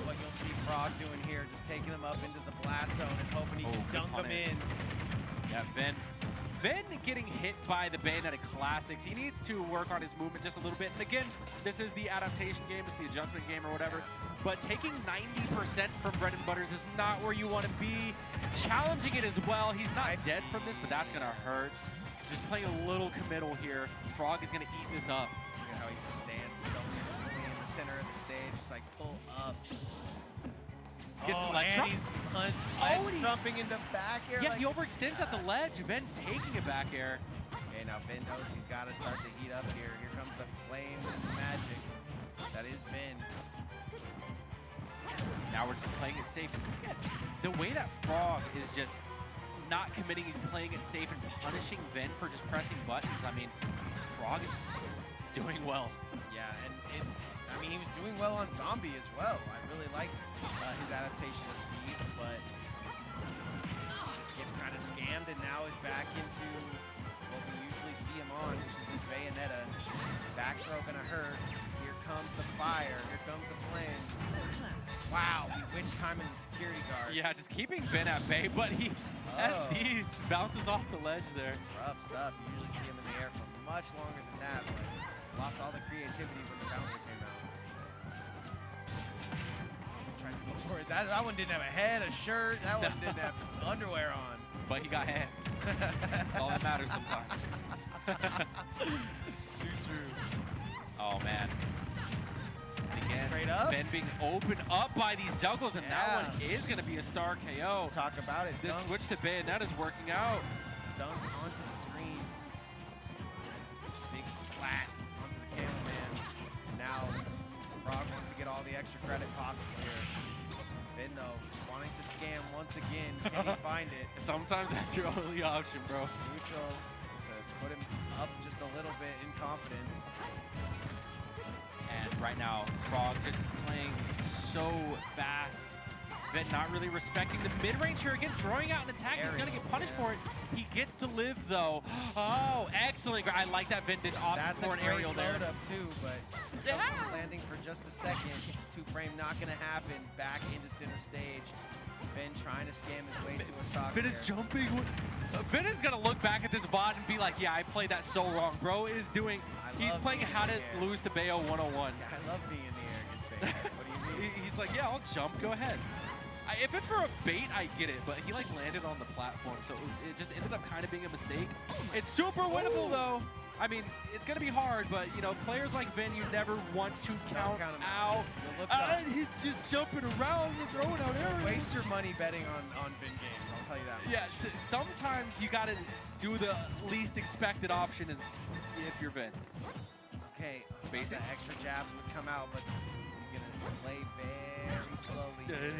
What you'll see Frog doing here, just taking him up into the blast zone and hoping he Oh, can good dunk him punish. in. Yeah, Ven getting hit by the Bayonetta Classics. He needs to work on his movement just a little bit. And again, this is the adaptation game, it's the adjustment game or whatever. But taking 90% from Bread and Butters is not where you want to be. Challenging it as well. He's not dead from this, but that's going to hurt. Just playing a little committal here. Frog is going to eat this up. Look at how he just stands so innocently in the center of the stage, just like pull up. Gets Oh, the ledge and drop. he's Oh, and he- jumping into back air. Yeah, like, he overextends at the ledge. Ven taking it back air. Okay, now Vin knows he's got to start to heat up here. Here comes the flame magic. That is Vin. Now we're just playing it safe. Look at the way that Frog is just not committing. He's playing it safe and punishing Ven for just pressing buttons. I mean, Frog is doing well. Yeah, and I mean, he was doing well on Zombie as well. I really liked his adaptation of Steve, but just gets kind of scammed and now is back into what we usually see him on, which is this Bayonetta. Back throw gonna hurt. Here comes the fire. Here comes the flames. Wow, he witch time in the security guard. Yeah, just keeping Ben at bay, but he SDs bounces off the ledge there. Rough stuff. You usually see him in the air for much longer than that, but lost all the creativity when the bouncer came out. Trying to go for it. That one didn't have a head, a shirt. That one didn't have underwear on. but he got hands. That's all that matters sometimes. Too true. Oh, man. Again, Straight up. Ben being opened up by these juggles, and that one is going to be a star KO. Talk about it. This Dunk, switch to bayonet is working out. dunk onto the screen. Big splat onto the cameraman. Now, Frog wants to get all the extra credit possible here. Finn, though, wanting to scam once again. Can he find it? Sometimes that's your only option, bro. Neutral to put him up just a little bit in confidence. And right now, Frog just playing so fast. Ben not really respecting the mid-range here. Again, throwing out an attack. He's going to get punished for it. He gets to live, though. Oh, excellent. I like that Ben did opt That's for a an great aerial there. load up too, but landing for just a second. Two-frame not going to happen. Back into center stage. Ben trying to scam his way to a stock. Ben is jumping. Ben is going to look back at this VOD and be like, yeah, I played that so wrong. Bro is doing, he's playing how to lose to Bayo 101. Yeah, I love being in the air against Bayo. What do you mean? He's like, yeah, I'll jump. Go ahead. If it's for a bait, I get it, but he like landed on the platform, so it just ended up kind of being a mistake. It's super winnable though. I mean, it's gonna be hard, but you know, players like Vin, you never want to count him out. He's just jumping around and throwing out areas. Waste your money betting on Vin games. I'll tell you that. Yeah, sometimes you gotta do the least expected option if you're Vin. Okay, Basic. the extra jabs would come out, but he's gonna play very slowly.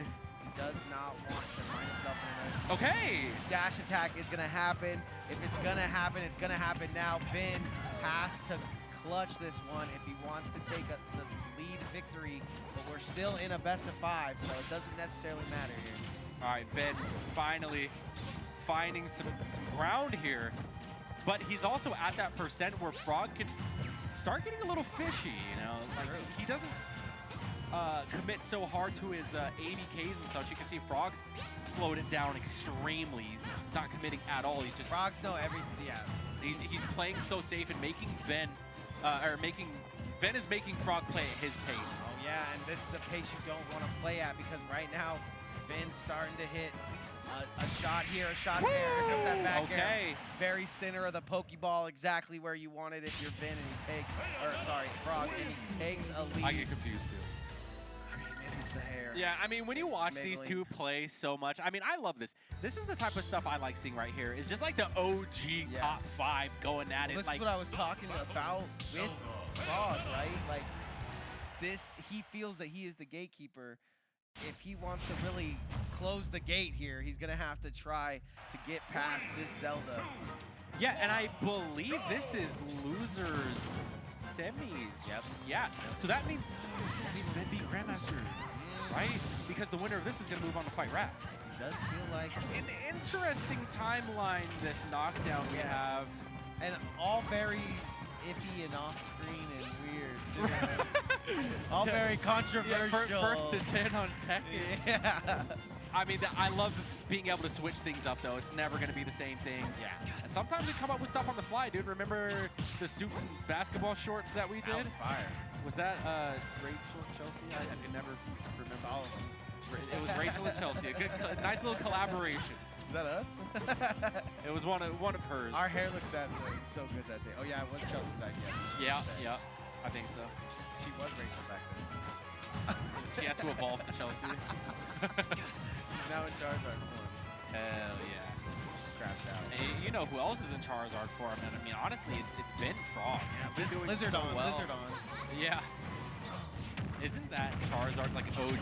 Does not want to find himself in a Okay. dash attack is going to happen. If it's going to happen, it's going to happen now. Vin has to clutch this one if he wants to take the lead victory, but we're still in a best of 5, so it doesn't necessarily matter here. All right, Vin finally finding some ground here, but he's also at that percent where Frog can start getting a little fishy, you know? Like, he doesn't commit so hard to his ABKs and such. You can see Frog's slowed it down extremely. He's not committing at all. He's just Frogs know everything. Yeah. He's playing so safe and making Ven is making Frog play at his pace. Oh yeah, and this is a pace you don't want to play at because right now Vin's starting to hit a shot here, a shot there. Here comes that back air. Very center of the Pokeball, exactly where you want it if you're Vin and you take, or sorry, Frog, and he takes a lead. I get confused too. It's the hair. Yeah, I mean, when you watch these two play so much, I mean, I love this. This is the type of stuff I like seeing right here. It's just like the OG top 5 going at it. This like, is what I was talking about with Frog, right? Like, this, he feels that he is the gatekeeper. If he wants to really close the gate here, he's going to have to try to get past this Zelda. Yeah, and I believe this is losers semis. Yep. Yeah. So that means Ben beat Grandmaster, right? Because the winner of this is going to move on to fight Rat. It does feel like an interesting timeline, this knockdown we have. And all very iffy and off-screen and weird. All very controversial. Yeah, first to 10 on Tekken. Yeah. I mean, I love being able to switch things up, though. It's never going to be the same thing. Yeah. And sometimes we come up with stuff on the fly, dude. Remember the suits and basketball shorts that we did? That was fire. Was that Rachel Chelsea? I can never remember all of them. It was Rachel and Chelsea. A good, nice little collaboration. Is that us? It was one of hers. Our hair looked so good that day. Oh yeah, it was Chelsea back then. Yeah, I think so. She was Rachel back then. She had to evolve to Chelsea. She's now in Charizard form. Hell yeah. Scrapped out. Hey, you know who else is in Charizard form? And I mean, honestly, it's been Frog. Yeah, Lizard on. Yeah. Isn't that Charizard's like OG?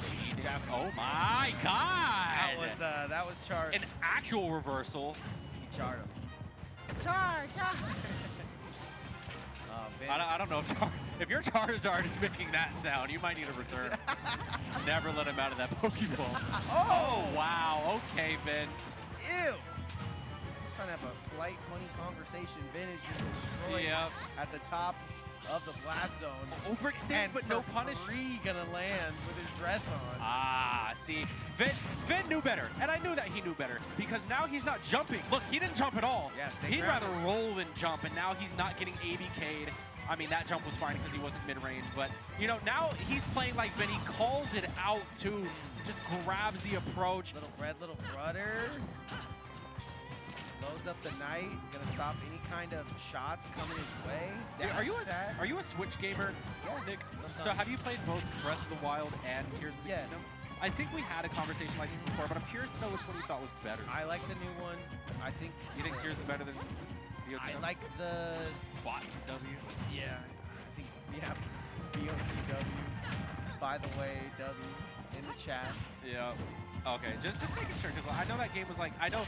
Oh my God! That was Charizard. An actual reversal. He charred him. Charge! I don't know if your Charizard is making that sound, you might need a return. Never let him out of that Pokeball. Oh wow! Okay, Vin. Ew. Trying to have a polite, funny conversation. Vin is just destroyed at the top of the blast zone. Overextend, but no punish. Free gonna land with his dress on. Ah, see, Vin knew better, and I knew that he knew better because now he's not jumping. Look, he didn't jump at all. Yes, he'd rather roll than jump, and now he's not getting ABK'd. I mean, that jump was fine because he wasn't mid-range, but you know, now he's playing like Vin. He calls it out too. Just grabs the approach. Little red, little brother. Loads up the Knight, gonna stop any kind of shots coming his way. Dude, Dash attack. are you a Switch gamer, Yeah, Nick? So sometimes. have you played both Breath of the Wild and Tears of the Yeah. Kingdom? I think we had a conversation like this before, but I'm curious to know which one you thought was better. I like the new one. I think. You think Tears is better than BOTW? I like the. What? W? Yeah, I think BOTW. By the way, W's in the chat. Yeah. Okay, just making sure, because I know that game was like, I know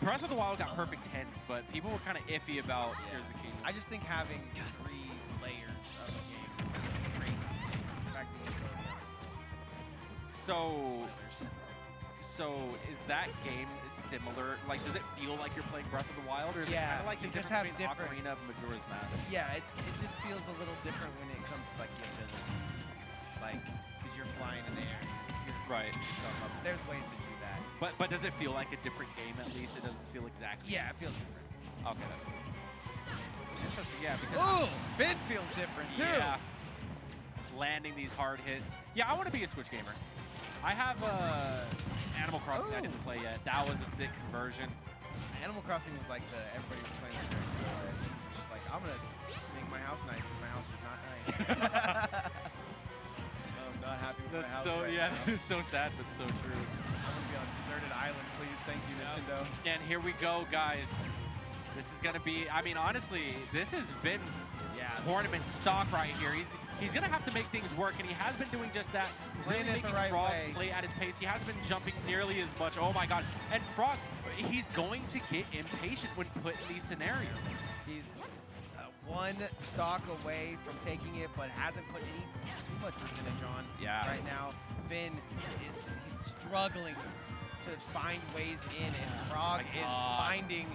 Breath of the Wild got perfect 10s, but people were kind of iffy about Tears of the Kingdom. I just think having 3 layers of a game is crazy. In fact, you can go down. So is that game similar? Like, does it feel like you're playing Breath of the Wild, or is it Yeah, kind of like the you just difference have between different- Ocarina of Majora's Mask? Yeah, it just feels a little different when it comes to like the abilities. Like, because you're flying in the air, you're Right. pushing yourself up. There's ways to do that. But does it feel like a different game at least? It doesn't feel exactly. Yeah, it feels different. Okay. That's interesting. Yeah, because Ooh, Finn feels different too. yeah, landing these hard hits. Yeah, I want to be a Switch gamer. I have Animal Crossing I didn't play yet. That was a sick conversion. Animal Crossing was like everybody was playing like it's just like, I'm gonna make my house nice because my house is not nice. I'm not happy with my house So right yeah, now. it's so sad but so true. I'm gonna be on a deserted island, please. Thank you, Nintendo. And here we go, guys. This is gonna be. I mean, honestly, this is Vin's Yeah. tournament stock right here. He's gonna have to make things work, and he has been doing just that. Playing Really it the making right Frog way. play at his pace. He hasn't been jumping nearly as much. Oh my God! And Frog, he's going to get impatient when put in these scenarios. He's one stock away from taking it, but hasn't put too much percentage on right now. Finn he's struggling to find ways in, and Frog is finding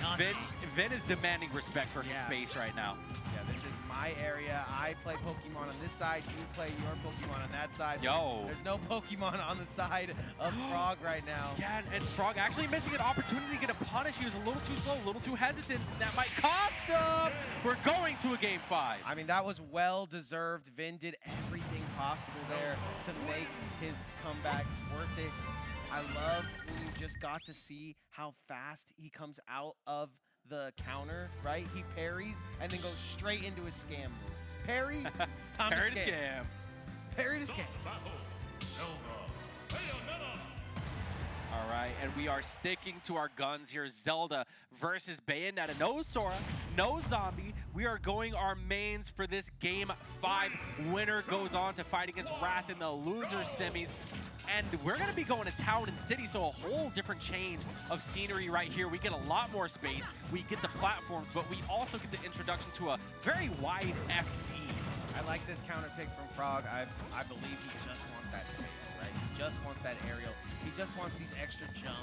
nothing. Vin is demanding respect for his Yeah. space right now. Yeah, this is my area. I play Pokemon on this side. You play your Pokemon on that side. Yo. There's no Pokemon on the side of Frog right now. Yeah, and Frog actually missing an opportunity to get a punish. He was a little too slow, a little too hesitant. That might cost him. We're going to a game 5. I mean, that was well-deserved. Vin did everything possible there to make his comeback worth it. I love when you just got to see how fast he comes out of the counter, right? He parries and then goes straight into his scam move. Parry, time Parry to to scam. scam. Parry to scam. All right, and we are sticking to our guns here. Zelda versus Bayonetta. No Sora, no Zombie. We are going our mains for this game 5. Winner goes on to fight against Wrath in the loser semis. And we're going to be going to Town and City, so a whole different change of scenery right here. We get a lot more space. We get the platforms, but we also get the introduction to a very wide FD. I like this counter pick from Frog. I believe he just wants that space, right? He just wants that aerial. He just wants these extra jumps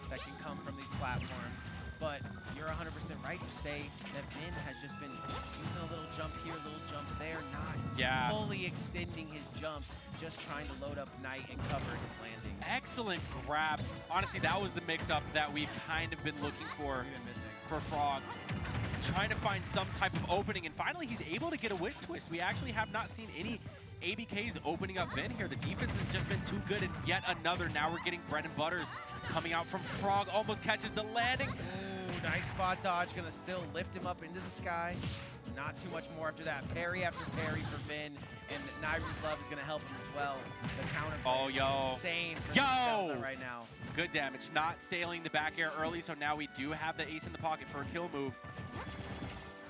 that can come from these platforms. But you're 100% right to say that Vin has just been using a little jump here, a little jump there, not fully extending his jumps, just trying to load up Knight and cover his landing. Excellent grab. Honestly, that was the mix-up that we've kind of been looking for for Frog. Trying to find some type of opening, and finally he's able to get a witch twist. We actually have not seen any ABKs opening up Vin here. The defense has just been too good, and yet another. Now we're getting bread and butters coming out from Frog. Almost catches the landing. Ooh, nice spot dodge. Gonna still lift him up into the sky. Not too much more after that. Parry after parry for Vin, and Nairu's love is gonna help him as well. The counter play is insane for Zelda right now. Good damage. Not staling the back air early, so now we do have the ace in the pocket for a kill move.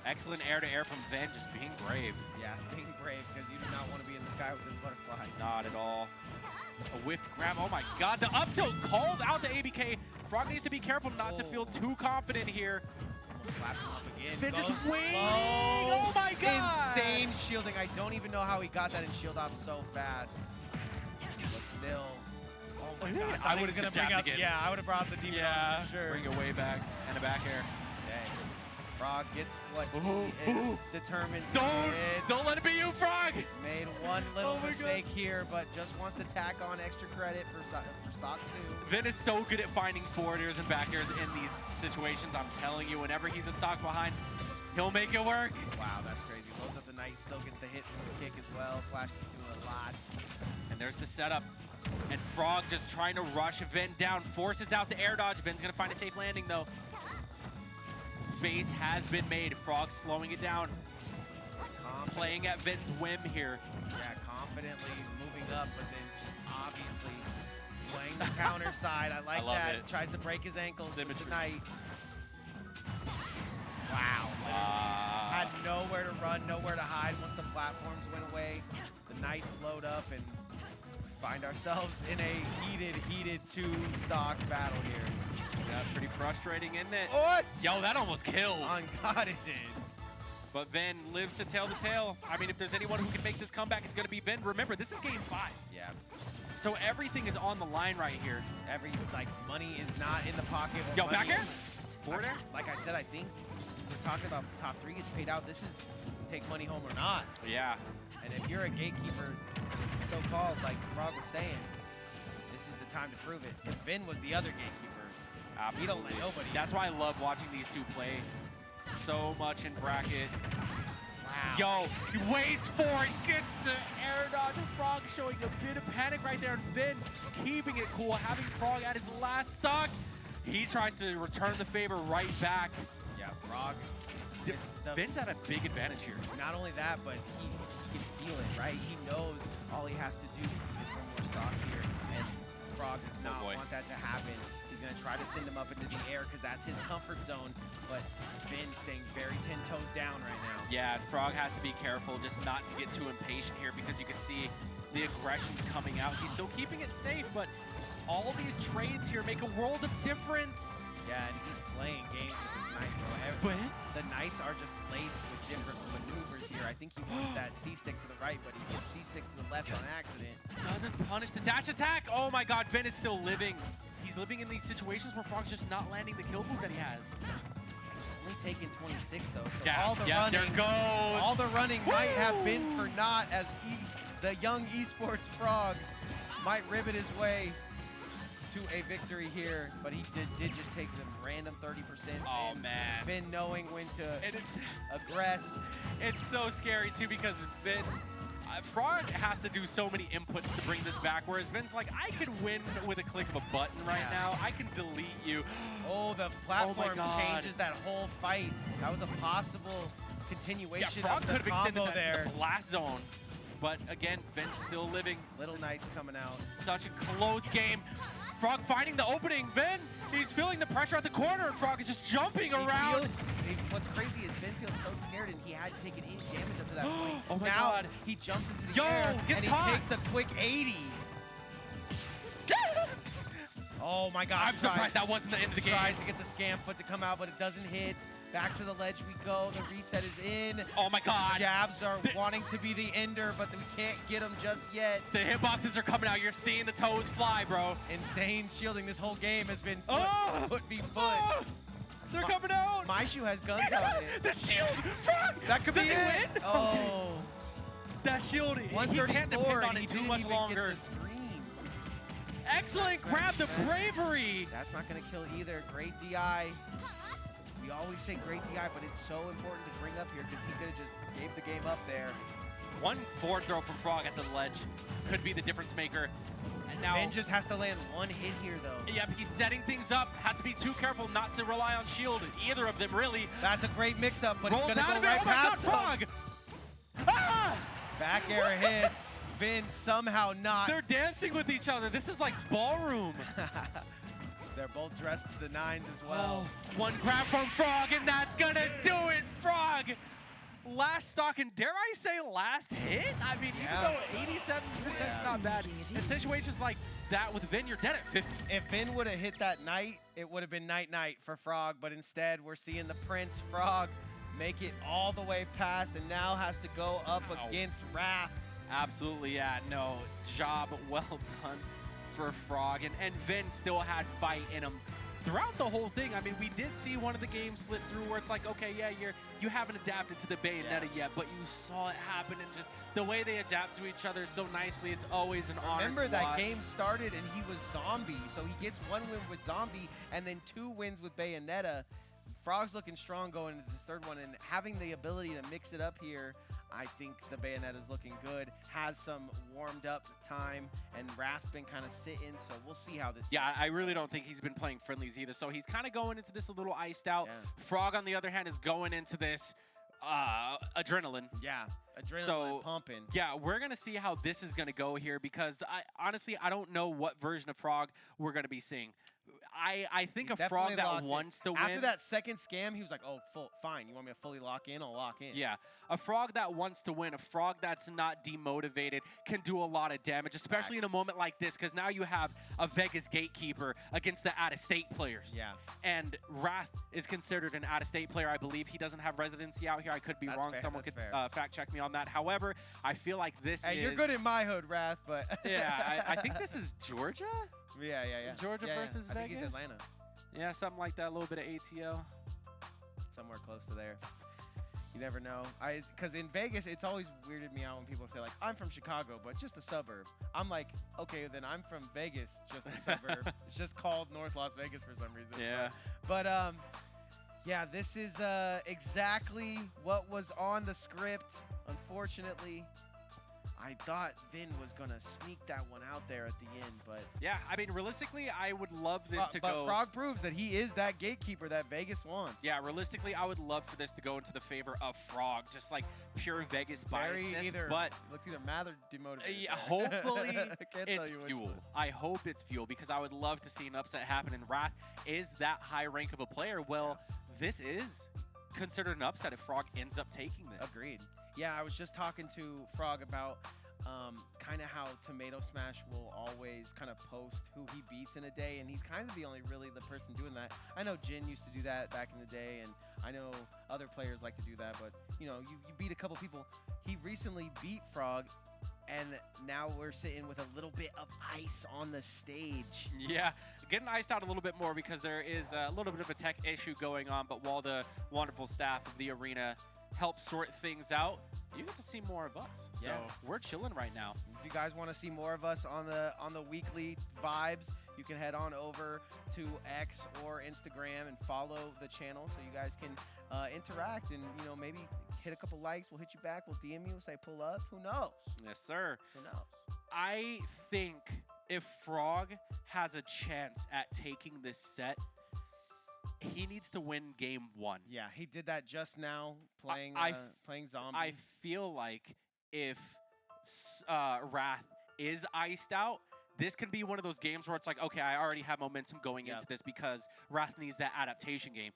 Excellent air-to-air from Vin, just being brave. Yeah, being brave, because you do not want to be in the sky with this butterfly. Not at all. A whiffed grab. Oh my God, the up tilt calls out the ABK. Frog needs to be careful not to feel too confident here. Almost slapped him up again. Vin just Goes waiting. low. Oh my God. Insane shielding. I don't even know how he got that and shield off so fast. But still. Oh my God. I would have gonna bring out. Yeah, I would have brought the demon on for sure. Bring it way back and a back air. Okay. Frog gets what he is determined to get. Don't let it be you, Frog. Made one little Oh my mistake here, but just wants to tack on extra credit for stock 2. Vin is so good at finding forward airs and back airs in these situations. I'm telling you, whenever he's a stock behind, he'll make it work. Wow, that's crazy. Loads up the Knight, still gets the hit from the kick as well. Flash keeps doing a lot. And there's the setup. And Frog just trying to rush Vin down, forces out the air dodge. Vin's gonna find a safe landing though. Space has been made. Frog slowing it down. Playing at Vin's whim here. Yeah, confidently moving up, but then obviously playing the counter side. I like I love that. it. Tries to break his ankles with Symmetry. the knight. Wow. Had nowhere to run, nowhere to hide once the platforms went away. The knights load up and find ourselves in a heated two-stock battle here. Yeah, pretty frustrating, isn't it? What? Yo, that almost killed. On God, it did. But Vin lives to tell the tale. I mean, if there's anyone who can make this comeback, it's going to be Vin. Remember, this is game 5. Yeah. So everything is on the line right here. Money is not in the pocket. Or Yo, money back air? Forward air? Like I said, I think we're talking about top 3 gets paid out. This is take money home or not. Yeah. And if you're a gatekeeper, so-called, like Frog was saying, this is the time to prove it. Because Vin was the other gatekeeper. He don't let nobody. That's why I love watching these two play so much in bracket. Wow. Yo, he waits for it, gets the air dodge. Frog showing a bit of panic right there, and Vin keeping it cool, having Frog at his last stock. He tries to return the favor right back. Yeah, Frog. Vin's at a big advantage here. Not only that, but he can feel it, right? He knows all he has to do is one more stock here, and Frog does not want that to happen. He's going to try to send him up into the air because that's his comfort zone, but Vin's staying very 10 toes down right now. Yeah, Frog has to be careful just not to get too impatient here because you can see the aggression's coming out. He's still keeping it safe, but all these trades here make a world of difference. Yeah, and he's playing games with this knight, bro. The knights are just laced with different maneuvers here. I think he wanted that C-stick to the right, but he gets C-stick to the left on accident. Doesn't punish the dash attack. Oh my God, Vin is still living. He's living in these situations where Frog's just not landing the kill move that he has. He's only taken 26 though, so Yeah, all the yeah, running, there goes. all the running might have been for naught as the young esports Frog might ribbon his way to a victory here, but he did just take some random 30%. Oh man. Vin knowing when to And it's aggress. It's so scary too because Vin, Frog has to do so many inputs to bring this back, whereas Vin's like, I could win with a click of a button right now. I can delete you. Oh, the platform God. changes that whole fight. That was a possible continuation Frog of the could have extended combo that there. to the blast zone. But again, Vin's still living. Little Knights coming out. Such a close game. Frog finding the opening. Vin, he's feeling the pressure at the corner, and Frog is just jumping around. What's crazy is Vin feels so scared, and he hadn't taken any damage up to that point. Oh my now God. he jumps into the air, get and he caught. takes a quick 80. Oh my gosh. I'm surprised that wasn't the end of the game. Tries to get the scam foot to come out, but it doesn't hit. Back to the ledge we go. The reset is in. Oh my God. Jabs are wanting to be the ender, but we can't get them just yet. The hitboxes are coming out. You're seeing the toes fly, bro. Insane shielding. This whole game has been foot v foot. Oh, they're coming out. Maishu has guns on it. The shield. Frog. That could be Does he it. win? Oh. That shield. He can't 134, depend on and he it too didn't much even longer. get the screen. Excellent grab, the bravery. That's not going to kill either. Great DI. We always say great DI, but it's so important to bring up here because he could have just gave the game up there. One forward throw from Frog at the ledge could be the difference maker. And now, Ben just has to land one hit here, though. Yep, he's setting things up. Has to be too careful not to rely on shield. Either of them, really. That's a great mix-up, but it's Rolls going to out go of it. right Oh my past God, him. Frog! Ah! Back air hits. Vin somehow not. They're dancing with each other. This is like ballroom. They're both dressed to the nines as well. Oh, one grab from Frog, and that's gonna do it, Frog! Last stock, and dare I say last hit? I mean, even though 87% is not bad, in situations like that with Vin, you're dead at 50. If Vin would have hit that knight, it would have been night-night for Frog, but instead we're seeing the Prince Frog make it all the way past and now has to go up against Wrath. Absolutely, yeah, no, job well done for Frog, and Vin still had fight in him throughout the whole thing. I mean, we did see one of the games slip through where it's like, okay, yeah, you haven't adapted to the Bayonetta yet, but you saw it happen, and just the way they adapt to each other so nicely, it's always an honor. Remember to that watch. game started and he was Zombie, so he gets one win with Zombie and then 2 wins with Bayonetta. Frog's looking strong going into this third one, and having the ability to mix it up here, I think the Bayonetta's looking good. Has some warmed up time, and Wrath's been kind of sitting, so we'll see how this. Yeah, I really don't think he's been playing friendlies either. So he's kind of going into this a little iced out. Yeah. Frog, on the other hand, is going into this adrenaline. Yeah, adrenaline So, pumping. Yeah, we're going to see how this is going to go here because honestly, I don't know what version of Frog we're going to be seeing. I think He's a Frog definitely that locked in. wants to win. After that second scam, he was like, oh, fine. You want me to fully lock in? I'll lock in. Yeah, a Frog that wants to win, a Frog that's not demotivated, can do a lot of damage, especially in a moment like this, because now you have a Vegas gatekeeper against the out-of-state players. Yeah. And Wrath is considered an out-of-state player. I believe he doesn't have residency out here. I could be That's wrong. fair, Someone that's could fair. fact check me on that. However, I feel like this Hey, is... you're good in my hood, Wrath, but... Yeah, I think this is Georgia? Yeah. Georgia Yeah, versus I think he's Vegas? Atlanta. Yeah, something like that, a little bit of ATL. Somewhere close to there. You never know. Because in Vegas, it's always weirded me out when people say, like, I'm from Chicago, but just a suburb. I'm like, okay, then I'm from Vegas, just a suburb. It's just called North Las Vegas for some reason. Yeah. But yeah, this is exactly what was on the script. Unfortunately, I thought Vin was going to sneak that one out there at the end, but... Yeah, I mean, realistically, I would love this to but go... Frog proves that he is that gatekeeper that Vegas wants. Yeah, realistically, I would love for this to go into the favor of Frog, just like pure Vegas biasness. But looks either mad or demotivated. yeah, hopefully Can't tell it's you which fuel. one. I hope it's fuel because I would love to see an upset happen. And Wrath is that high rank of a player. Well, this is considered an upset if Frog ends up taking this. Agreed. Yeah, I was just talking to Frog about kind of how Tomato Smash will always kind of post who he beats in a day, and he's kind of the only really the person doing that. I know Jin used to do that back in the day, and I know other players like to do that, but you know, you beat a couple people. He recently beat Frog, and now we're sitting with a little bit of ice on the stage. Yeah, getting iced out a little bit more because there is a little bit of a tech issue going on, but while the wonderful staff of the arena help sort things out, you get to see more of us. Yeah. So we're chilling right now. If you guys want to see more of us on the weekly vibes, you can head on over to X or Instagram and follow the channel so you guys can interact and, you know, maybe hit a couple likes. We'll hit you back. We'll DM you. We'll say pull up. Who knows? Yes, sir. Who knows? I think if Frog has a chance at taking this set, he needs to win game one. Yeah, he did that just now playing playing Zombie. I feel like if Wrath is iced out, this can be one of those games where it's like, okay, I already have momentum going into this because Wrath needs that adaptation game.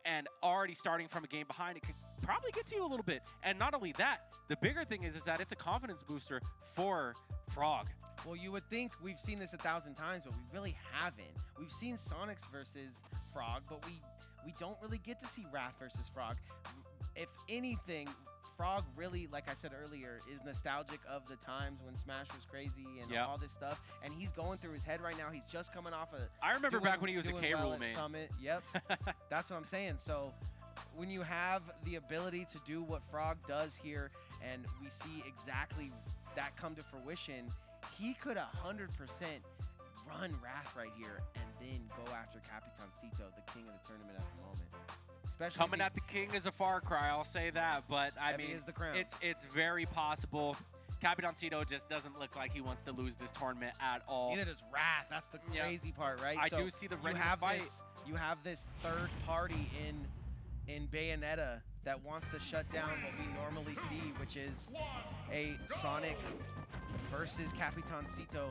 And already starting from a game behind, it could probably get to you a little bit. And not only that, the bigger thing is that it's a confidence booster for Frog. Well, you would think we've seen this 1,000 times, but we really haven't. We've seen Sonics versus Frog, but we don't really get to see Wrath versus Frog. If anything, Frog really, like I said earlier, is nostalgic of the times when Smash was crazy and all this stuff. And he's going through his head right now. He's just coming off of I remember back when he was a K-Rule main. Summit. Yep. That's what I'm saying. So when you have the ability to do what Frog does here, and we see exactly that come to fruition, he could 100% run Wrath right here and then go after Capitancito, the king of the tournament at the moment. Especially coming at the king is a far cry, I'll say that. But I mean, is the crown. It's very possible. Capitancito just doesn't look like he wants to lose this tournament at all. Neither does Wrath. That's the crazy part, right? I so do see the ready you have fight. You have this third party in Bayonetta that wants to shut down what we normally see, which is a Sonic versus Capitancito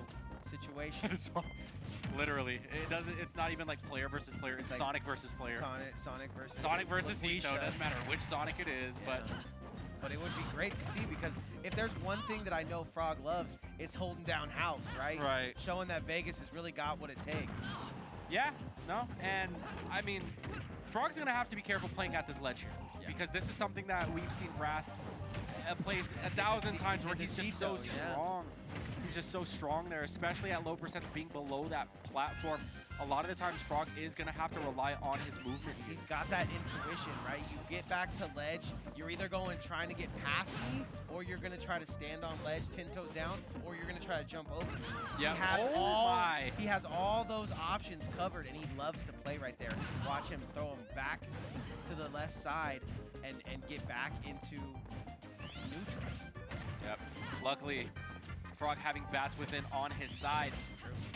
situation. Literally, it's not even like player versus player. It's like Sonic versus player. Sonic versus Cito. Doesn't matter which Sonic it is, But it would be great to see, because if there's one thing that I know Frog loves, it's holding down house, right? Right. Showing that Vegas has really got what it takes. Yeah, no, and I mean, Frog's gonna have to be careful playing at this ledge here. Yeah. because this is something that we've seen Wrath plays 1,000 times where he's just so strong. He's just so strong there, especially at low percents being below that platform. A lot of the times Frog is going to have to rely on his movement. He's got that intuition, right? You get back to ledge, you're either going trying to get past me, or you're going to try to stand on ledge 10 toes down, or you're going to try to jump over me. Yeah. He has all those options covered, and he loves to play right there. Watch him throw him back to the left side and get back into neutral. Yep. Luckily, Frog having bats within on his side.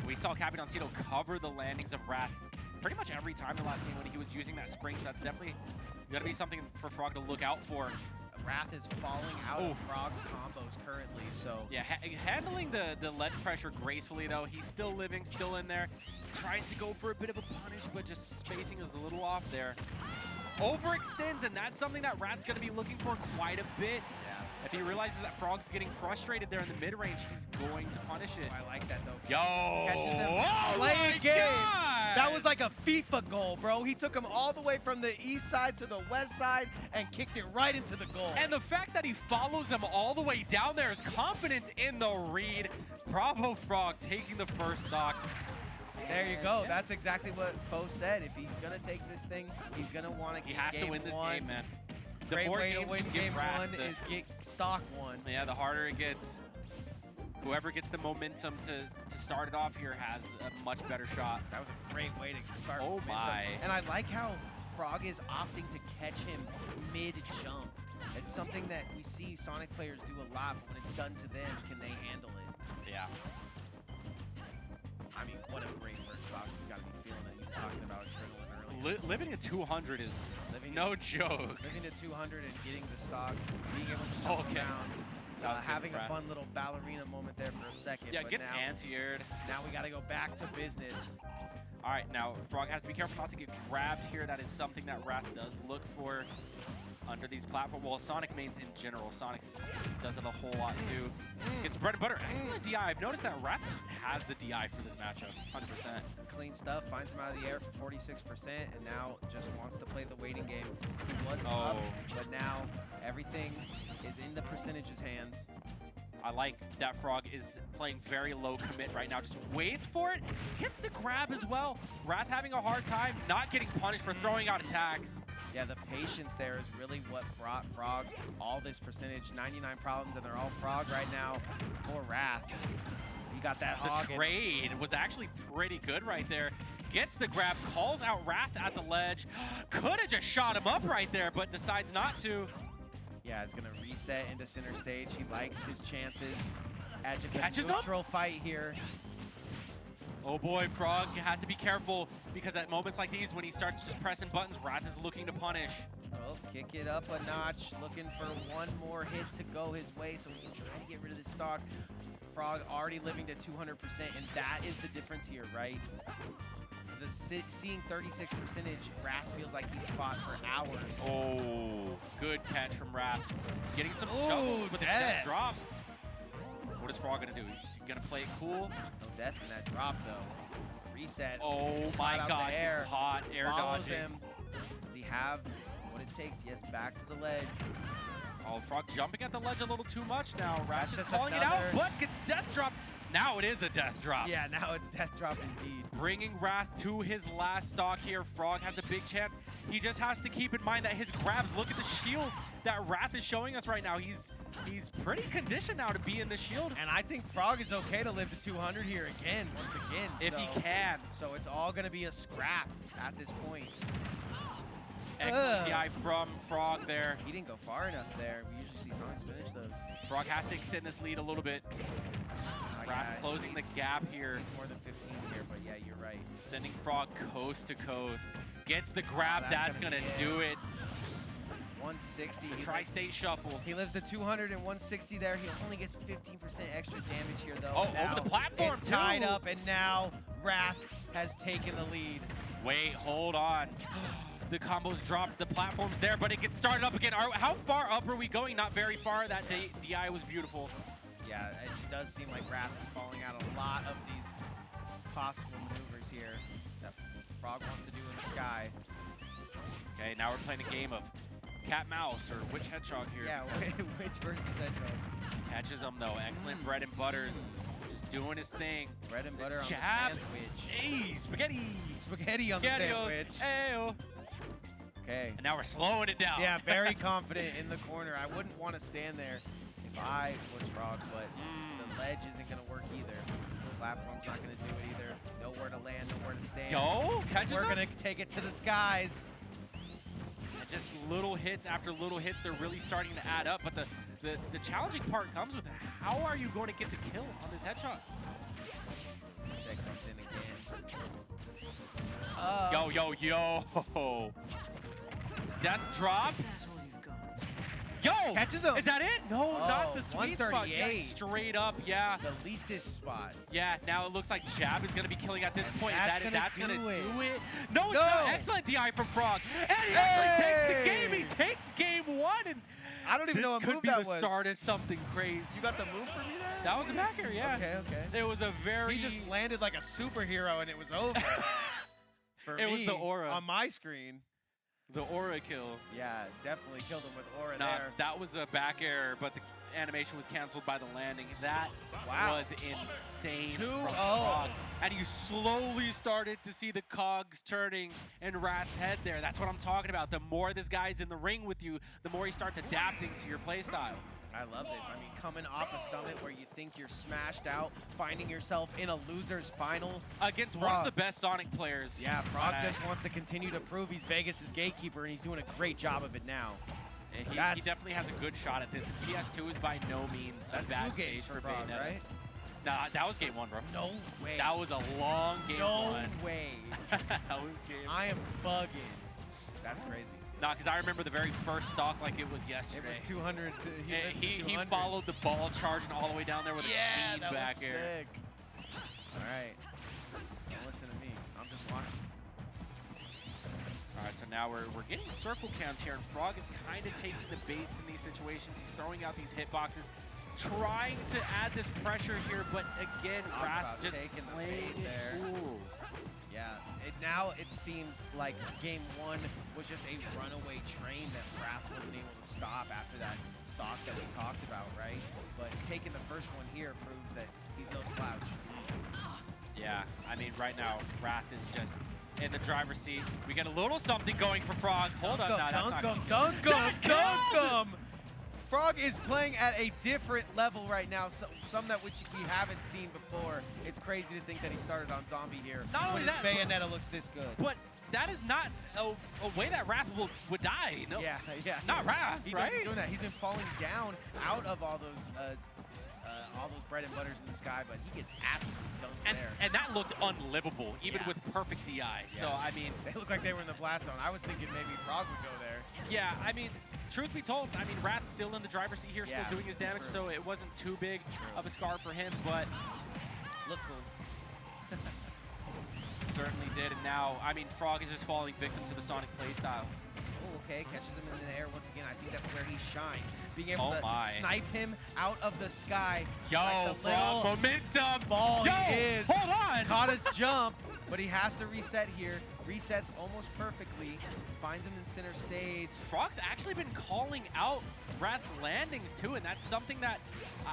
We saw Capitancito cover the landings of Wrath pretty much every time in the last game when he was using that spring, so that's definitely going to be something for Frog to look out for. Wrath is falling out of Frog's combos currently, so... Yeah, handling the ledge pressure gracefully, though. He's still living, still in there. Tries to go for a bit of a punish, but just spacing is a little off there. Overextends, and that's something that Wrath's going to be looking for quite a bit. Yeah. If he realizes that Frog's getting frustrated there in the mid-range, he's going to punish it. I like that, though. Yo! Catches him. Oh Play my game. God! That was like a FIFA goal, bro. He took him all the way from the east side to the west side and kicked it right into the goal. And the fact that he follows him all the way down there is confidence in the read. Bravo, Frog, taking the first stock. There you go. That's exactly what Foe said. If he's going to take this thing, he's going to want to He get has game to win this one. game, man. The Great more way to games win you give game Wrath, one is get stock one. Yeah, the harder it gets. Whoever gets the momentum to start it off here has a much better shot. That was a great way to start. Oh my. And I like how Frog is opting to catch him mid-jump. It's something that we see Sonic players do a lot, but when it's done to them, can they handle it? Yeah. I mean, what a great first stock. He's got to be feeling it. You were talking about adrenaline earlier. Living at 200 is no joke. Living to 200 and getting the stock, being able to jump around, having a fun little ballerina moment there for a second. Yeah, but gets now, anti-aired. now we got to go back to business. All right, now Frog has to be careful not to get grabbed here. That is something that Wrath does look for under these platforms. Well, Sonic mains in general. Sonic does it a whole lot too. Gets bread and butter. Excellent DI. I've noticed that Wrath just has the DI for this matchup, 100%. Clean stuff, finds him out of the air for 46%, and now just wants to play the waiting game. He was up, but now everything is in the percentage's hands. I like that Frog is playing very low commit right now. Just waits for it, gets the grab as well. Wrath having a hard time, not getting punished for throwing out attacks. Yeah, the patience there is really what brought Frog all this percentage. 99 problems, and they're all Frog right now for Wrath. He got that hog. The trade was actually pretty good right there. Gets the grab, calls out Wrath at the ledge. Could have just shot him up right there, but decides not to. Yeah, it's going to reset into center stage. He likes his chances at just Catches a neutral fight here. Oh boy, Frog has to be careful because at moments like these, when he starts just pressing buttons, Wrath is looking to punish. Well, kick it up a notch, looking for one more hit to go his way so he can try to get rid of this stock. Frog already living to 200%, and that is the difference here, right? Seeing 36%, Wrath feels like he's fought for hours. Oh, good catch from Wrath. Getting some shovels with a death drop. What is Frog gonna do? He's gonna play it cool. No death in that drop, though. Reset. Oh my God, air. hot air Follows dodging. him. Does he have what it takes? Yes, back to the ledge. Oh, Frog jumping at the ledge a little too much now. Wrath just calling it out, but gets death drop. Now it is a death drop. Yeah, now it's death drop indeed. Bringing Wrath to his last stock here. Frog has a big chance. He just has to keep in mind that his grabs, look at the shield that Wrath is showing us right now. He's pretty conditioned now to be in the shield. And I think Frog is okay to live to 200 here again, once again. If he can. So it's all going to be a scrap at this point. Excellent DI from Frog there. He didn't go far enough there. We usually see Sonics finish those. Frog has to extend this lead a little bit. Wrath closing the gap here. It's more than 15 here, but yeah, you're right. Sending Frog coast to coast. Gets the grab, that's gonna do it. 160. Tri-state shuffle. He lives to 200 and 160 there. He only gets 15% extra damage here, though. Oh, over the platform, it's tied too. up, and now Wrath has taken the lead. Wait, hold on. The combos dropped, the platform's there, but it gets started up again. How far up are we going? Not very far. That DI was beautiful. Yeah, it does seem like Wrath is falling out a lot of these possible maneuvers here that Frog wants to do in the sky. Okay, now we're playing a game of cat mouse or which hedgehog here. Yeah, which versus hedgehog? Catches him though. Excellent bread and butters. Just doing his thing. Bread and butter on Jab. the sandwich. Hey, spaghetti. Spaghetti on the sandwich. Ayo. Okay. And now we're slowing it down. Yeah, very confident in the corner. I wouldn't want to stand there if I was Frog, but the ledge isn't going to work either. The platform's not going to do it either. Nowhere to land, nowhere to stand. Go. Catches We're him. going to take it to the skies. And just little hits after little hits, they're really starting to add up. But the challenging part comes with how are you going to get the kill on this headshot? Set comes in again. Yo. Death drop. Yo! Catches him. Is that it? No, not the sweet spot. 138. Yeah, straight up, yeah. The leastest spot. Yeah, now it looks like Jab is going to be killing at this point. That's gonna gonna do it. No, it's No. not. Excellent DI from Frog. And he actually takes the game. He takes game one. And I don't even know what this move could be that the was. start of something crazy. You got the move for me there? That was a back air, yeah. Okay. It was a very... He just landed like a superhero and it was over. For It me, was the aura. on my screen. The aura kill. Yeah, definitely killed him with aura Nah, there. that was a back air, but the animation was canceled by the landing. That Wow. was insane 2-0. from Frog. And you slowly started to see the cogs turning in Rat's head there. That's what I'm talking about. The more this guy's in the ring with you, the more he starts adapting to your playstyle. I love this. I mean, coming off a summit where you think you're smashed out, finding yourself in a loser's final. Against one of the best Sonic players. Yeah, Frog But, just wants to continue to prove he's Vegas' gatekeeper, and he's doing a great job of it now. and he That's- definitely has a good shot at this. PS2 is by no means a That's bad 2 games stage for for Frog, Bayonetta. right? Nah, that was game one, bro. No way. That was a long game no one. way. That was game. I am bugging. That's crazy. Nah, because I remember the very first stock like it was It yesterday. was 200 to He 200. followed the ball charging all the way down there with a Yeah, clean that back was air. sick. All right. Don't listen to me. I'm just watching. All right, so now we're getting circle counts here, and Frog is kind of taking the baits in these situations. He's throwing out these hitboxes, trying to add this pressure here, but again, Talk Wrath about just taking the played bait it there. cool. Yeah, now it seems like game one was just a runaway train that Wrath wasn't able to stop after that stock that we talked about, right? But taking the first one here proves that he's no slouch. Yeah, I mean, right now, Wrath is just in the driver's seat. We get a little something going for Frog. Hold on, nah, that's not Dunk him! Frog is playing at a different level right now, some that which we haven't seen before. It's crazy to think that he started on Zombie here. Not only when that, his Bayonetta looks this good. But that is not a way that Wrath would die. No, Yeah. not Wrath, He right? doesn't doing that. He's been falling down out of all those bread and butters in the sky, but he gets absolutely dunked there. And that looked unlivable, even Yeah. with perfect DI. Yeah. So, I mean, They look like they were in the blast zone. I was thinking maybe Frog would go there. yeah, I mean, truth be told, I mean, Wrath's still in the driver's seat here, Yeah, still doing his damage, true. so it wasn't too big True. of a scar for him, but Look cool. certainly did. And now, I mean, Frog is just falling victim to the Sonic playstyle. Oh, okay, catches him in the air once again. I think that's where he shines. Being able Oh to my. snipe him out of the sky. Yo, like the Frog, little momentum! ball Yo, he is. hold on! Caught his jump, but he has to reset here. Resets almost perfectly. Finds him in center stage. Frog's actually been calling out Wrath's landings too, and that's something that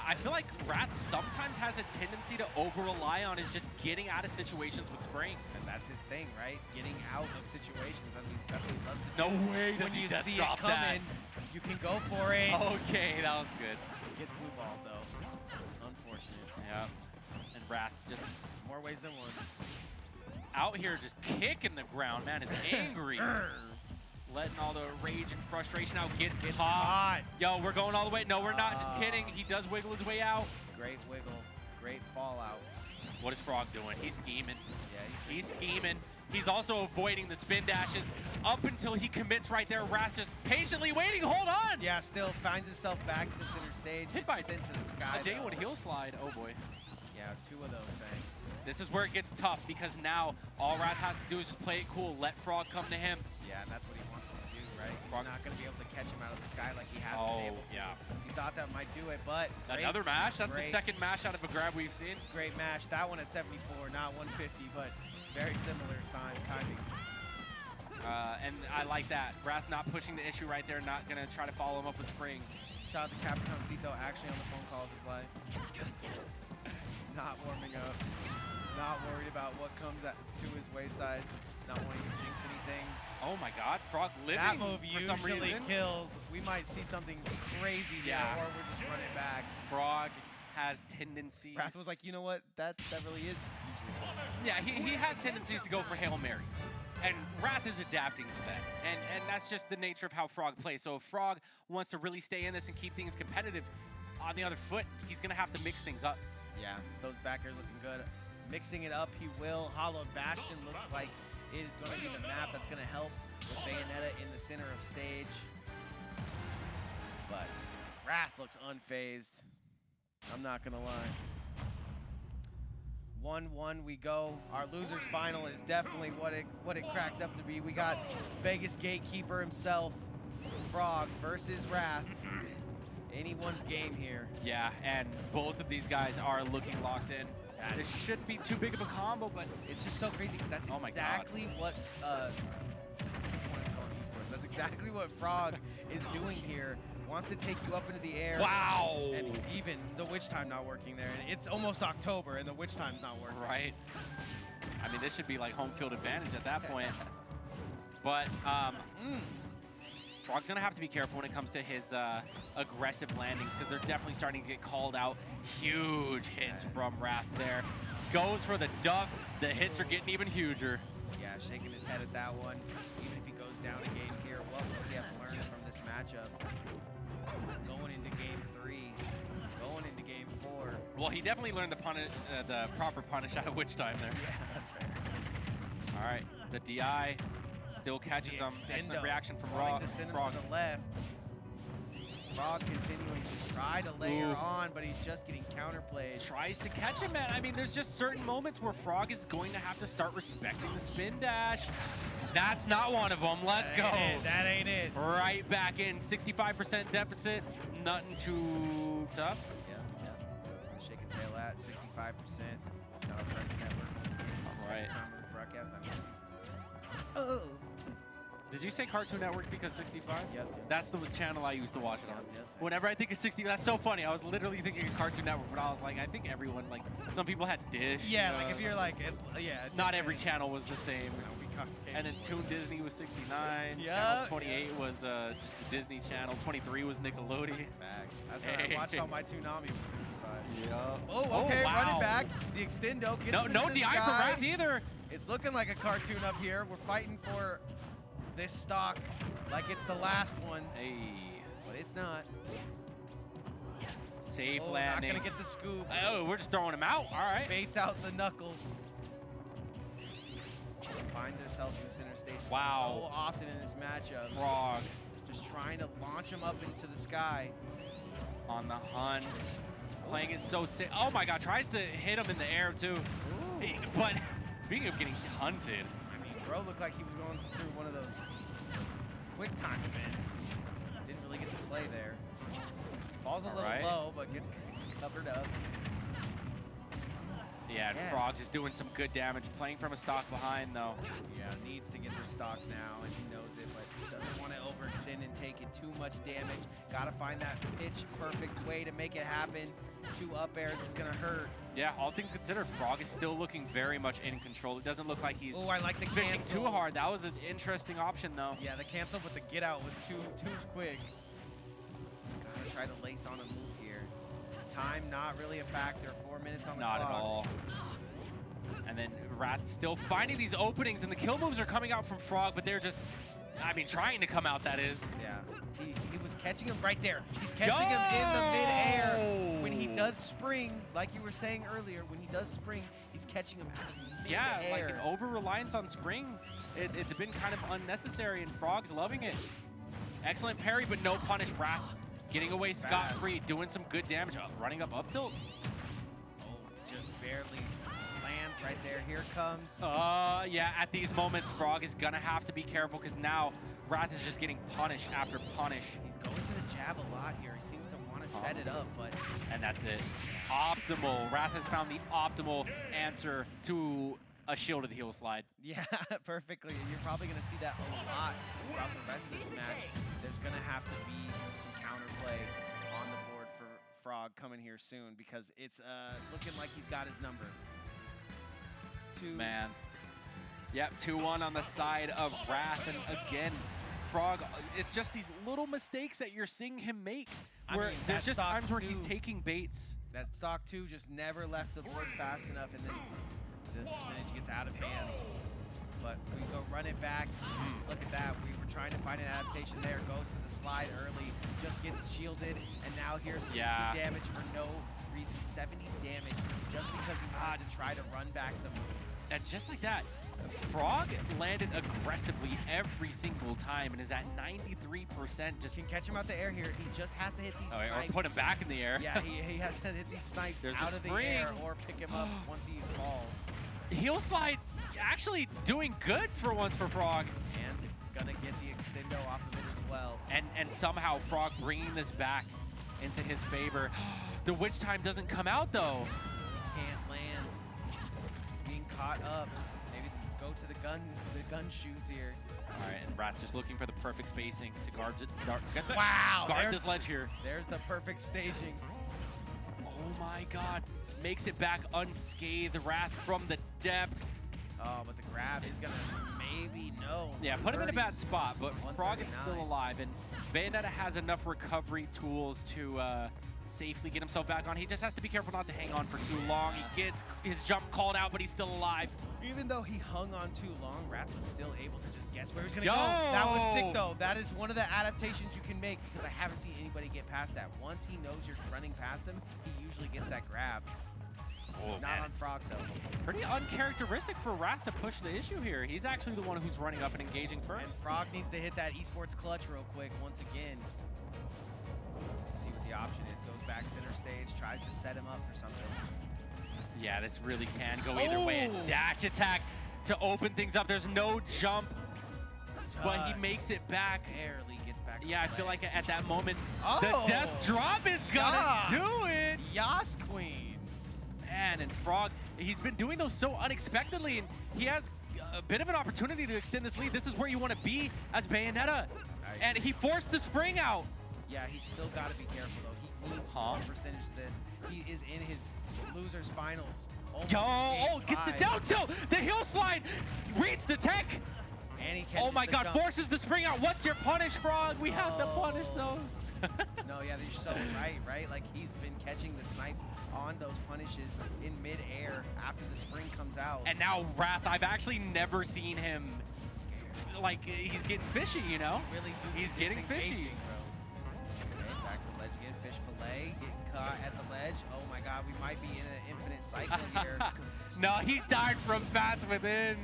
I feel like Wrath sometimes has a tendency to over-rely on, is just getting out of situations with Spring. And that's his thing, right? Getting out of situations. That's what he loves to No do. way does When he you death see it drop coming, you can go for it. Okay, that was good. Gets blue balled, though. Unfortunate. Yeah. And Wrath just More ways than one. out here just kicking the ground, man. Is angry. Letting all the rage and frustration out. Gets caught. Hot. Yo, we're going all the way. No, we're not. Just kidding. He does wiggle his way out. Great wiggle. Great fallout. What is Frog doing? He's scheming. Yeah, He's scheming. He's also avoiding the spin dashes up until he commits right there. Wrath just patiently waiting. Hold on. yeah, still finds himself back to center stage. Hit Gets by sent to the sky. a day though. would heel slide. Oh boy. Yeah, 2 of those things. This is where it gets tough, because now all Wrath has to do is just play it cool. Let Frog come to him. Yeah, and that's what he wants him to do, right? Frog- He's not going to be able to catch him out of the sky like he has Oh, been able to. yeah. He thought that might do it, but Another mash. That's great, the second mash out of a grab we've seen. great match. That one at 74, not 150, but very similar timing. And I like that. Wrath not pushing the issue right there, not going to try to follow him up with Spring. Shout out to Capricorncito, actually on the phone call of his life. Not warming up. Not worried about what comes to his wayside. Not wanting to jinx anything. Oh my god, Frog living That move for some usually reason. kills. We might see something crazy here, Yeah. or we're just running back. Frog has tendencies. Wrath was like, you know what? That really is usually. Yeah, he has tendencies to go for Hail Mary. And Wrath is adapting to that. And that's just the nature of how Frog plays. So if Frog wants to really stay in this and keep things competitive, on the other foot, he's going to have to mix things up. Yeah, those backers looking good. Mixing it up, he will. Hollowed Bastion looks like it is going to be the map that's going to help with Bayonetta in the center of stage. But Wrath looks unfazed. I'm not going to lie. 1-1 we go. Our losers final is definitely what it cracked up to be. We got Vegas Gatekeeper himself, Frog versus Wrath. Anyone's game here. Yeah, and both of these guys are looking locked in. This shouldn't be too big of a combo, but It's just so crazy because that's Oh my exactly what I want to call it Esports. That's exactly what Frog is doing here. Wants to take you up into the air. wow! And even the witch time not working there. And it's almost October and the witch time's not working. Right. I mean, this should be like home field advantage at that point. But Frog's gonna have to be careful when it comes to his aggressive landings because they're definitely starting to get called out. Huge hits from Wrath there. Goes for the duck. The hits are getting even huger. Yeah, shaking his head at that one. Even if he goes down a game here, what will he have learned from this matchup? Going into game 3, going into game 4. Well, he definitely learned the proper punish out of witch time there. Yeah, that's fair. All right, the DI still catches him. Excellent reaction from Frog. To send him to the left. Frog continuing to try to layer on, but he's just getting counterplayed. Tries to catch him, man. I mean, there's just certain moments where Frog is going to have to start respecting the spin dash. That's not one of them. Let's go. That ain't it. Right back in 65% deficit. Nothing too tough. Yeah. Shake a tail at 65%. Shout out to Cartoon Network. All right. Time with this broadcast. Oh. Did you say Cartoon Network because 65? Yep. That's the channel I used to watch it on. Yep. Whenever I think of 60, that's so funny. I was literally thinking of Cartoon Network, but I was like, I think everyone, like, some people had Dish. Yeah, like if you're like, yeah. Not every channel was the same. Cox And then Toon Disney was 69. Yeah. Channel 28 was just the Disney Channel. 23 was Nickelodeon. That's right. I watched all my Toonami was 65. Yeah. Oh, okay. wow. Running back. The extendo gets No into the DI from sky. Wrath either. It's looking like a cartoon up here. We're fighting for this stock like it's the last one, Hey. but it's not. Safe Not landing. gonna get the scoop. Oh, we're just throwing him out. All right. Baits out the knuckles. Find themselves in center stage Wow. so often in this matchup. Frog Just trying to launch him up into the sky. on the hunt. Playing it so sick. Oh my god, tries to hit him in the air too. But speaking of getting hunted. I mean, bro looked like he was going through one of those quick time events. Didn't really get to play there. Falls a little low, but gets covered up. Yeah, and Frog just doing some good damage. Playing from a stock behind though. Yeah, needs to get this stock now, and he knows it, but doesn't want to overextend and take in too much damage. Gotta find that pitch perfect way to make it happen. 2 up airs is gonna hurt. Yeah, all things considered, Frog is still looking very much in control. It doesn't look like he's Oh, I like the fishing cancel. too hard. That was an interesting option though. Yeah, the cancel with the get out was too quick. Gotta try to lace on a move here. Time not really a factor. 4 minutes on the Not clock. at all. And then Wrath still finding these openings, and the kill moves are coming out from Frog, but they're just, I mean, trying to come out, that is. Yeah, he was catching him right there. He's catching him in the mid-air. When he does spring, like you were saying earlier, when he does spring, he's catching him out of mid-air. Yeah, like an over-reliance on spring. It's been kind of unnecessary, and Frog's loving it. Excellent parry, but no punish. Wrath getting away scot-free, doing some good damage. Running up tilt. Oh, just barely lands right there. Here comes. Yeah, at these moments, Frog is gonna have to be careful because now Wrath is just getting punish after punish. He's going to the jab a lot here. He seems to want to set it up, but And that's it. Optimal. Wrath has found the optimal answer to a shielded heel slide. Yeah, perfectly. And you're probably going to see that a lot throughout the rest of this match. There's going to have to be some counterplay on the board for Frog coming here soon because it's looking like he's got his number. Man. Yep, 2-1 on the side of Wrath. And again, Frog, it's just these little mistakes that you're seeing him make. Where there's just times where he's taking baits. That stock 2 just never left the board fast enough, and then the percentage gets out of hand. But we go run it back. Look at that. We were trying to find an adaptation there. Goes to the slide early. Just gets shielded. And now here's 60 damage for no reason. 70 damage just because he wanted to try to run back the move. And just like that, Frog landed aggressively every single time and is at 93%. Just can catch him out the air here. He just has to hit these snipes. Or put him back in the air. Yeah, he has to hit these snipes out of the air or pick him up once he falls. Heel slide actually doing good for once for Frog. And gonna get the extendo off of it as well. And somehow Frog bringing this back into his favor. The witch time doesn't come out though. He can't land. He's being caught up. Maybe go to the gun shoes here. All right, and Wrath just looking for the perfect spacing to guard this ledge here. There's the perfect staging. Oh my God. Makes it back unscathed. Wrath from the depths. Oh, but the grab is gonna maybe no. Yeah, put him in a bad spot, but Frog is still alive, and Bayonetta has enough recovery tools to safely get himself back on. He just has to be careful not to hang on for too long. He gets his jump called out, but he's still alive. Even though he hung on too long, Wrath was still able to just guess where he was gonna go. That was sick though. That is one of the adaptations you can make because I haven't seen anybody get past that. Once he knows you're running past him, he usually gets that grab. Oh, Not man. on Frog though. Pretty uncharacteristic for Wrath to push the issue here. He's actually the one who's running up and engaging first. And Frog needs to hit that Esports clutch real quick once again. Let's see what the option is. Goes back center stage, tries to set him up for something. Yeah, this really can go either way. A dash attack to open things up. There's no jump, but he makes it back. Barely gets back. Yeah, I feel like at that moment, the death drop is gonna do it. Yas Queen. Man, and Frog, he's been doing those so unexpectedly, and he has a bit of an opportunity to extend this lead. This is where you want to be as Bayonetta. Nice. And he forced the spring out. Yeah, he's still got to be careful, though. He needs more percentage of this. He is in his loser's finals. Get the down tilt! The heel slide! Reads the tech! And he oh my God, forces the spring out. What's your punish, Frog? We have to punish those. No, yeah, you're so right? Like, he's been catching the snipes on those punishes in mid-air after the spring comes out. And now Wrath, I've actually never seen him scared. Like, he's getting fishy, you know? Really he's getting fishy. Bro. Okay, back to the ledge again. Fish fillet, getting caught at the ledge. Oh my God, we might be in an infinite cycle here. No, he died from bats within.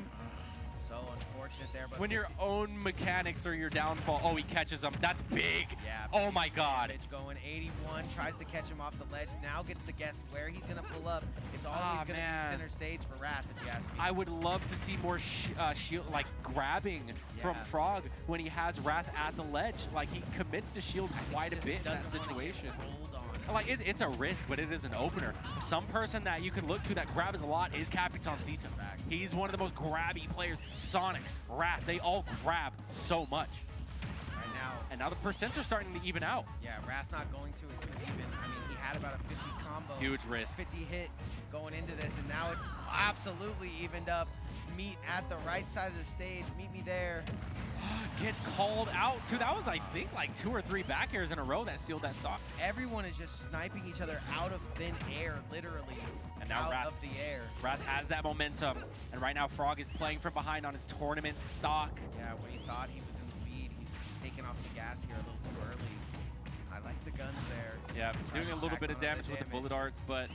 So unfortunate there. But when your own mechanics are your downfall. Oh, he catches him. That's big. Yeah. Oh my God. Going 81, tries to catch him off the ledge. Now gets to guess where he's gonna pull up. It's always gonna be center stage for Wrath, if you ask me. I would love to see more shield, like grabbing from Frog when he has Wrath at the ledge. Like he commits to shield quite a bit in that situation. Like it's a risk, but it is an opener. Some person that you can look to that grabs a lot is Capitan Cito. He's one of the most grabby players. Sonic, Wrath, they all grab so much. Right now. And now the percents are starting to even out. Yeah, Wrath not going to even. I mean, he had about a 50 combo. Huge risk. 50 hit going into this, and now it's absolutely evened up. Meet at the right side of the stage. Meet me there. Gets called out too. That was, I think, like 2 or 3 back airs in a row that sealed that stock. Everyone is just sniping each other out of thin air, literally. And now out of the air. Wrath has that momentum, and right now Frog is playing from behind on his tournament stock. Yeah, when he thought he was in the lead, he's taking off the gas here a little too early. I like the guns there. Yeah, doing a little bit of damage with the bullet arts, but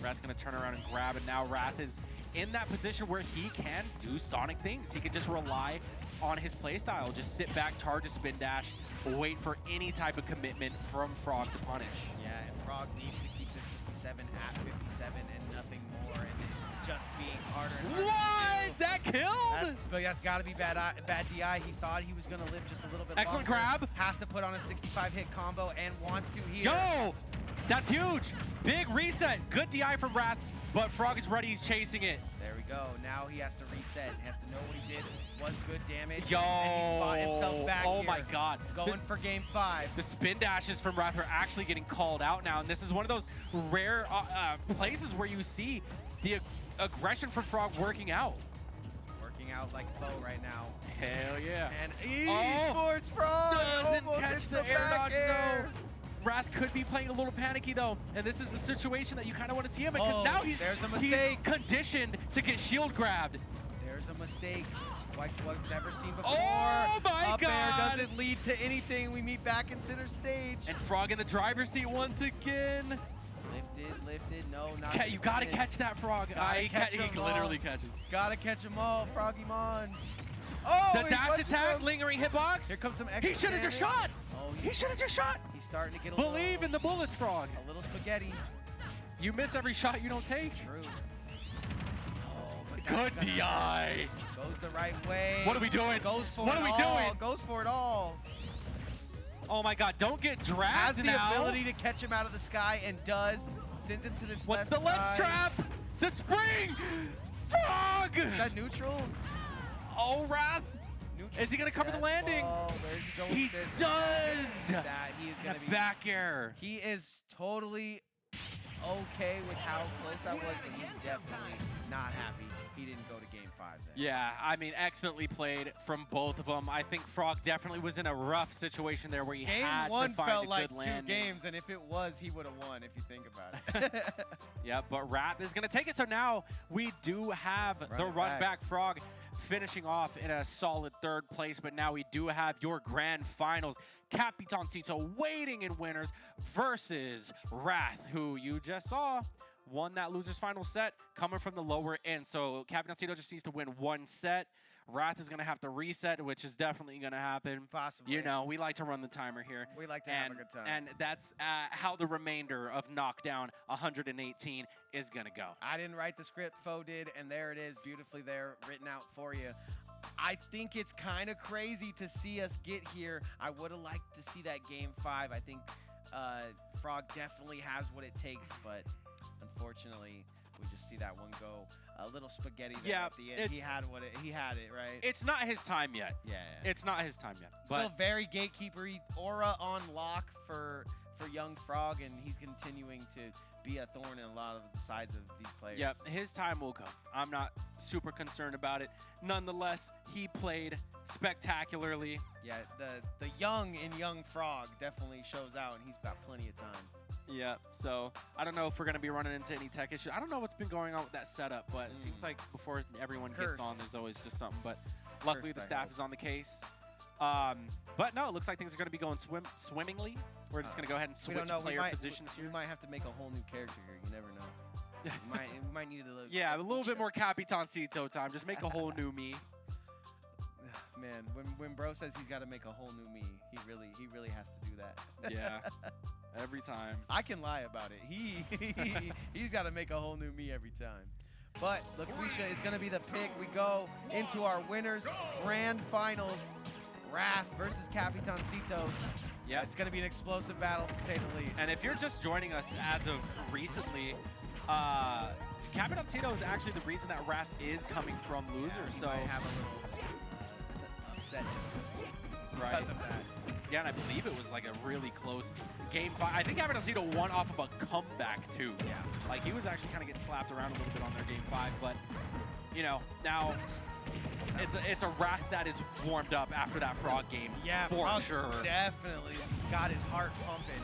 Wrath's gonna turn around and grab, and now Wrath is in that position where he can do Sonic things. He can just rely on his playstyle, just sit back, charge a spin dash, wait for any type of commitment from Frog to punish. Yeah, and Frog needs to keep this 57 at 57 and nothing more, and it's just being harder and harder. What? That killed? But that's got to be bad DI. He thought he was going to live just a little bit Excellent longer. grab. Has to put on a 65 hit combo and wants to here. Yo, that's huge. Big reset. Good DI from Wrath. but Frog is ready. He's chasing it. There we go. Now he has to reset. He has to know what he did was good damage. Yo, and he's bought himself back oh here. my God. Going for game 5. The spin dashes from Wrath are actually getting called out now, and this is one of those rare places where you see the aggression from Frog working out. It's working out like foe right now. Hell yeah. And Esports Frog Doesn't almost catch hits the the air back dodge air. though. Wrath could be playing a little panicky though, and this is the situation that you kind of want to see him in, because Oh, now he's, there's a he's mistake. conditioned to get shield grabbed. There's a mistake. Like what we've never seen before. Oh my Up air God. doesn't lead to anything. We meet back in center stage. And Frog in the driver's seat once again. Lifted, no, not Okay, you gotta lifted. catch that Frog. Gotta catch He them literally all. catches. Gotta catch them all, Froggy-mon. Oh, The he dash punches attack, him. lingering hitbox. Here comes some extra He should have just damage. shot. Oh, He should have just shot. He's starting to get a Believe little, in the bullets, Frog. a little spaghetti. You miss every shot you don't take. True. Oh, but Good that's gonna- DI. Goes the right way. What are we doing? Goes for What it are we all. doing? Goes for it all. Oh my God, don't get dragged Has the now. ability to catch him out of the sky and does. Sends him to this What's left the ledge side. trap? The spring! Frog! Is that neutral? Oh, Wrath. Neutral. Is he gonna cover the Death landing? ball. Where's he going He with this? does! That he is The gonna be. back air. He is totally okay with how close that was, but he's definitely not happy he didn't go to game 5 there. Yeah, I mean, excellently played from both of them. I think Frog definitely was in a rough situation there where he Game had 1 to find felt a like good 2 landing. games, and if it was, he would have won if you think about it. Yeah, but Wrath is going to take it. So now we do have the Run it run back. back Frog finishing off in a solid 3rd place. But now we do have your grand finals. Capitancito waiting in winners versus Wrath, who you just saw won that loser's final set coming from the lower end. So Capitancito just needs to win 1 set. Wrath is going to have to reset, which is definitely going to happen. Possibly. You know, we like to run the timer here. We like to have a good time. And that's how the remainder of Knockdown 118 is going to go. I didn't write the script, Foe did, and there it is, beautifully there, written out for you. I think it's kind of crazy to see us get here. I would have liked to see that game 5. I think Frog definitely has what it takes, but unfortunately, we just see that one go a little spaghetti there Yeah, at the end. He had it, right? It's not his time yet. Yeah. It's not his time yet. Still But very gatekeeper-y, aura on lock for young Frog, and he's continuing to be a thorn in a lot of the sides of these players. yeah, his time will come. I'm not super concerned about it. Nonetheless, he played spectacularly. Yeah, the young in young Frog definitely shows out, and he's got plenty of time. Yeah, so I don't know if we're going to be running into any tech issues. I don't know what's been going on with that setup, but it seems like before everyone gets Cursed. on, there's always just something. But luckily, the Cursed, I staff hope. is on the case. But no, it looks like things are going to be going swimmingly. We're just going to go ahead and We switch don't know. player positions we here. might have to make a whole new character here. You never know. we might need to look. Yeah, a little bit more Capitancito time. Just make a whole new me. Man, when bro says he's got to make a whole new me, he really has to do that. Yeah, every time. I can lie about it. He's got to make a whole new me every time. But LaQuisha is going to be the pick. We go into our winners grand finals. Wrath versus Capitancito. Yeah. It's going to be an explosive battle, to say the least. And if you're just joining us as of recently, Capitancito is actually the reason that Wrath is coming from loser. He So might have a little upsetness right. because of that. Yeah, and I believe it was like a really close game 5. I think Capitancito won off of a comeback too. Yeah. Like he was actually kind of getting slapped around a little bit on their game 5, but you know, now it's a Wrath that is warmed up after that Frog game. Yeah, for Frog sure. definitely got his heart pumping.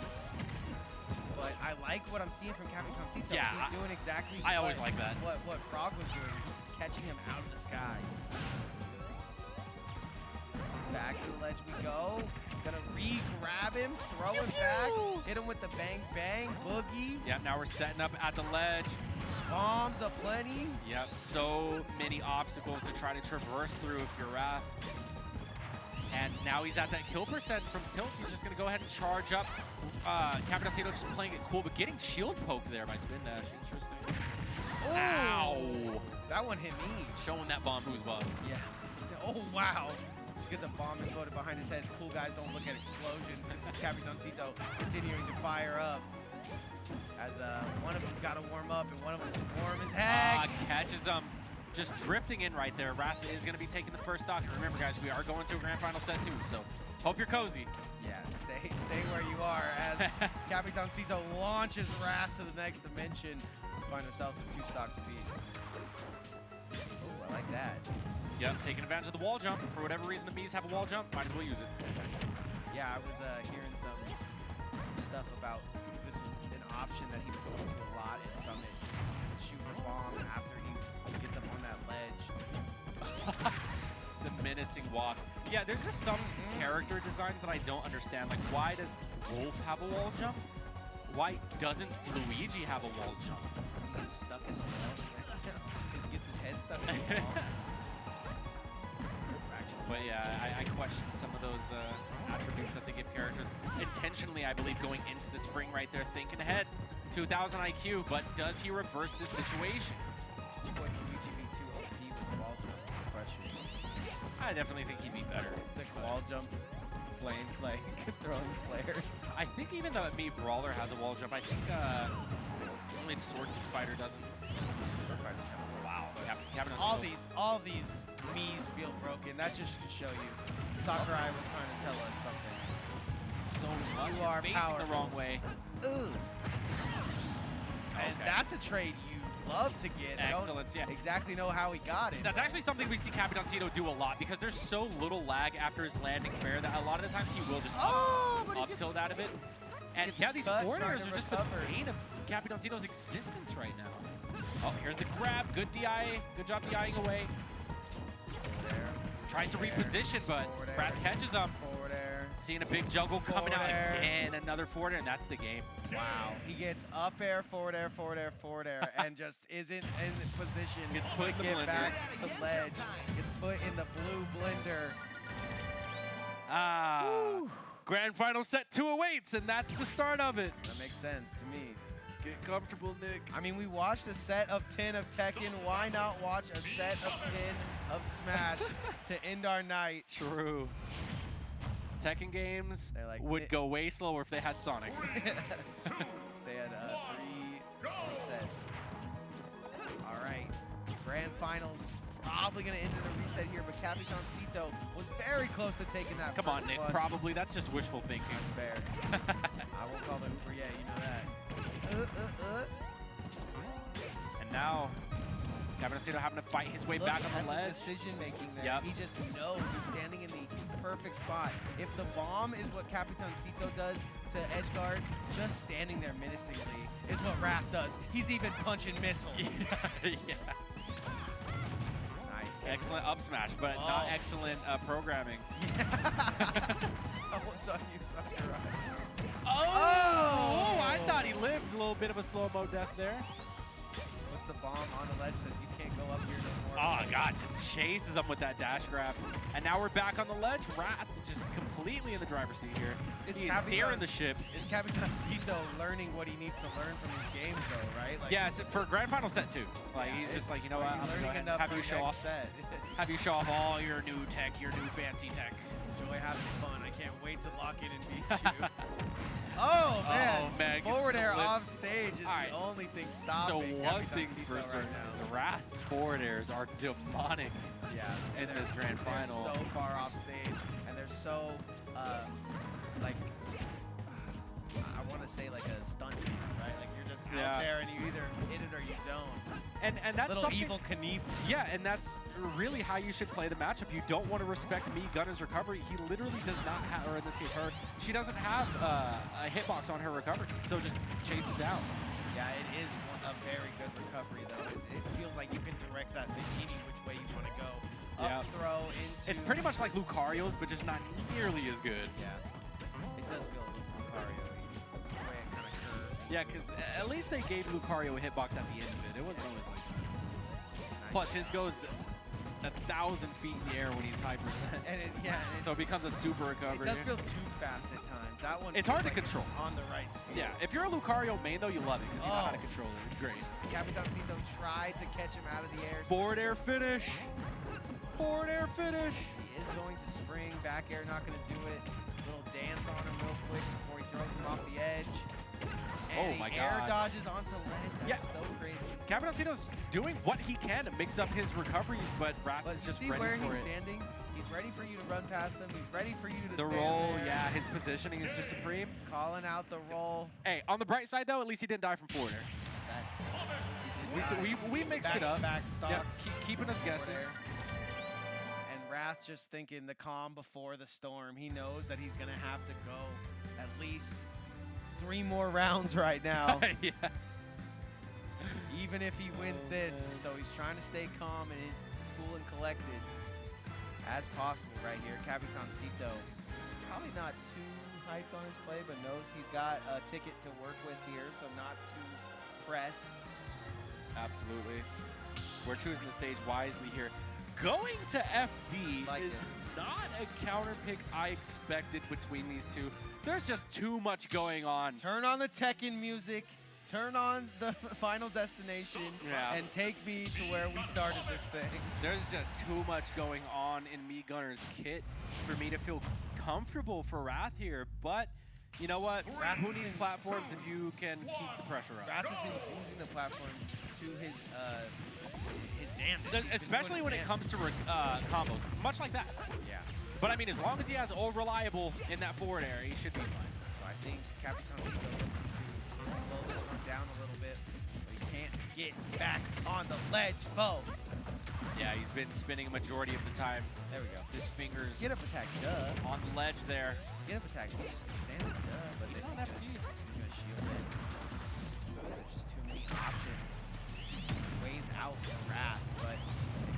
But I like what I'm seeing from Capitancito. Yeah, He's doing exactly I always like that. What Frog was doing. He's catching him out of the sky. Back to the ledge we go. Gonna re-grab him, throw him back, hit him with the bang bang boogie. Yeah, now we're setting up at the ledge. Bombs aplenty. Yep, so many obstacles to try to traverse through if you're Wrath. And now he's at that kill percent from Tilt. He's just going to go ahead and charge up. Capitancito just playing it cool, but getting shield poked there by Spin Dash. Interesting. Ooh, Ow! that one hit me. Showing that bomb who's boss. Yeah. Oh, wow. Just gets a bomb exploded behind his head. Cool guys don't look at explosions. Capitancito continuing to fire up. as one of them's got to warm up and one of them's warm as heck. Catches him. Just drifting in right there. Wrath is going to be taking the first stock. And remember, guys, we are going to a grand final set too, so hope you're cozy. Yeah, stay where you are as Capitancito launches Wrath to the next dimension. We find ourselves at 2 stocks apiece. Oh, I like that. Yep, taking advantage of the wall jump. For whatever reason, the Miis have a wall jump. Might as well use it. Yeah, I was hearing some stuff about this was an option that he would go into a lot at Summit. Shoot a bomb after he gets up on that ledge. The menacing walk. Yeah, there's just some character designs that I don't understand. Like, why does Wolf have a wall jump? Why doesn't Luigi have a wall jump? He gets stuck in the wall. He gets his head stuck in the wall. But yeah, I question some of those attributes that they give characters. Intentionally, I believe, going into the spring right there, thinking ahead. 2,000 IQ, but does he reverse this situation? Would Luigi be too OP with the wall jump? That's the question. I definitely think he'd be better. It's like wall jump, flame, like throwing flares. I think even though Mii Brawler has a wall jump, I think only Sword Fighter doesn't. Wow. All these Miis feel broken. That just should show you. Sakurai was trying to tell us something. So much. You are facing powerful. the wrong way. Ooh. And that's a trade you love to get. Excellence, I don't yeah. exactly know how he got it. That's actually something we see Capitancito do a lot because there's so little lag after his landing fair that a lot of the times he will just up tilt out of it. And yeah, these corners are just the bane of Capitancito's existence right now. Oh, here's the grab. Good DI. Good job DIing away. There. Tries to reposition, but Brad catches him. Forward air. Seeing a big juggle coming out Forward air. again. Another forward air, and that's the game. Wow. He gets up air, forward air, forward air, forward air, and just isn't in position Gets put in to the get blender. back to ledge. Gets put in the blue blender. Woo. Grand final set 2 awaits, and that's the start of it. That makes sense to me. Get comfortable, Nick. I mean, we watched a set of 10 of Tekken. Why not watch a set of 10 of Smash to end our night? True. Tekken games Like, would go way slower if they had Sonic. They had three sets. All right, grand finals. Probably going to end in a reset here, but Capitancito was very close to taking that Come on, first Nick. one. Probably. That's just wishful thinking. That's fair. I won't call the Uber yet, you know that. And now, Capitancito having to fight his way back on the ledge. Decision making there. Yep. He just knows he's standing in the perfect spot. If the bomb is what Capitancito does to edgeguard, just standing there menacingly is what Wrath does. He's even punching missiles. Yeah. Nice. Excellent up smash, but not excellent programming. That one's on you, Sakurai. Oh! I thought he lived. A little bit of a slow-mo death there. What's the bomb on the ledge says you can't go up here no more. Oh, God, just chases him with that dash grab. And now we're back on the ledge. Wrath just completely in the driver's seat here. He's steering the ship. Is Capitancito learning what he needs to learn from these games, though, right? Like, Yeah, for Grand Final Set 2. Like, yeah, he's just like, you know what, I'm going to go ahead and enough have for you show next off. set. Have you show off all your new tech, your new fancy tech. Enjoy having fun. I can't wait to lock in and beat you. Oh, man. Forward air off stage is the only thing So stopping one thing's for Capitancito certain, right now. Wrath's forward airs are demonic. Yeah, in this grand final. They're so far off stage, and they're so, like, I want to say like a stunt team, right? Like you're just out there and you either hit it or you don't. And that's little something, evil Knievel. Yeah, and that's really how you should play the matchup. You don't want to respect Mii Gunner's recovery. He literally does not have, or in this case her, she doesn't have a hitbox on her recovery, so just chase it down. Yeah, it is a very good recovery though. It feels like you can direct that thing any which way you want to go. Up throw into. It's pretty much like Lucario's, but just not nearly as good. Yeah, it does feel a little Lucario. The way it kind of curves. Yeah, because at least they gave Lucario a hitbox at the end of it. It wasn't always like that. Nice. Plus, his goes 1,000 feet in the air when he's high percent. And so it becomes a super recovery. It does feel too fast at times. That one. It's hard to like control. It's on the right speed. Yeah, if you're a Lucario main though, you love it because you know how to control it. It's great. Capitancito tried to catch him out of the air. Forward air finish. Forward air finish. He is going to spring. Back air not going to do it. Little dance on him real quick before he throws him off the edge. And my air God. dodges onto ledge. That's so crazy. Capitancito's doing what he can to mix up his recoveries, but Wrath But is you just see ready where for he's it. standing? He's ready for you to run past him. He's ready for you to The stand roll, there. yeah, his positioning is just supreme. Calling out the roll. Hey, on the bright side though, at least he didn't die from forwarder. We mixed it up. Back Yep, stocks. keeping us guessing. And Wrath just thinking the calm before the storm. He knows that he's going to have to go at least 3 more rounds right now, Yeah. even if he wins this. So he's trying to stay calm and is cool and collected as possible right here. Capitancito, probably not too hyped on his play, but knows he's got a ticket to work with here, so not too pressed. Absolutely. We're choosing the stage wisely here. Going to FD Like is it. not a counter pick I expected between these two. There's just too much going on. Turn on the Tekken music, turn on the Final Destination, Yeah. and take me to where we started this thing. There's just too much going on in Meat Gunner's kit for me to feel comfortable for Wrath here. But you know what? Wrath Who has needs been- platforms if you can keep the pressure up? Wrath has been using the platforms to his damage. He's been Especially doing when it comes to combos, much like that. Yeah. But I mean, as long as he has old reliable in that forward area, he should be fine. So I think Capitancito looking to slow this one down a little bit, but he can't get back on the ledge. Bo. Yeah, he's been spinning a majority of the time. There we go. His fingers Get up attack, duh. on the ledge there. Get up attack. He's just standing, duh. But Even then on he's FD. gonna shield it. There's just too many options. Ways out for Wrath, but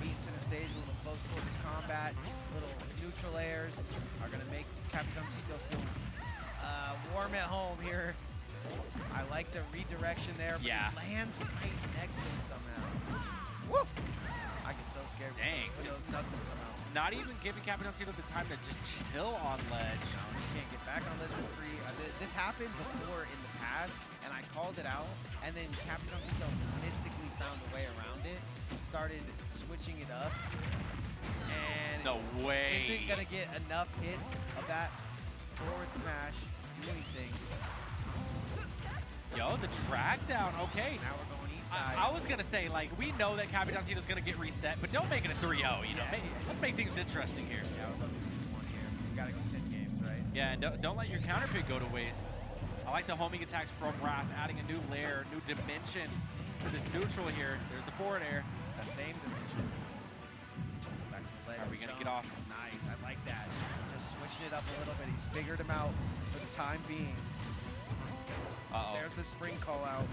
beats in the stage, a little close quarters combat, little neutral airs are gonna make Capitancito feel warm at home here. I like the redirection there, but Yeah. he lands right next to him somehow. Woo! I get so scared Dang. when those knuckles come out. Not even giving Capitancito the time to just chill on ledge. No, he can't get back on ledge for free. This happened before in the past, and I called it out, and then Capitancito mystically found a way around it, started switching it up, and No way. isn't going to get enough hits of that forward smash to do anything. Yo, the drag down, okay. Now we're going east side. I was going to say, like, we know that Capitancito's going to get reset, but don't make it a 3-0, you know? Yeah. Let's make things interesting here. Yeah, I would love to see one here. We got to go 10 games, right? Yeah, and don't let your counter pick go to waste. I like the homing attacks from Wrath, adding a new layer, new dimension to this neutral here. There's the forward air. The same dimension. Back to the ledge. Are we gonna get jump. off? Nice, I like that. Just switching it up a little bit. He's figured him out for the time being. Uh-oh. There's the spring call out.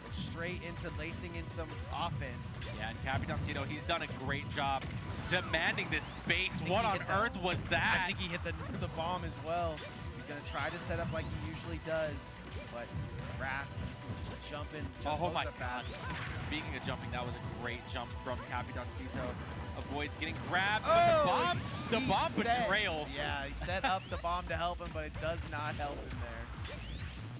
Go straight into lacing in some offense. Yeah, and Capitancito, he's done a great job demanding this space. think What he on hit the- earth was that? I think he hit the bomb as well. He's gonna try to set up like he usually does, but Wrath jumping just Oh my both God. fast. Speaking of jumping, that was a great jump from Capitancito. Avoids getting grabbed. Oh, But the he bomb set- betrayal. Yeah, he set up the bomb to help him, but it does not help him there.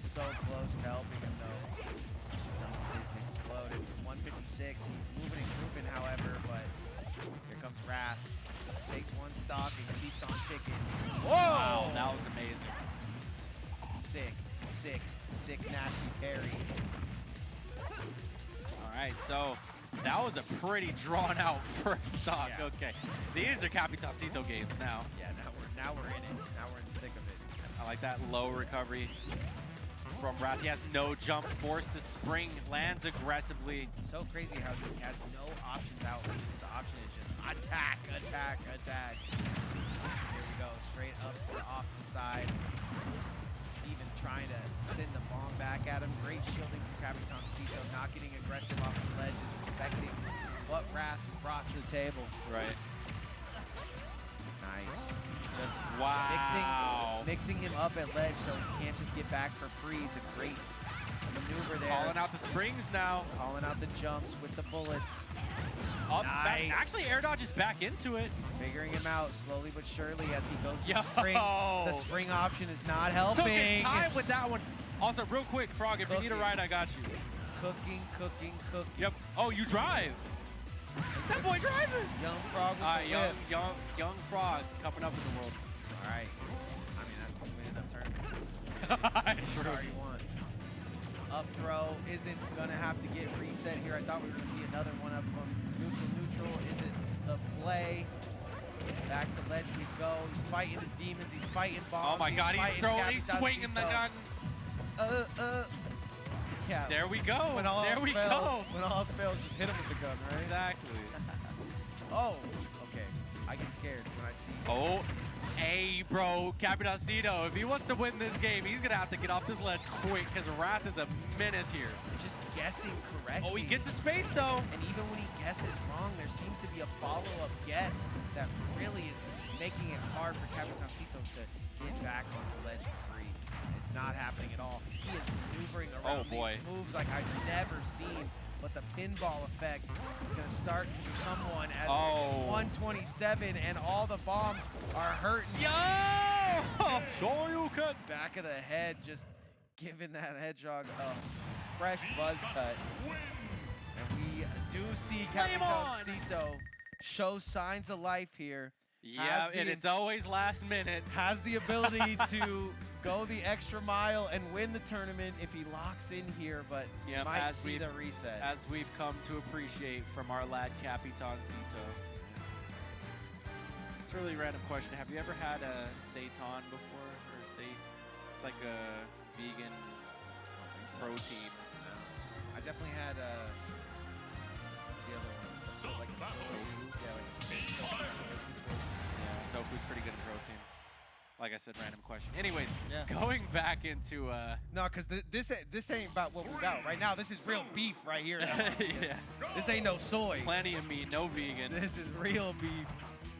So close to helping him though. Just doesn't get to explode. And 156. He's moving and grouping, however, but here comes Wrath. Takes one stock and keeps on kicking. Whoa! Wow, that was amazing. Sick, sick, sick, nasty parry. All right, so that was a pretty drawn out first stock. Yeah. Okay, these are Capitancito games now. Yeah, now we're in it. Now we're in the thick of it. I like that low recovery from Wrath. He has no jump, forced to spring, lands aggressively. So crazy how he has no options out. His option is just attack, attack, attack. Here we go, straight up to the off the side. Even trying to send the bomb back at him. Great shielding from Capitancito, not getting aggressive off the ledge, just respecting what Wrath brought to the table. Right. Nice. Just Wow. mixing him up at ledge so he can't just get back for free. It's a great maneuver there. Calling out the springs now. Calling out the jumps with the bullets. Up, Nice. actually, air dodge is back into it. He's figuring him out slowly but surely as he goes to Yo. spring. The spring option is not Took his helping. time with that one. Also, real quick, Frog, if you need a Cooking. ride, I got you. Cooking, cooking, cooking. Yep. Oh, you drive. That boy driving. Young Frog with All right, the whip. young Frog coming up in the world. All right. I mean, that's winning enough tournament. True. Whatever you want. Up throw isn't going to have to get reset here. I thought we were going to see another one of them. Neutral isn't the play. Back to ledge we go. He's fighting his demons. He's fighting bombs. Oh my God, he's throwing, he's swinging the gun. Yeah. There we go. When all there else we fails, go. When all else fails, just hit him with the gun, right? Exactly. Oh, okay. I get scared when I see. Oh, hey, bro, Capitancito, if he wants to win this game, he's gonna have to get off this ledge quick because Wrath is a menace here. Just guessing correctly. Oh, he gets a space though. And even when he guesses wrong, there seems to be a follow-up guess that really is making it hard for Capitancito to get back onto ledge for free. It's not happening at all. He is maneuvering around these moves like I've never seen. But the pinball effect is going to start to become one as 127 and all the bombs are hurting. Yo! Sure you could. Back of the head, just giving that hedgehog a fresh buzz cut. And we do see Capitancito show signs of life here. Yeah, and it's always last minute. Has the ability to go the extra mile and win the tournament if he locks in here, but might see the reset. As we've come to appreciate from our lad Capitancito. It's a really random question. Have you ever had a seitan before? Or it's like a vegan protein. No. I definitely had what's the other one? Like a soy. Yeah, like a soy. Yeah, tofu's pretty good in protein. Like I said, random question. Anyways, going back into no, because this ain't about what we're about right now. This is real beef right here. Yeah. This ain't no soy. Plenty of meat, no vegan. This is real beef.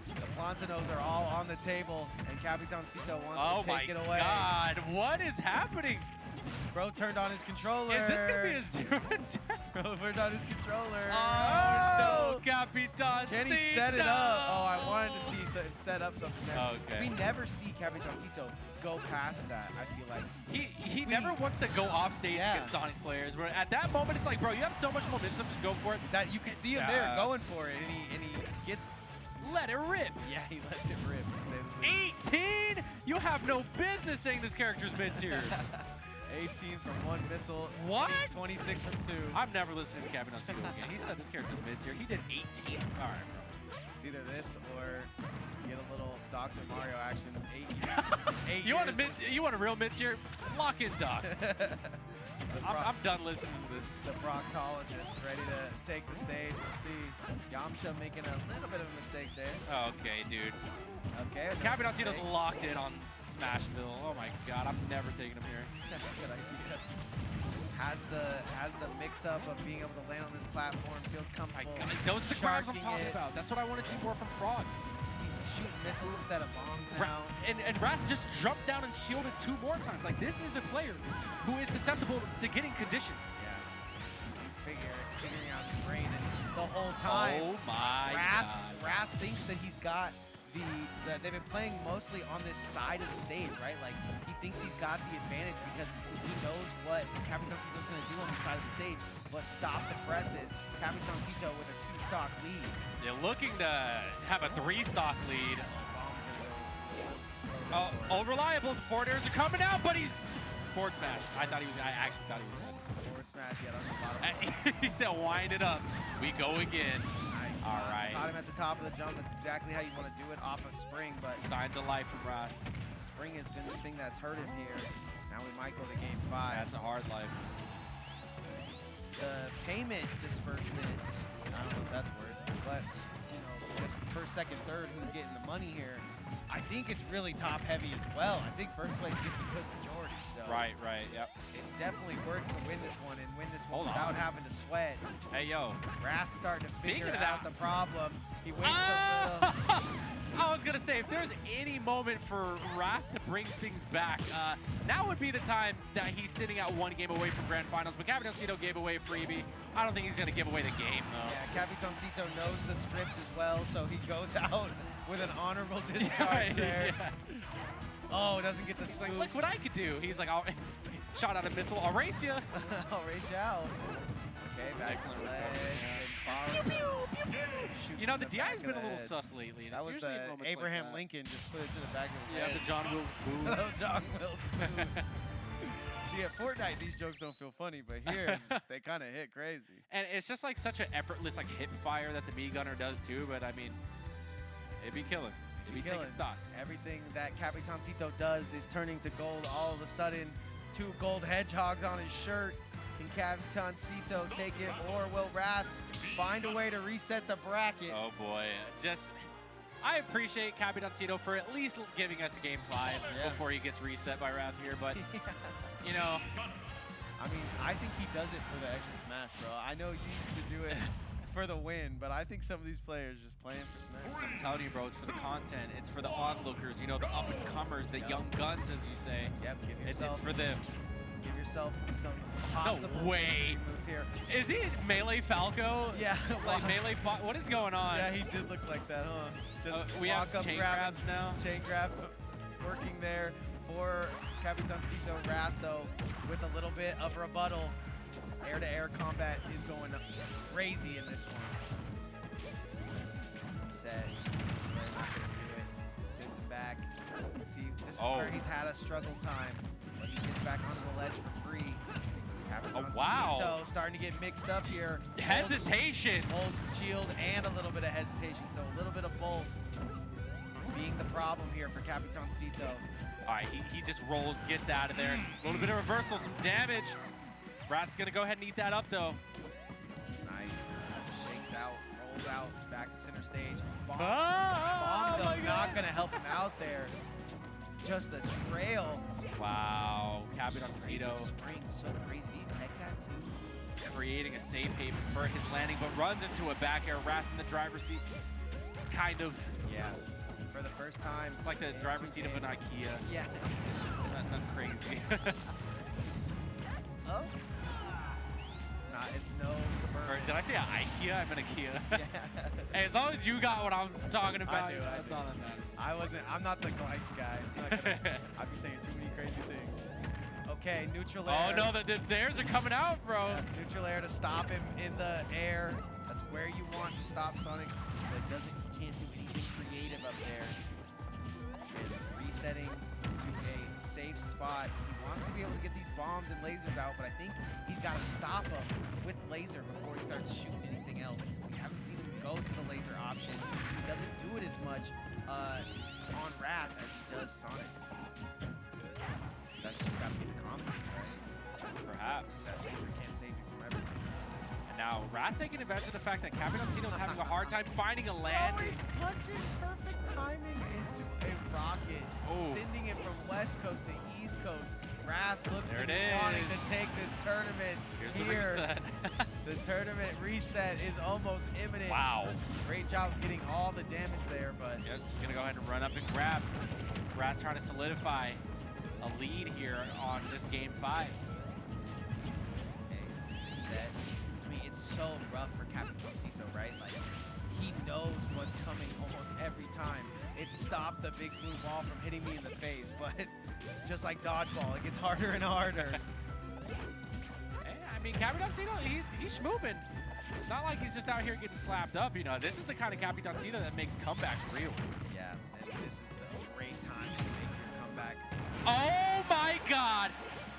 The plantanos are all on the table, and Capitancito wants to take it away. Oh my God, what is happening? Bro turned on his controller. Is this gonna be a zero attack? Bro turned on his controller. Oh, no, Capitancito. Can he set it up? Oh, I wanted to see set up something there. Okay. We never see Capitancito go past that, I feel like. He never wants to go off stage against Sonic players. Where at that moment, it's like, bro, you have so much momentum, just go for it. That you can see him there going for it, and he gets. Let it rip. Yeah, he lets it rip. To say the least. 18? You have no business saying this character's mid-tier. 18 from one missile. What? 26 from two. I'm never listening to Capitancito again. He said this character's mid-tier. He did 18. All right, bro. It's either this or get a little Dr. Mario action. 8 you want a real mid-tier? Lock in Doc. I'm done listening to this. The proctologist ready to take the stage. We'll see Yamcha making a little bit of a mistake there. Okay, dude. Okay. Capitancito's locked in on Smashville. Oh my God, I'm never taking him here. Good idea. Has the mix-up of being able to land on this platform. Feels comfortable. Those are the crabs I'm talking about. That's what I want to see more from Frog. He's shooting missiles instead of bombs now. And Wrath just jumped down and shielded 2 more times. Like, this is a player who is susceptible to getting conditioned. Yeah. He's figuring out his brain, and the whole time, oh my God. Wrath thinks that he's got they've been playing mostly on this side of the stage, right? Like, he thinks he's got the advantage because he knows what Capitancito's going to do on the side of the stage. But stop the presses. Capitancito with a 2-stock lead. They're looking to have a 3-stock lead. Oh, reliable. The forwarders are coming out, but he's forward smash. I actually thought he was dead. Forward smash, yeah, that's a lot of He said, wind it up. We go again. Nice. All right. Caught him at the top of the jump. That's exactly how you want to do it off of Spring, but Signs of life from Wrath. Spring has been the thing that's hurt him here. Now we might go to game 5. That's a hard life. The payment disbursement, I don't know if that's worth, but you know, just first, second, third, who's getting the money here? I think it's really top heavy as well. I think first place gets a good majority. So Right, yep. It's definitely worth to win this one and win this one without having to sweat. Hey, yo. Wrath's starting to figure Speaking of out the problem. He waits I was going to say, if there's any moment for Wrath to bring things back, now would be the time that he's sitting at 1 game away from Grand Finals. But Capitancito gave away Freebie. I don't think he's going to give away the game, though. Yeah, Capitancito knows the script as well, so he goes out with an honorable discharge there. Yeah. Oh, doesn't get the scoop. Like, look what I could do. He's like, I'll shot out a missile. I'll race you. I'll race you out. Okay, back to the ledge. You know, the DI's been a little sus lately. And that was the Abraham Lincoln just put it to the back of his head. Yeah, the John Wilkes Boo. John Wilkes Boo. See, at Fortnite, these jokes don't feel funny, but here, they kind of hit crazy. And it's just like such an effortless like hip fire that the Mii Gunner does too. But I mean, it'd be killing. It'd be taking stocks. Everything that Capitancito does is turning to gold all of a sudden. 2 gold hedgehogs on his shirt. Can Capitancito take it, or will Wrath find a way to reset the bracket? Oh boy, I appreciate Capitancito for at least giving us a game 5 before he gets reset by Wrath here, but you know. I mean, I think he does it for the extra smash, bro. I know you used to do it for the win, but I think some of these players just playing for smash. I'm telling you, bro, it's for the content. It's for the onlookers, you know, the up-and-comers, the young guns, as you say. Yep, It's for them. Give yourself some possible way. moves here. Is he Melee Falco? Yeah. Like Melee what is going on? Yeah, he did look like that, huh? Just we have walk up, chain grab grabs now. Chain grab working there for Capitancito. Wrath, though, with a little bit of rebuttal. Air-to-air combat is going crazy in this one. Set. They're not going to do it. Sends him back. See, this is where he's had a struggle time. But he gets back onto the ledge for free. Wow. Starting to get mixed up here. Hesitation. Holds shield and a little bit of hesitation. So a little bit of both being the problem here for Capitancito. All right, he just rolls, gets out of there. A little bit of reversal, some damage. Wrath's going to go ahead and eat that up, though. Nice. Shakes out, rolls out, back to center stage. Bomb, Oh, though, not going to help him out there. Just the trail. Wow, Capitancito Spring so crazy. Did he tech that too? creating a safe haven for his landing, but runs into a back air. Wrath in the driver's seat. Kind of. Yeah. For the first time. It's like the driver's seat of an IKEA. Yeah. Not crazy. Oh. It's no suburban. Or did I say IKEA? I meant IKEA. Yeah. Hey, as long as you got what I'm talking about, I do. that's all that matters. I'm not the Gleiss guy. I'd be saying too many crazy things. Okay, neutral air. Oh no, the airs are coming out, bro. Yeah, neutral air to stop him in the air. That's where you want to stop Sonic. But he can't do anything creative up there. And resetting to a safe spot. He wants to be able to get these bombs and lasers out, but I think he's got to stop him with laser before he starts shooting anything else. We haven't seen him go to the laser option. He doesn't do it as much on Wrath as he does Sonic. That's just got to be the confidence, right? Perhaps. That laser can't save you from everything. And now Wrath taking advantage of the fact that Capitancito is having a hard time finding a land. Oh, he's punching perfect timing into a rocket, sending it from West Coast to East Coast. Wrath looks to be wanting to take this tournament. Here's the reset. The tournament reset is almost imminent. Wow. Great job of getting all the damage there, but Yeah, just gonna go ahead and run up and grab. Wrath trying to solidify a lead here on this game 5. reset. I mean, it's so rough for Capitancito, right? Like, he knows what's coming almost every time. It stopped the big blue ball from hitting me in the face, but just like dodgeball, it gets harder and harder. Hey, I mean, Capitancito, he's schmooping. It's not like he's just out here getting slapped up, you know. This is the kind of Capitancito that makes comebacks real. Yeah, and this is the great time to make your comeback. Oh my God!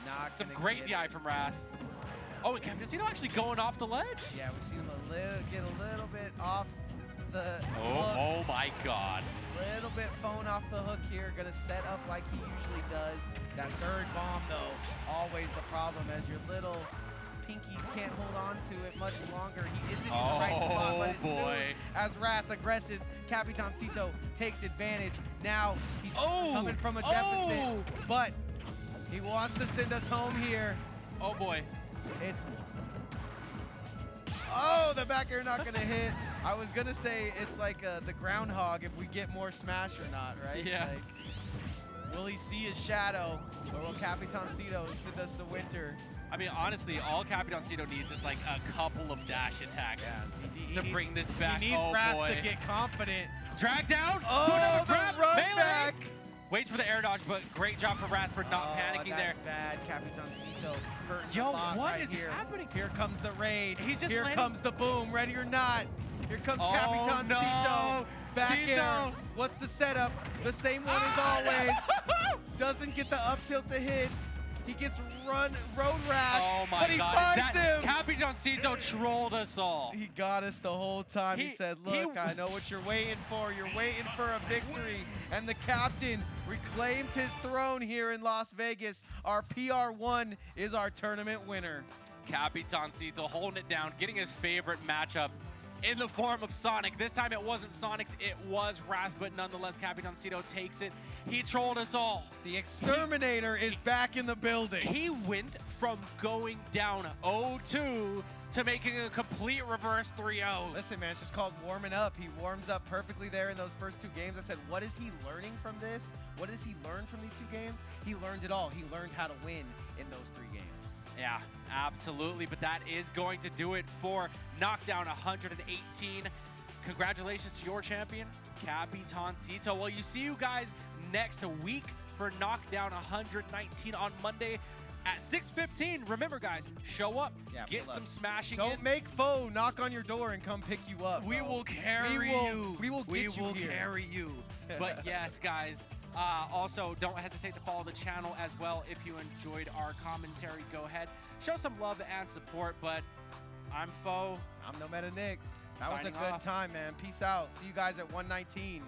Not Some gonna great get DI it. from Wrath. Oh, and Capitancito actually going off the ledge. Yeah, we've seen him get a little bit off the hook. Oh my God. Little bit phone off the hook here. Gonna set up like he usually does. That third bomb, though, always the problem as your little pinkies can't hold on to it much longer. He isn't in the right spot, but as soon as Wrath aggresses, Capitancito takes advantage. Now he's coming from a deficit, but he wants to send us home here. Oh boy. It's the back air not gonna hit. I was gonna say it's like the groundhog if we get more smash or not, right? Yeah. Like, will he see his shadow, or will Capitancito send us the winter? I mean, honestly, all Capitancito needs is like a couple of dash attacks to bring this back. He needs Wrath to get confident. Drag down. Oh, the grab, run melee. back. Waits for the air dodge, but great job for Wrath for not panicking there. Bad. Capitancito hurt Yo, a lot what right is here. happening? Here comes the raid. He's just here landing. comes the boom. Ready or not. Here comes Capitancito. No. Back Tito. air. What's the setup? The same one as always. Doesn't get the up tilt to hit. He gets road rash, Oh my but he God! finds him. Capitancito trolled us all. He got us the whole time. He said, look, I know what you're waiting for. You're waiting for a victory. And the captain reclaims his throne here in Las Vegas. Our PR1 is our tournament winner. Capitancito holding it down, getting his favorite matchup in the form of Sonic. This time it wasn't Sonic's, it was Wrath, but nonetheless, Capitancito takes it. He trolled us all. The Exterminator is back in the building. He went from going down 0-2 to making a complete reverse 3-0. Listen, man, it's just called warming up. He warms up perfectly there in those first 2 games. I said, what is he learning from this? What does he learn from these 2 games? He learned it all. He learned how to win in those 3 games. Yeah, absolutely. But that is going to do it for Knockdown 118. Congratulations to your champion, Capitancito. Well, you see you guys next week for Knockdown 119 on Monday at 6:15. Remember, guys, show up, get some smashing in. Don't make foe knock on your door and come pick you up. We bro. will carry you. We will get you here. Carry you. But yes, guys, also don't hesitate to follow the channel as well. If you enjoyed our commentary, go ahead, show some love and support. But I'm Foe. I'm No Meta Nick. That was a Signing good off. time, man. Peace out. See you guys at 119.